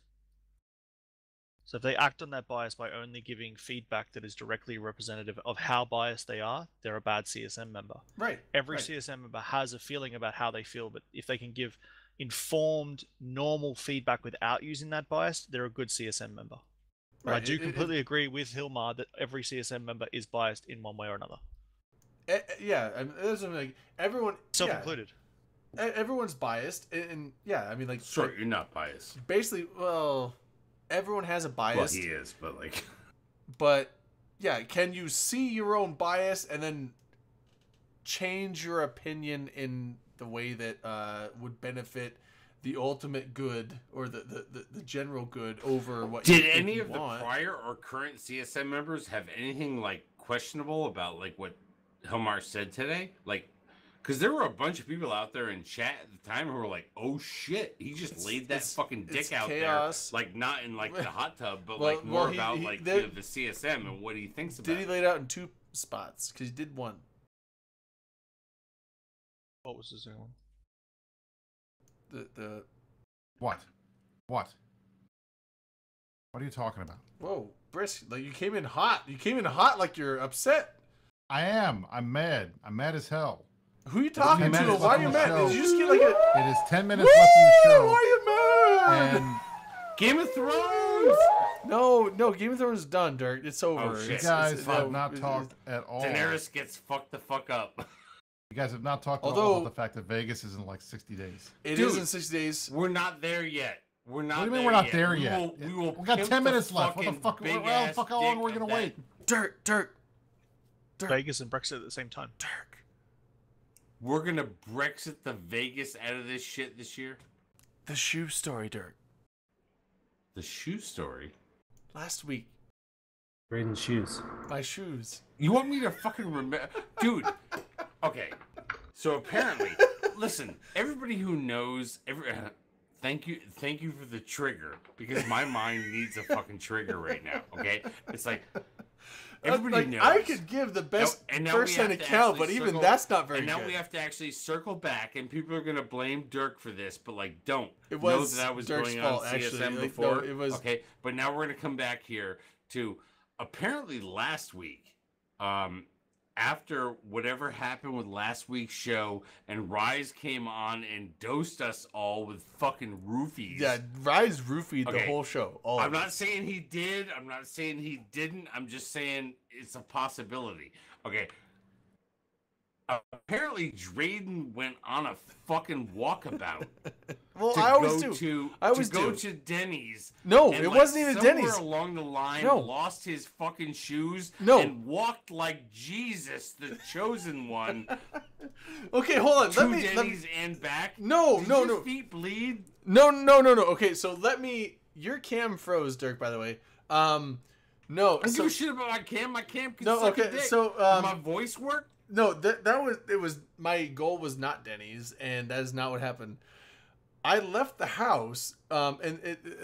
So if they act on that bias by only giving feedback that is directly representative of how biased they are, they're a bad CSM member. Right. Every CSM member has a feeling about how they feel, but if they can give informed, normal feedback without using that bias, they're a good CSM member. Right. I do completely agree with Hilmar that every CSM member is biased in one way or another. Yeah, I mean, there's something like everyone, self-included. Yeah, everyone's biased, and yeah, I mean, like, sure, you're not biased. Basically, well, everyone has a bias. Well, he is, but like, but yeah, can you see your own bias and then change your opinion in the way that would benefit the ultimate good or the general good over what did any of the prior or current CSM members have anything like questionable about like what Hilmar said today? Like, because there were a bunch of people out there in chat at the time who were like, "Oh shit, he just laid that fucking dick out chaos. there." Like, not in like the hot tub, but like more about like the CSM and what he thinks about. Did he lay it out in 2 spots? Because he did 1. What was the second one? The what are you talking about? Whoa, Brisk, like you came in hot like you're upset. I am. I'm mad as hell. Who are you talking to? Why are you mad? Did you just get like a... It is 10 minutes left in the show. Why are you mad? And Game of Thrones. No, Game of Thrones is done, Dirk. It's over. Oh, shit. You guys have not talked at all. Daenerys gets fucked the fuck up. You guys have not talked at all about the fact that Vegas is in like 60 days. It is in 60 days. We're not there yet. We're not. What do you mean there we're not yet. there yet? We got 10 minutes left. What the fuck? How long are we gonna wait? Dirk. Vegas and Brexit at the same time. Dirk. We're gonna Brexit the Vegas out of this shit this year. The shoe story, Dirk. The shoe story. Last week. Braden's shoes. My shoes. You want me to fucking remember, dude? Okay, so apparently, listen, everybody who knows, thank you for the trigger, because my mind needs a fucking trigger right now. Okay, it's like everybody knows. I could give the best first-hand account, but even that's not very good. And now we have to actually circle back, and people are gonna blame Dirk for this, but like, don't. It was know that was Dirk's going fault, on CSM actually. before. No, it was okay, but now we're gonna come back here to apparently last week. After whatever happened with last week's show, and Rise came on and dosed us all with fucking roofies. Yeah, Rise roofied the whole show. I'm not saying he did. I'm not saying he didn't. I'm just saying it's a possibility. Okay. Apparently, Drayden went on a fucking walkabout. Well, I always do. To go to Denny's. No, and it wasn't even Denny's. Somewhere along the line, lost his fucking shoes. And walked like Jesus, the chosen one. Okay, hold on. To Denny's and back. No. Did your feet bleed? No. Okay, so let me. Your cam froze, Dirk. By the way. No. I don't give a shit about my cam. My cam can suck a dick. So my voice work. No, that was my goal was not Denny's, and that is not what happened. I left the house, and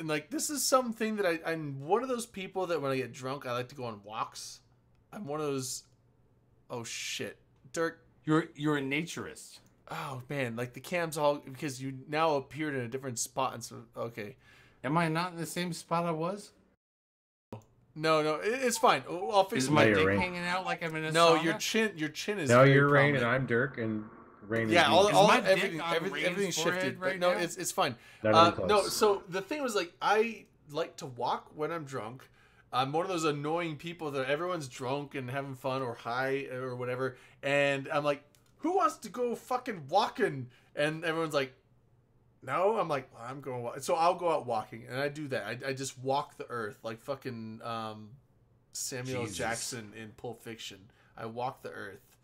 like this is something that I'm one of those people that when I get drunk I like to go on walks. I'm one of those. Oh shit, Dirk, you're a naturist. Oh man, like the cam's all because you now appeared in a different spot, and so okay. Am I not in the same spot I was? No, it's fine. I'll fix it. Is my dick hanging out like I'm in a sauna? your chin is. No, you're Rain and I'm Dirk and Rain. Yeah, everything shifted. Right no, now? it's fine. No, so the thing was like I like to walk when I'm drunk. I'm one of those annoying people that everyone's drunk and having fun or high or whatever, and I'm like, who wants to go fucking walking? And everyone's like, no. I'm like, well, I'm going walk. So I'll go out walking, and I do that. I just walk the earth like fucking Samuel Jackson in Pulp Fiction. I walked the earth.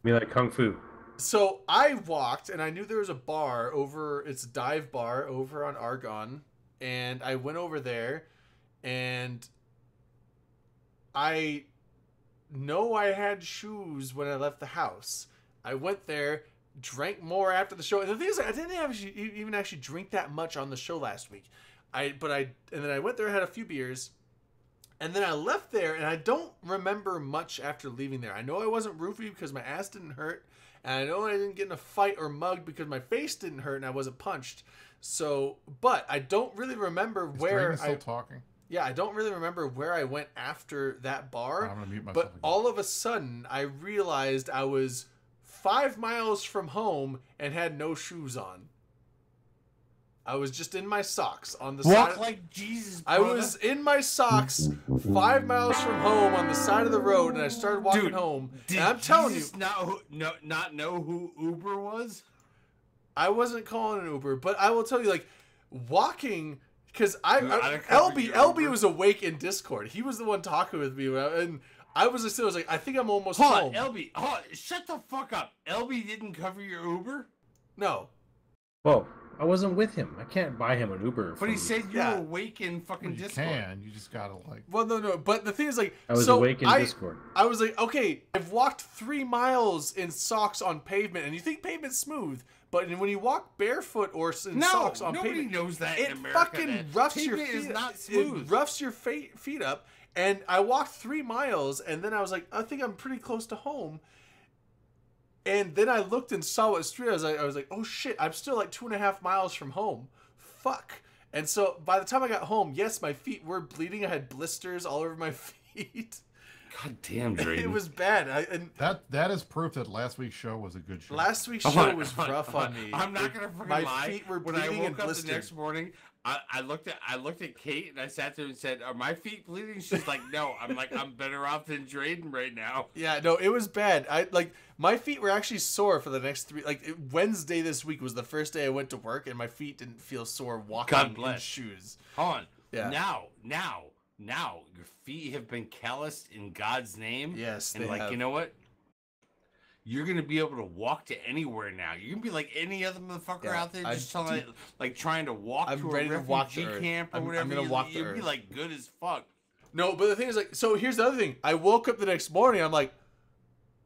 Me like Kung Fu. So I walked, and I knew there was a bar over. It's a dive bar over on Argonne, and I went over there, and I know I had shoes when I left the house. I went there, drank more after the show, and the thing is, I didn't even actually drink that much on the show last week. And then I went there, had a few beers, and then I left there, and I don't remember much after leaving there. I know I wasn't roofied because my ass didn't hurt, and I know I didn't get in a fight or mugged because my face didn't hurt and I wasn't punched. So, but I don't really remember where still talking. Yeah, I don't really remember where I went after that bar. I'm gonna mute myself but again. all of a sudden, I realized I was 5 miles from home and had no shoes on. I was just in my socks on the side. Walk like Jesus, brother. I was in my socks 5 miles from home on the side of the road, and I started walking home. And I'm telling you, not know who Uber was. I wasn't calling an Uber, but I will tell you, like, walking, because LB was awake in Discord. He was the one talking with me, and I was like, I think I'm almost home. LB, shut the fuck up. LB didn't cover your Uber? No. Well, I wasn't with him. I can't buy him an Uber. But he said you were awake in fucking Discord. You just gotta like. Well, no. But the thing is, like, I was awake in Discord. I was like, okay, I've walked 3 miles in socks on pavement, and you think pavement's smooth, but when you walk barefoot or in socks on pavement, nobody knows that in America. It fucking roughs your feet. Is not smooth. It roughs your feet up. And I walked 3 miles, and then I was like, I think I'm pretty close to home. And then I looked and saw what street I was like, oh shit, I'm still like 2.5 miles from home. Fuck. And so by the time I got home, yes, my feet were bleeding. I had blisters all over my feet. God damn, Drayden. It was bad. That is proof that last week's show was a good show. Last week's show was rough on me. I'm not gonna fucking my lie. My feet were when bleeding I and woke up blistered. the next morning, I looked at Kate and I sat there and said, "Are my feet bleeding?" She's like, "No." I'm like, "I'm better off than Drayden right now." Yeah, no, it was bad. My feet were actually sore for the next 3. Wednesday this week was the first day I went to work, and my feet didn't feel sore walking in shoes. Hold on. Yeah. Now, your feet have been calloused in God's name. Yes, and they have. You know what? You're gonna be able to walk to anywhere now. You're gonna be like any other motherfucker out there, just trying to walk to a refugee camp or whatever. I'm gonna walk the You'd be like good as fuck. No, but the thing is, so here's the other thing. I woke up the next morning. I'm like,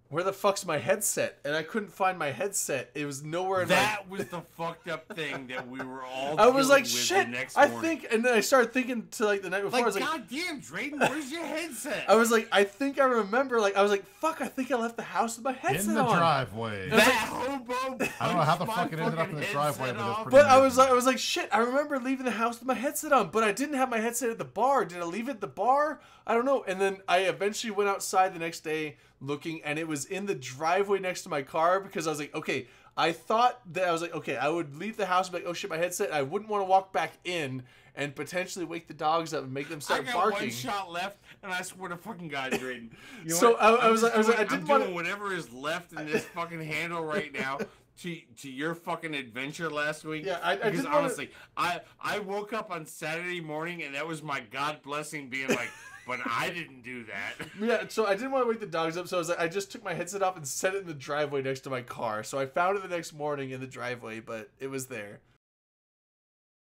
where the fuck's my headset? And I couldn't find my headset. It was nowhere in That was the fucked up thing that we were all I was like, with shit, the next morning. and then I started thinking to the night before. I was like, God damn, Drayden, where's your headset? I was like, I think I remember, I was like, fuck, I think I left the house with my headset in the on. driveway. That hobo. I don't know how the fuck it ended up in the driveway, but it's pretty But I was like, shit, I remember leaving the house with my headset on, but I didn't have my headset at the bar. Did I leave it at the bar? I don't know. And then I eventually went outside the next day looking, and it was in the driveway next to my car, because I was like, okay, I thought that I was like, okay, I would leave the house and be like, oh shit, my headset. I wouldn't want to walk back in and potentially wake the dogs up and make them start barking. I got one shot left, and I swear to fucking God, Drayden. So I was like, I didn't want to. Whatever is left in this fucking handle right now to your fucking adventure last week. Yeah, I because didn't honestly, I woke up on Saturday morning, and that was my God blessing, being like. But I didn't do that. Yeah, so I didn't want to wake the dogs up, so I just took my headset off and set it in the driveway next to my car. So I found it the next morning in the driveway, but it was there.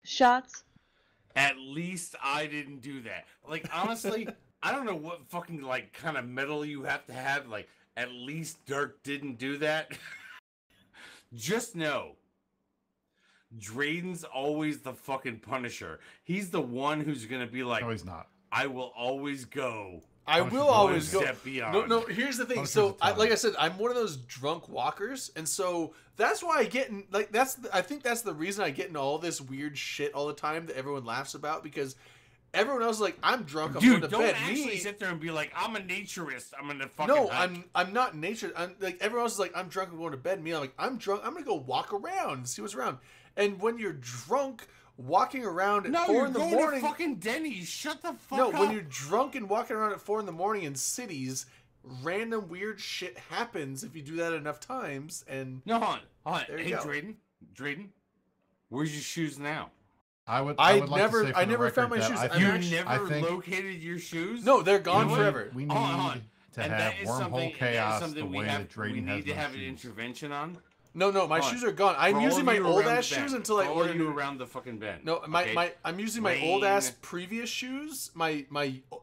Shots? At least I didn't do that. Honestly, I don't know what fucking, kind of metal you have to have. At least Dirk didn't do that. Just know. Drayden's always the fucking Punisher. He's the one who's going to be like... No, he's not. I will always go. I will always go. Step beyond. No, here's the thing. So, like I said, I'm one of those drunk walkers, and so that's why I get in. I think that's the reason I get into all this weird shit all the time that everyone laughs about, because everyone else is like, I'm drunk. I'm going to bed. Dude, don't actually sit there and be like, I'm a naturist. I'm gonna fucking. No, hike. I'm not nature. Everyone else is like, I'm drunk. I'm going to bed. Me, I'm like, I'm drunk. I'm gonna go walk around and see what's around. And when you're drunk. Walking around at 4 in the morning. No, you're going to fucking Denny's. Shut the fuck up. No, when you're drunk and walking around at 4 in the morning in cities, random weird shit happens if you do that enough times. And no, hold on. There hey, you go. Drayden, where's your shoes now? I never found my shoes. You never located your shoes? No, they're gone forever. We need to have wormhole chaos the way that Drayden has. We need to have an intervention on. No, my shoes are gone. I'm using my old ass shoes until I order you around the fucking bend. No, I'm using my old ass previous shoes. My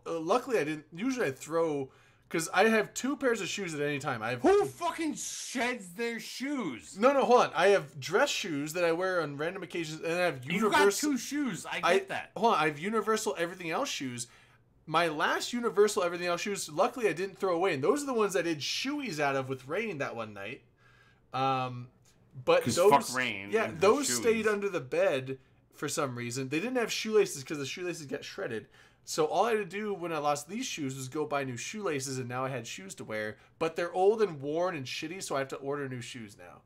luckily I didn't. Usually I throw because I have 2 pairs of shoes at any time. Who fucking sheds their shoes? No, hold on. I have dress shoes that I wear on random occasions, and I have universal. You got 2 shoes. I get that. Hold on. I have universal everything else shoes. My last universal everything else shoes, luckily I didn't throw away, and those are the ones I did shoeies out of with Rain that one night. But those, fuck Rain. Yeah, those stayed under the bed for some reason. They didn't have shoelaces because the shoelaces got shredded. So all I had to do when I lost these shoes was go buy new shoelaces, and now I had shoes to wear. But they're old and worn and shitty, so I have to order new shoes now.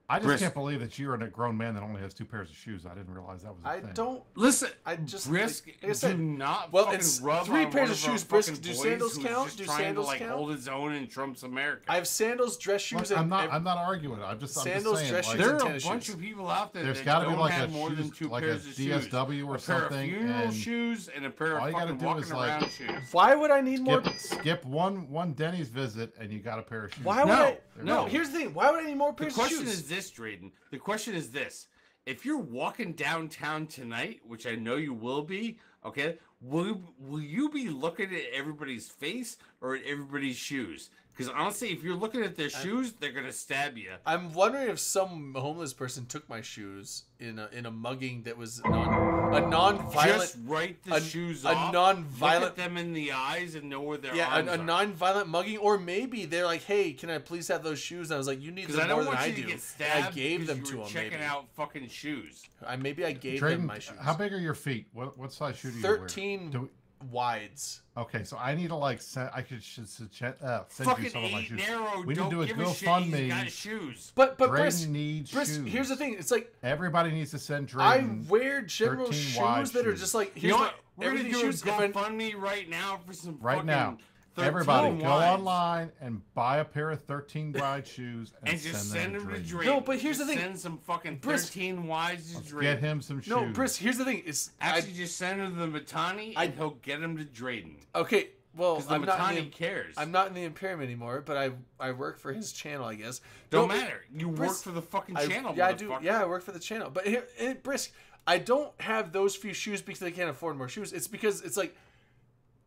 I just can't believe that you're a grown man that only has 2 pairs of shoes. I didn't realize that was a thing. Don't listen. I just Brisk. like I said, do not. Well, fucking it's rub 3 on pairs one of shoes. our Brisk. fucking Do boys sandals who's count? just Do trying sandals to like count? hold his own in Trump's America. I have sandals, dress shoes, Look, and I'm not arguing. I'm just sandals, saying, dress like, shoes, there and are a tennis bunch shoes. of people out there There's that gotta don't be like have a more than shoes, 2 like pairs a of shoes. DSW or a pair something, of funeral and shoes and a pair all of you gotta fucking do walking is, like, around shoes. Why would I need more? skip one Denny's visit and you got a pair of shoes. Why would No, I? no. Here's the thing. Why would I need more The pairs of question shoes? is this, Drayden. The question is this. If you're walking downtown tonight, which I know you will be, okay, will you be looking at everybody's face or at everybody's shoes? Because honestly, if you're looking at their shoes, they're gonna stab you. I'm wondering if some homeless person took my shoes in a mugging that was a non-violent. Just write the shoes a off. non-violent. Look at them in the eyes and know where their Yeah, arms a are. non-violent mugging, or maybe they're like, "Hey, can I please have those shoes?" And I was like, "You need them more than I do." Get stabbed I gave them you to were him. checking Maybe. out fucking shoes. Maybe I gave Drayden, them my shoes. how big are your feet? What size shoe do you wear? 13 wides. Okay, so I need to like send. I should send you Fucking some of my 8 shoes. narrow. We need Don't to do a give a shit. GoFundMe. He's got shoes. But Drayden needs Brisk, shoes. here's the thing. It's like Everybody needs to send Drayden. I wear general 13 shoes wide that are shoes. just like You here's know my what? We're gonna everything do a shoes. If I- GoFundMe right now for some Right fucking now, 13 everybody go wides. online and buy a pair of 13 wide shoes and, And just send them to Drayden. Drayden. No, but here's Just the thing. Send some fucking Brisk, 13 wides to Let's Drayden. get him some shoes. No, Brisk, here's the thing. It's Actually, just send him to the Matani and he'll get him to Drayden. okay. Well, Because the I'm not in Matani cares. I'm not in the Imperium anymore, but I work for his channel, I guess. Don't No, matter. You work Brisk, for the fucking I- channel, Yeah, I do. motherfucker. Yeah, I work for the channel. But here, Brisk, I don't have those few shoes because I can't afford more shoes. It's because it's like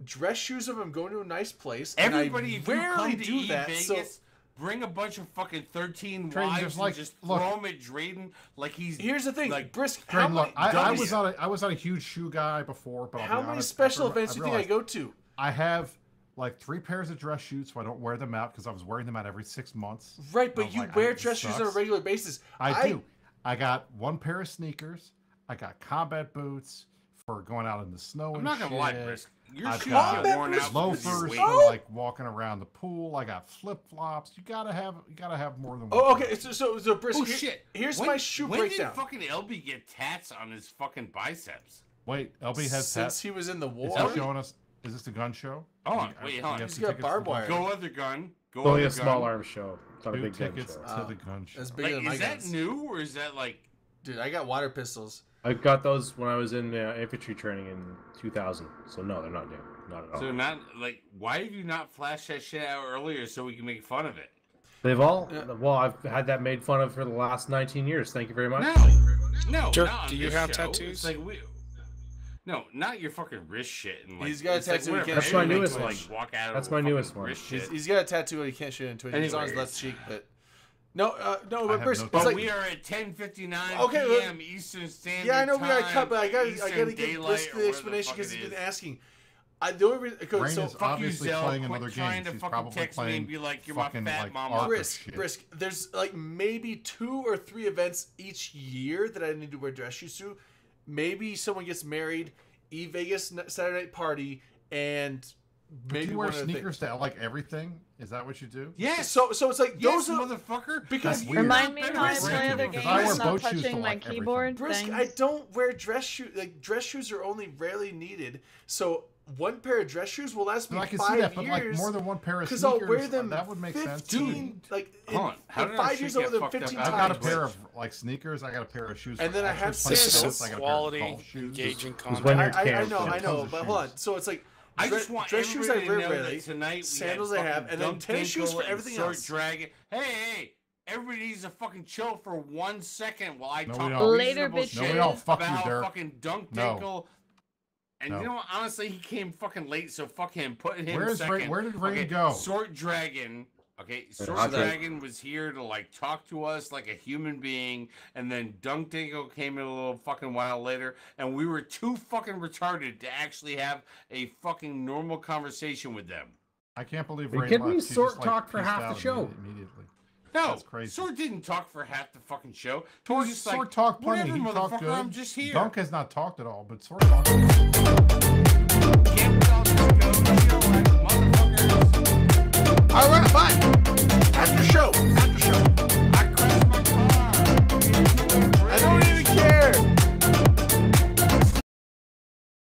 dress shoes if I'm going to a nice place. Everybody, and if I you rarely come to do that. Vegas, So bring a bunch of fucking 13 Drayden, wives just like- and just look. throw them at Drayden like he's. here's the thing, like, Brisk. How Drayden, look, many, I was not a huge shoe guy before, but I'll how be many honest, special after events do you think I realized go to? I have like 3 pairs of dress shoes, so I don't wear them out because I was wearing them out every 6 months. Right, I but was you like, wear this dress shoes on a sucks. regular basis. I do. I got 1 pair of sneakers. I got combat boots for going out in the snow. I'm and not gonna lie, shit. Brisk. Your I've shoes got get worn out loafers because for you wait. like walking around the pool. I got flip flops. You gotta have more than one. Oh, pair. okay. So Brisk. Oh shit! Here's When- my shoe when breakdown. did fucking LB get tats on his fucking biceps? Wait, LB has Since tats. he was in the Is war. he showing us? Is this the gun show? Hold on, You- wait, you hold on. have He's some got tickets to barbed the gun wire. show? Go other gun. Go It's only other a small gun. arm show. It's not a 2 big gun tickets show. to the gun show. That's bigger than Like, my is that guns. new or is that like? Dude, I got water pistols. I got those when I was in infantry training in 2000. So no, they're not new. Not at all. So not like, why have you not flashed that shit out earlier so we can make fun of it? They've all. Yeah. Well, I've had that made fun of for the last 19 years. Thank you very much. No, Dirk, not on do you this have show. tattoos? It's like no, not your fucking wrist shit. And like, He's got a it's like tattoo he whatever. can't That's my Everybody newest can, one. like, walk out That's of my fucking newest one. wrist shit. He's got a tattoo he can't show on Twitch. It's on his Anyways. left cheek, but no, I but have Brisk, no it's But like, we are at 10:59 Okay, p.m. Eastern Standard yeah, I know we got Time, cut, but I gotta Eastern give Daylight, Brisk or the whatever explanation fuck because it he's been is. asking. The only reason, Brain so is Fuck you, obviously Zell. playing Quit another trying game. to He's fucking probably text me playing and be like, "You're my fucking, fat like, mama." Ark or Brisk, shit. Brisk. There's like maybe 2 or 3 events each year that I need to wear dress shoes to. Maybe someone gets married, Vegas Saturday night party, and Do maybe you wear one other thing. sneakers to like everything? Is that what you do? Yes. So it's like Yes, those are motherfucker. because That's weird. Remind me how I Brisk, play other because games. I wear I'm not boat shoes to touching my like everything. keyboard. Brisk, Thanks. I don't wear dress shoes. Like dress shoes are only rarely needed. So one pair of dress shoes will last me 5 years. I can see that, but like more than one pair of sneakers, I'll wear them that would make 15, sense. Dude, like in 5 years, over them 15 times. I got a pair of like sneakers. I got a pair of shoes. And then I have sandals. Like quality, engaging content. I know, but hold on. So it's like I just want dress shoes I wear rarely, tonight. Sandals I have, and then tennis shoes for everything else. Dragon. Hey. Everybody needs to fucking chill for 1 second while I talk later, bitch. No, we don't. Fuck about you, Dirk. Fucking Dunk Dinkle. And you know what? Honestly, he came fucking late, so fuck him. Put him second. Where did Rain go? Sword Dragon. Okay, Sword Dragon was here to like talk to us like a human being, and then Dunk Dinkle came in a little fucking while later, and we were too fucking retarded to actually have a fucking normal conversation with them. I can't believe Rain left. We Sword talked for half the show. Immediately. No, Sword didn't talk for half the fucking show. Sword talked plenty. He talked good. I'm just here. Dunk has not talked at all, but Sword talked. All right, fine.